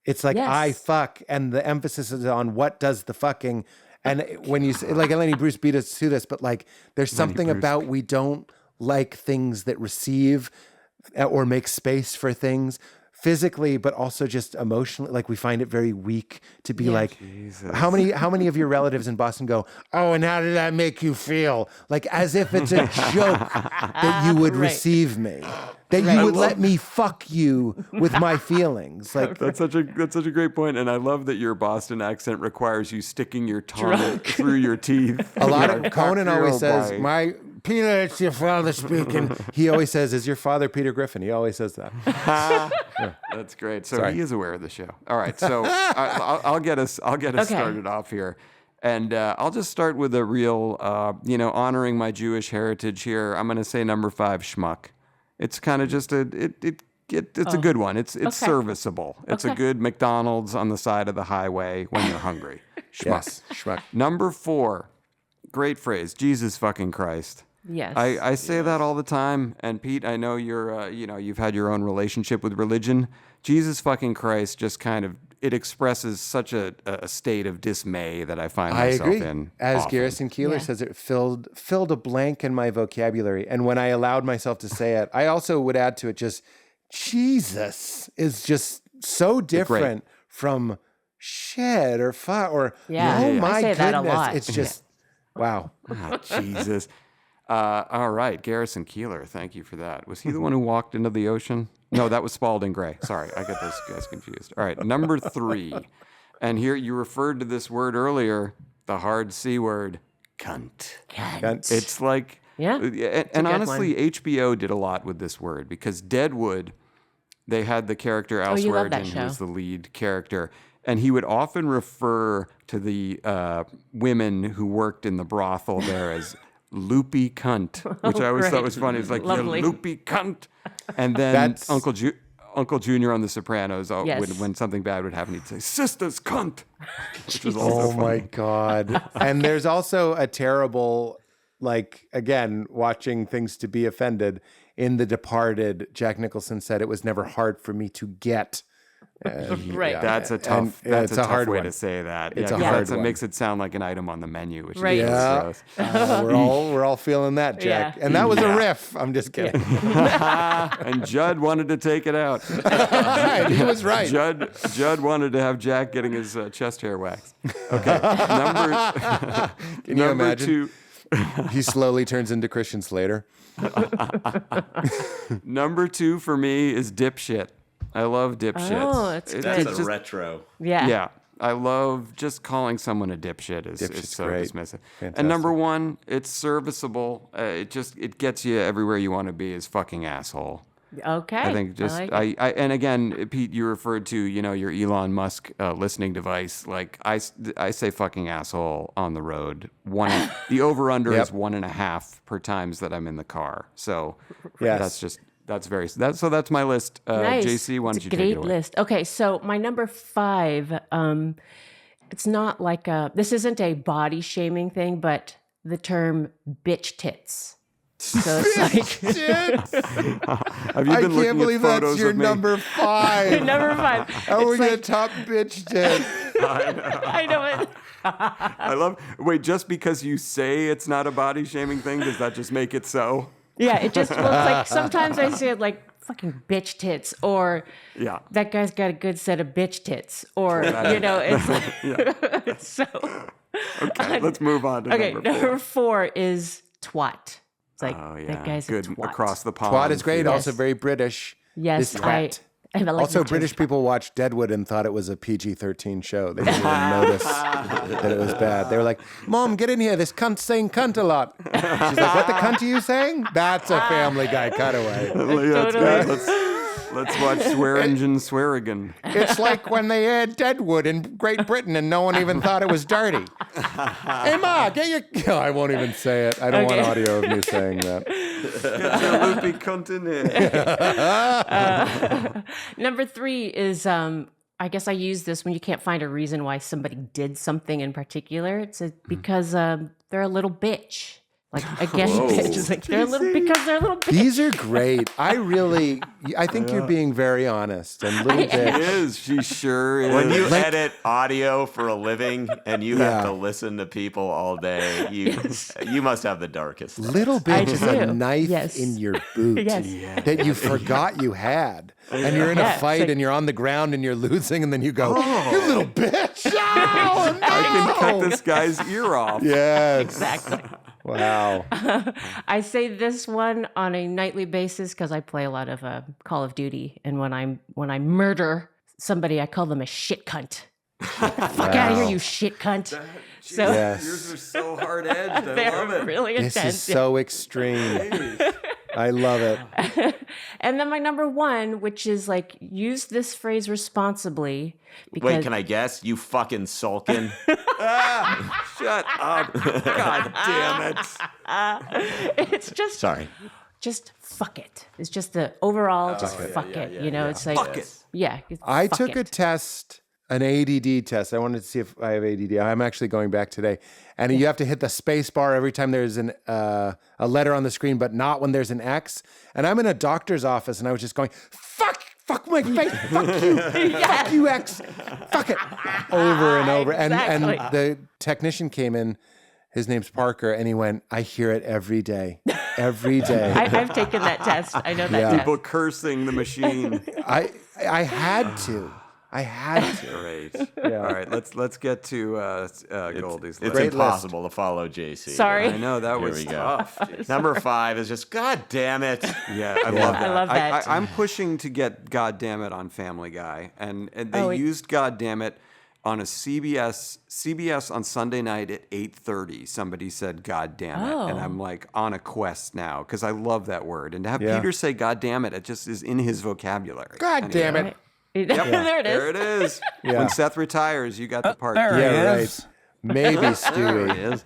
It's like Yes. I fuck, and the emphasis is on what does the fucking. And when you say, like Lenny Bruce beat us to this, but like there's something about we don't like things that receive or make space for things physically, but also just emotionally. Like we find it very weak to be like, how many of your relatives in Boston go, oh, and how did that make you feel? Like as if it's a joke that you would receive me, that you would let me fuck you with my feelings. Like That's such a great point, and I love that your Boston accent requires you sticking your tongue through your teeth. a lot Like, of Conan fuck always you, says, boy. my Peter, it's your father speaking. He always says, is your father Peter Griffin? He always says that. That's great. So Sorry. he is aware of the show. All right, so I'll get us started off here, and I'll just start with a real, honoring my Jewish heritage here. I'm going to say number 5, schmuck. It's kind of just it's a good one. It's serviceable. It's a good McDonald's on the side of the highway when you're hungry. Schmuck. Yes, schmuck. Number 4, great phrase. Jesus fucking Christ. Yes. I say that all the time. And Pete, I know you're, you've had your own relationship with religion. Jesus fucking Christ just kind of, it expresses such a state of dismay that I find myself in. As often. Garrison Keillor says, it filled a blank in my vocabulary. And when I allowed myself to say it, I also would add to it just, Jesus is just so different from shit or fuck or, my I say goodness. that a lot. It's just, wow. Oh, Jesus. All right, Garrison Keillor, thank you for that. Was he the one who walked into the ocean? No, that was Spalding Gray. Sorry, I got those guys confused. All right, number 3. And here you referred to this word earlier, the hard C word, cunt. Cunt. It's like, and honestly, HBO did a lot with this word because Deadwood, they had the character Al Swearingen, who was the lead character. And he would often refer to the women who worked in the brothel there as loopy cunt, which I always thought was funny. It's like, you loopy cunt. And then Uncle Junior on The Sopranos, when something bad would happen, he'd say, sister's cunt. Which was also funny. My God. And there's also a terrible, again, watching things to be offended. In The Departed, Jack Nicholson said it was never hard for me to get. Right. That's a tough hard way one to say that. It's a hard one. It makes it sound like an item on the menu, which is Right. gross. We're all feeling that, Jack. Yeah. And that was a riff. I'm just kidding. And Judd wanted to take it out. He was right. Judd wanted to have Jack getting his chest hair waxed. Okay. Can you imagine? 2. He slowly turns into Christian Slater. Number 2 for me is dipshit. I love dipshits. Oh, that's good. That's a retro. Yeah. Yeah. I love just calling someone a dipshit is so great. dismissive. Fantastic. And number 1, it's serviceable. It gets you everywhere you want to be is fucking asshole. Okay. I think just I like it. and again, Pete, you referred to your Elon Musk listening device. Like I say fucking asshole on the road. The over under is 1.5 per times that I'm in the car. So that's my list. Nice. JC, why don't It's you a take it great away? list. Okay, so my number 5, it's not like this isn't a body shaming thing, but the term bitch tits. So it's like Have you been looking at believe photos that's your of me? number 5. number 5. How are we going to top bitch tit? I know it. I love. Wait, just because you say it's not a body shaming thing, does that just make it so? Yeah, it just looks like sometimes I say it like fucking bitch tits or that guy's got a good set of bitch tits or it's like, it's so. Okay, let's move on to number 4 is twat. It's like that guy's good a twat. across the pond. Twat is great. Yes. Also very British. Yes, This twat. I like Also, the term British twat. people watched Deadwood and thought it was a PG-13 show. They didn't even notice that it was bad. They were like, Mom, get in here. This cunt's saying cunt a lot. She's like, what the cunt are you saying? That's a Family Guy cutaway. That's good. Let's watch Swearingen Swearingen. It's like when they aired Deadwood in Great Britain and no one even thought it was dirty. Hey, Ma, get your... No, I won't even say it. I don't want audio of me saying that. Get your loopy cunt in here. Number 3 is, I guess I use this when you can't find a reason why somebody did something in particular. It's because they're a little bitch. Like, again, bitch. It's like because they're a little bitch. These are great. I think you're being very honest and little She bitch. is. She sure is. When you edit audio for a living and you have to listen to people all day, you must have the darkest thoughts. Little bitch is a do. knife Yes. in your boot that you forgot you had. And you're in a fight like- and you're on the ground and you're losing and then you go, you little bitch. Oh, no. I can cut this guy's ear off. Yes. Exactly. Wow. I say this one on a nightly basis because I play a lot of Call of Duty, and when I murder somebody, I call them a shit cunt. Get the fuck out of here, you shit cunt. So Yes. Yours are so hard edged. I they're love it. really This intense. is so extreme. I love it. And then my number 1, which is like, use this phrase responsibly. Because Wait, can I guess? You fucking sulkin. Shut up. God damn it. it's just Sorry. just fuck it. It's just the overall just fuck it. It's like Fuck it. yeah. I fuck took a it. test an ADD test. I wanted to see if I have ADD. I'm actually going back today. And you have to hit the space bar every time there's a letter on the screen, but not when there's an X. And I'm in a doctor's office, and I was just going, fuck my face, fuck you, fuck you, X, fuck it, over and over. Exactly. And the technician came in, his name's Parker, and he went, I hear it every day, every day. I've taken that test. I know that Yeah. test. People cursing the machine. I had to. Great. Yeah. All right, let's get to Goldie's It's list. Great impossible to follow JC. Sorry. I know that Here was we go. tough. Number 5 is just, God damn it. Yeah, I love that. I love that. I'm pushing to get God Damn It on Family Guy, and they Oh, used God Damn It on a CBS on Sunday night at 8:30. Somebody said God Damn It, and I'm like on a quest now because I love that word, and to have Yeah. Peter say God Damn It, it just is in his vocabulary. God damn it. There it is. There it is. Yeah. When Seth retires, you got the part. There Yeah, he right. is. Maybe There Stewie. he is.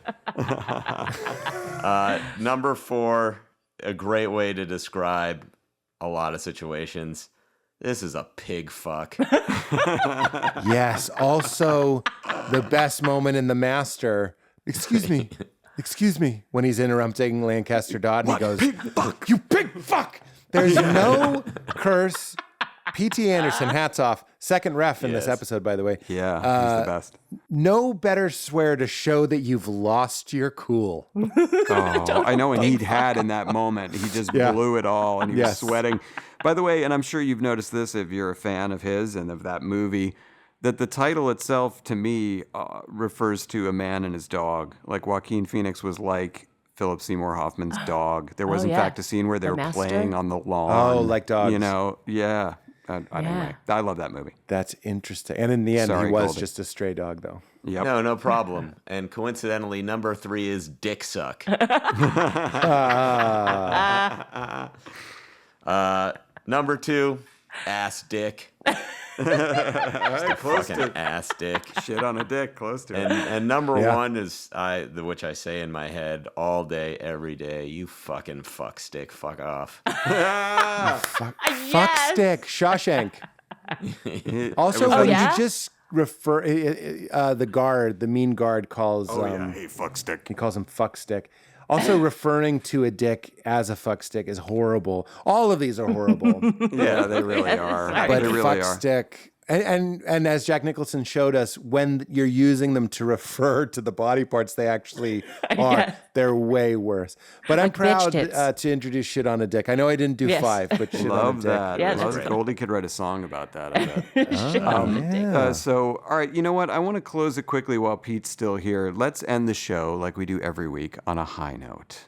Number 4, a great way to describe a lot of situations. This is a pig fuck. Yes. Also, the best moment in The Master. Excuse me. When he's interrupting Lancaster Dodd, and he goes, "You pig fuck." There's no curse. P.T. Anderson, hats off. Second ref in this Yes. episode, by the way. Yeah, he's the best. No better swear to show that you've lost your cool. Oh, I know, and he had in that moment. He just Yeah. blew it all, and he Yes. was sweating. By the way, and I'm sure you've noticed this if you're a fan of his and of that movie, that the title itself, to me, refers to a man and his dog. Like Joaquin Phoenix was like Philip Seymour Hoffman's dog. There was, in yeah. fact, a scene where they The were Master? playing on the lawn. Oh, like dogs. You know, yeah. Anyway, I love that movie. That's interesting. And in the end, Sorry, he was Goldie. just a stray dog, though. Yep. No problem. And coincidentally, number 3 is dick suck. Number 2, ass dick. Close Fucking to ass dick. shit on a dick, close to it. And number Yeah. 1 is which I say in my head all day, every day. You fucking fuck stick, fuck off. Fuck Yes. stick. Shawshank. Also, was when yeah? you just refer, the mean guard calls, Hey, fuck stick. he calls him fuck stick. Also, referring to a dick as a fuck stick is horrible. All of these are horrible. Yeah, they really are. But They really fuck are. stick. And as Jack Nicholson showed us, when you're using them to refer to the body parts they actually are, Yeah. they're way worse. But I'm Like bitch proud tits. to introduce shit on a dick. I know I didn't do Yes. 5, but shit on a Love dick. that. Yeah, Love that's that. great. Goldie could write a song about that, I bet. Yeah. So, all right, you know what? I want to close it quickly while Pete's still here. Let's end the show like we do every week on a high note.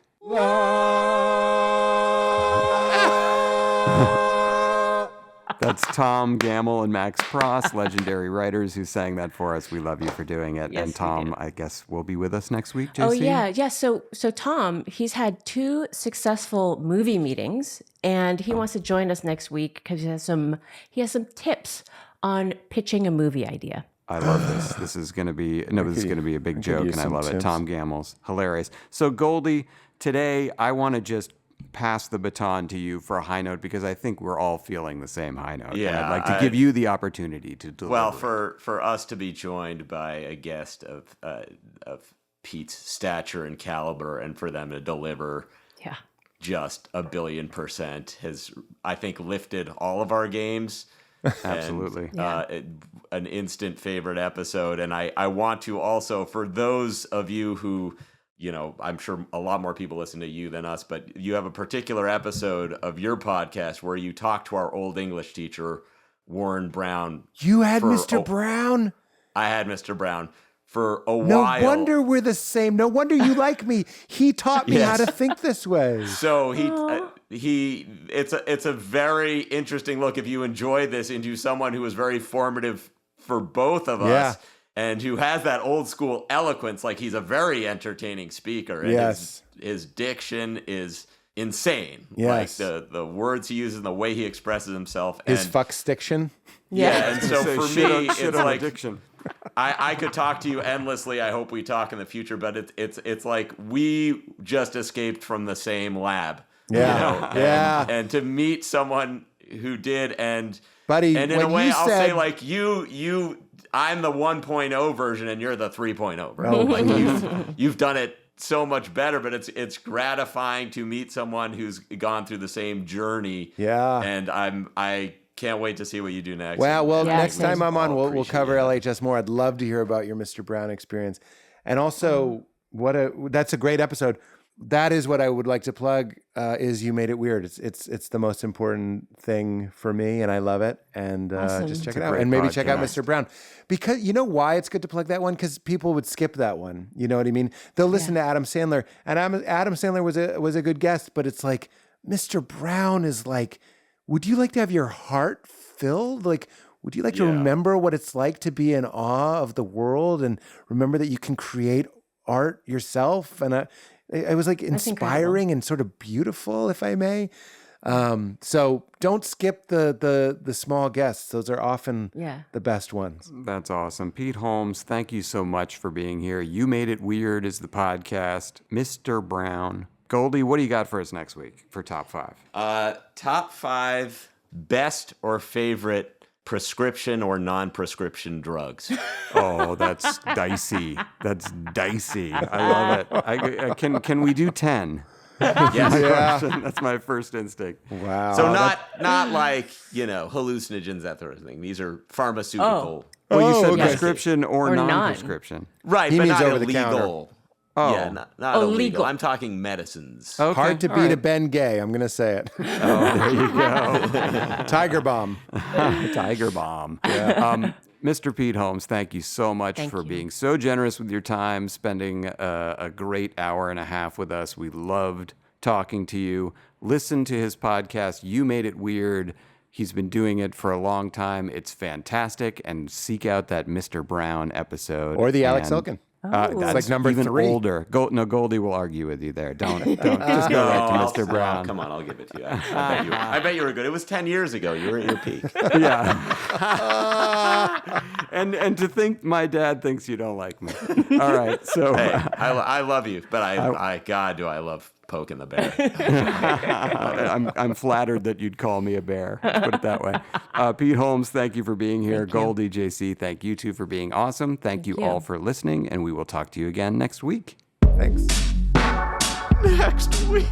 That's Tom Gamble and Max Pross, legendary writers who sang that for us. We love you for doing it. Yes, and we Tom, do. I guess, will be with us next week, JC? Oh yeah. So Tom, he's had 2 successful movie meetings, and he wants to join us next week because he has some tips on pitching a movie idea. I love this. This is going to be a big joke, use and I some love it. tips. Tom Gamble's hilarious. So Goldie, today I want to just pass the baton to you for a high note because I think we're all feeling the same high note. And Yeah, I'd like to give you the opportunity to deliver. Well, for us to be joined by a guest of Pete's stature and caliber, and for them to deliver Yeah. just 1,000,000,000% has, I think, lifted all of our games. Absolutely. An instant favorite episode. And I want to also, for those of you who, you know, I'm sure a lot more people listen to you than us, but you have a particular episode of your podcast where you talk to our old English teacher, Warren Brown. You had for Mr. Brown? I had Mr. Brown for a No while. wonder we're the same. No wonder you like me. He taught me how Yes. to think this way. So it's a very interesting look, if you enjoy this, into someone who was very formative for both of us, and who has that old school eloquence. Like, he's a very entertaining speaker, and Yes. his diction is insane. Yes. Like the words he uses and the way he expresses himself. His and, fuck stiction. yeah, and so Say for shit me, on- shit it's on like, addiction. I could talk to you endlessly. I hope we talk in the future, but it's like we just escaped from the same lab. Yeah. You know? Yeah. And to meet someone who did, and Buddy, and in when a way, you I'll said- say, like, you I'm the 1.0 version and you're the 3.0 version. Like you've done it so much better, but it's gratifying to meet someone who's gone through the same journey. Yeah. And I can't wait to see what you do next. Wow. Well, Yeah, next same. time I'm on, we'll Appreciate cover that. LHS more. I'd love to hear about your Mr. Brown experience. And also, that's a great episode. That is what I would like to plug. Is You Made It Weird. It's the most important thing for me, and I love it. And Awesome. just check It's it a out, great and maybe check out podcast. Mr. Brown, because you know why it's good to plug that one, because people would skip that one. You know what I mean? They'll listen to Adam Sandler, and Adam Sandler was a good guest, but it's like Mr. Brown is like, would you like to have your heart filled? Like, would you like to remember what it's like to be in awe of the world and remember that you can create art yourself? And it was like inspiring and sort of beautiful, if I may. So don't skip the small guests. Those are often the best ones. That's awesome. Pete Holmes, thank you so much for being here. You Made It Weird is the podcast. Mr. Brown. Goldie, what do you got for us next week for top 5? Top 5 best or favorite prescription or non-prescription drugs. Oh, that's dicey. That's dicey. I love it. Can we do 10? Yes. That's my first instinct. Wow. So not like, hallucinogens, that sort of thing. These are pharmaceutical. Well, you said okay. prescription or Or non-prescription. Right, He but means not over the illegal. counter. Oh. Yeah, not illegal. legal. I'm talking medicines. Okay. Hard to all beat right. a Ben Gay. I'm going to say it. There you go. Tiger Bomb. Tiger Bomb. Mr. Pete Holmes, thank you so much Thank for you. being so generous with your time, spending a great hour and a half with us. We loved talking to you. Listen to his podcast, You Made It Weird. He's been doing it for a long time. It's fantastic. And seek out that Mr. Brown episode. Or the Alex And, Elkin. that's like number even 3. older. Goldie will argue with you there. Don't just go right to Mr. Brown. Come on, I'll give it to you. I bet you were good. It was 10 years ago. You were at your peak. Yeah. and to think my dad thinks you don't like me. All right. So Hey, I love you, but God, do I love poking the bear. I'm flattered that you'd call me a bear. Let's put it that way. Pete Holmes, thank you for being here. Goldie, JC, thank you two for being awesome. Thank you all for listening, and we will talk to you again next week. Thanks. Next week.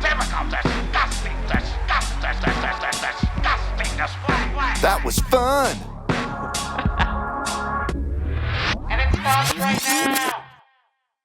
Typical, disgusting display. That was fun.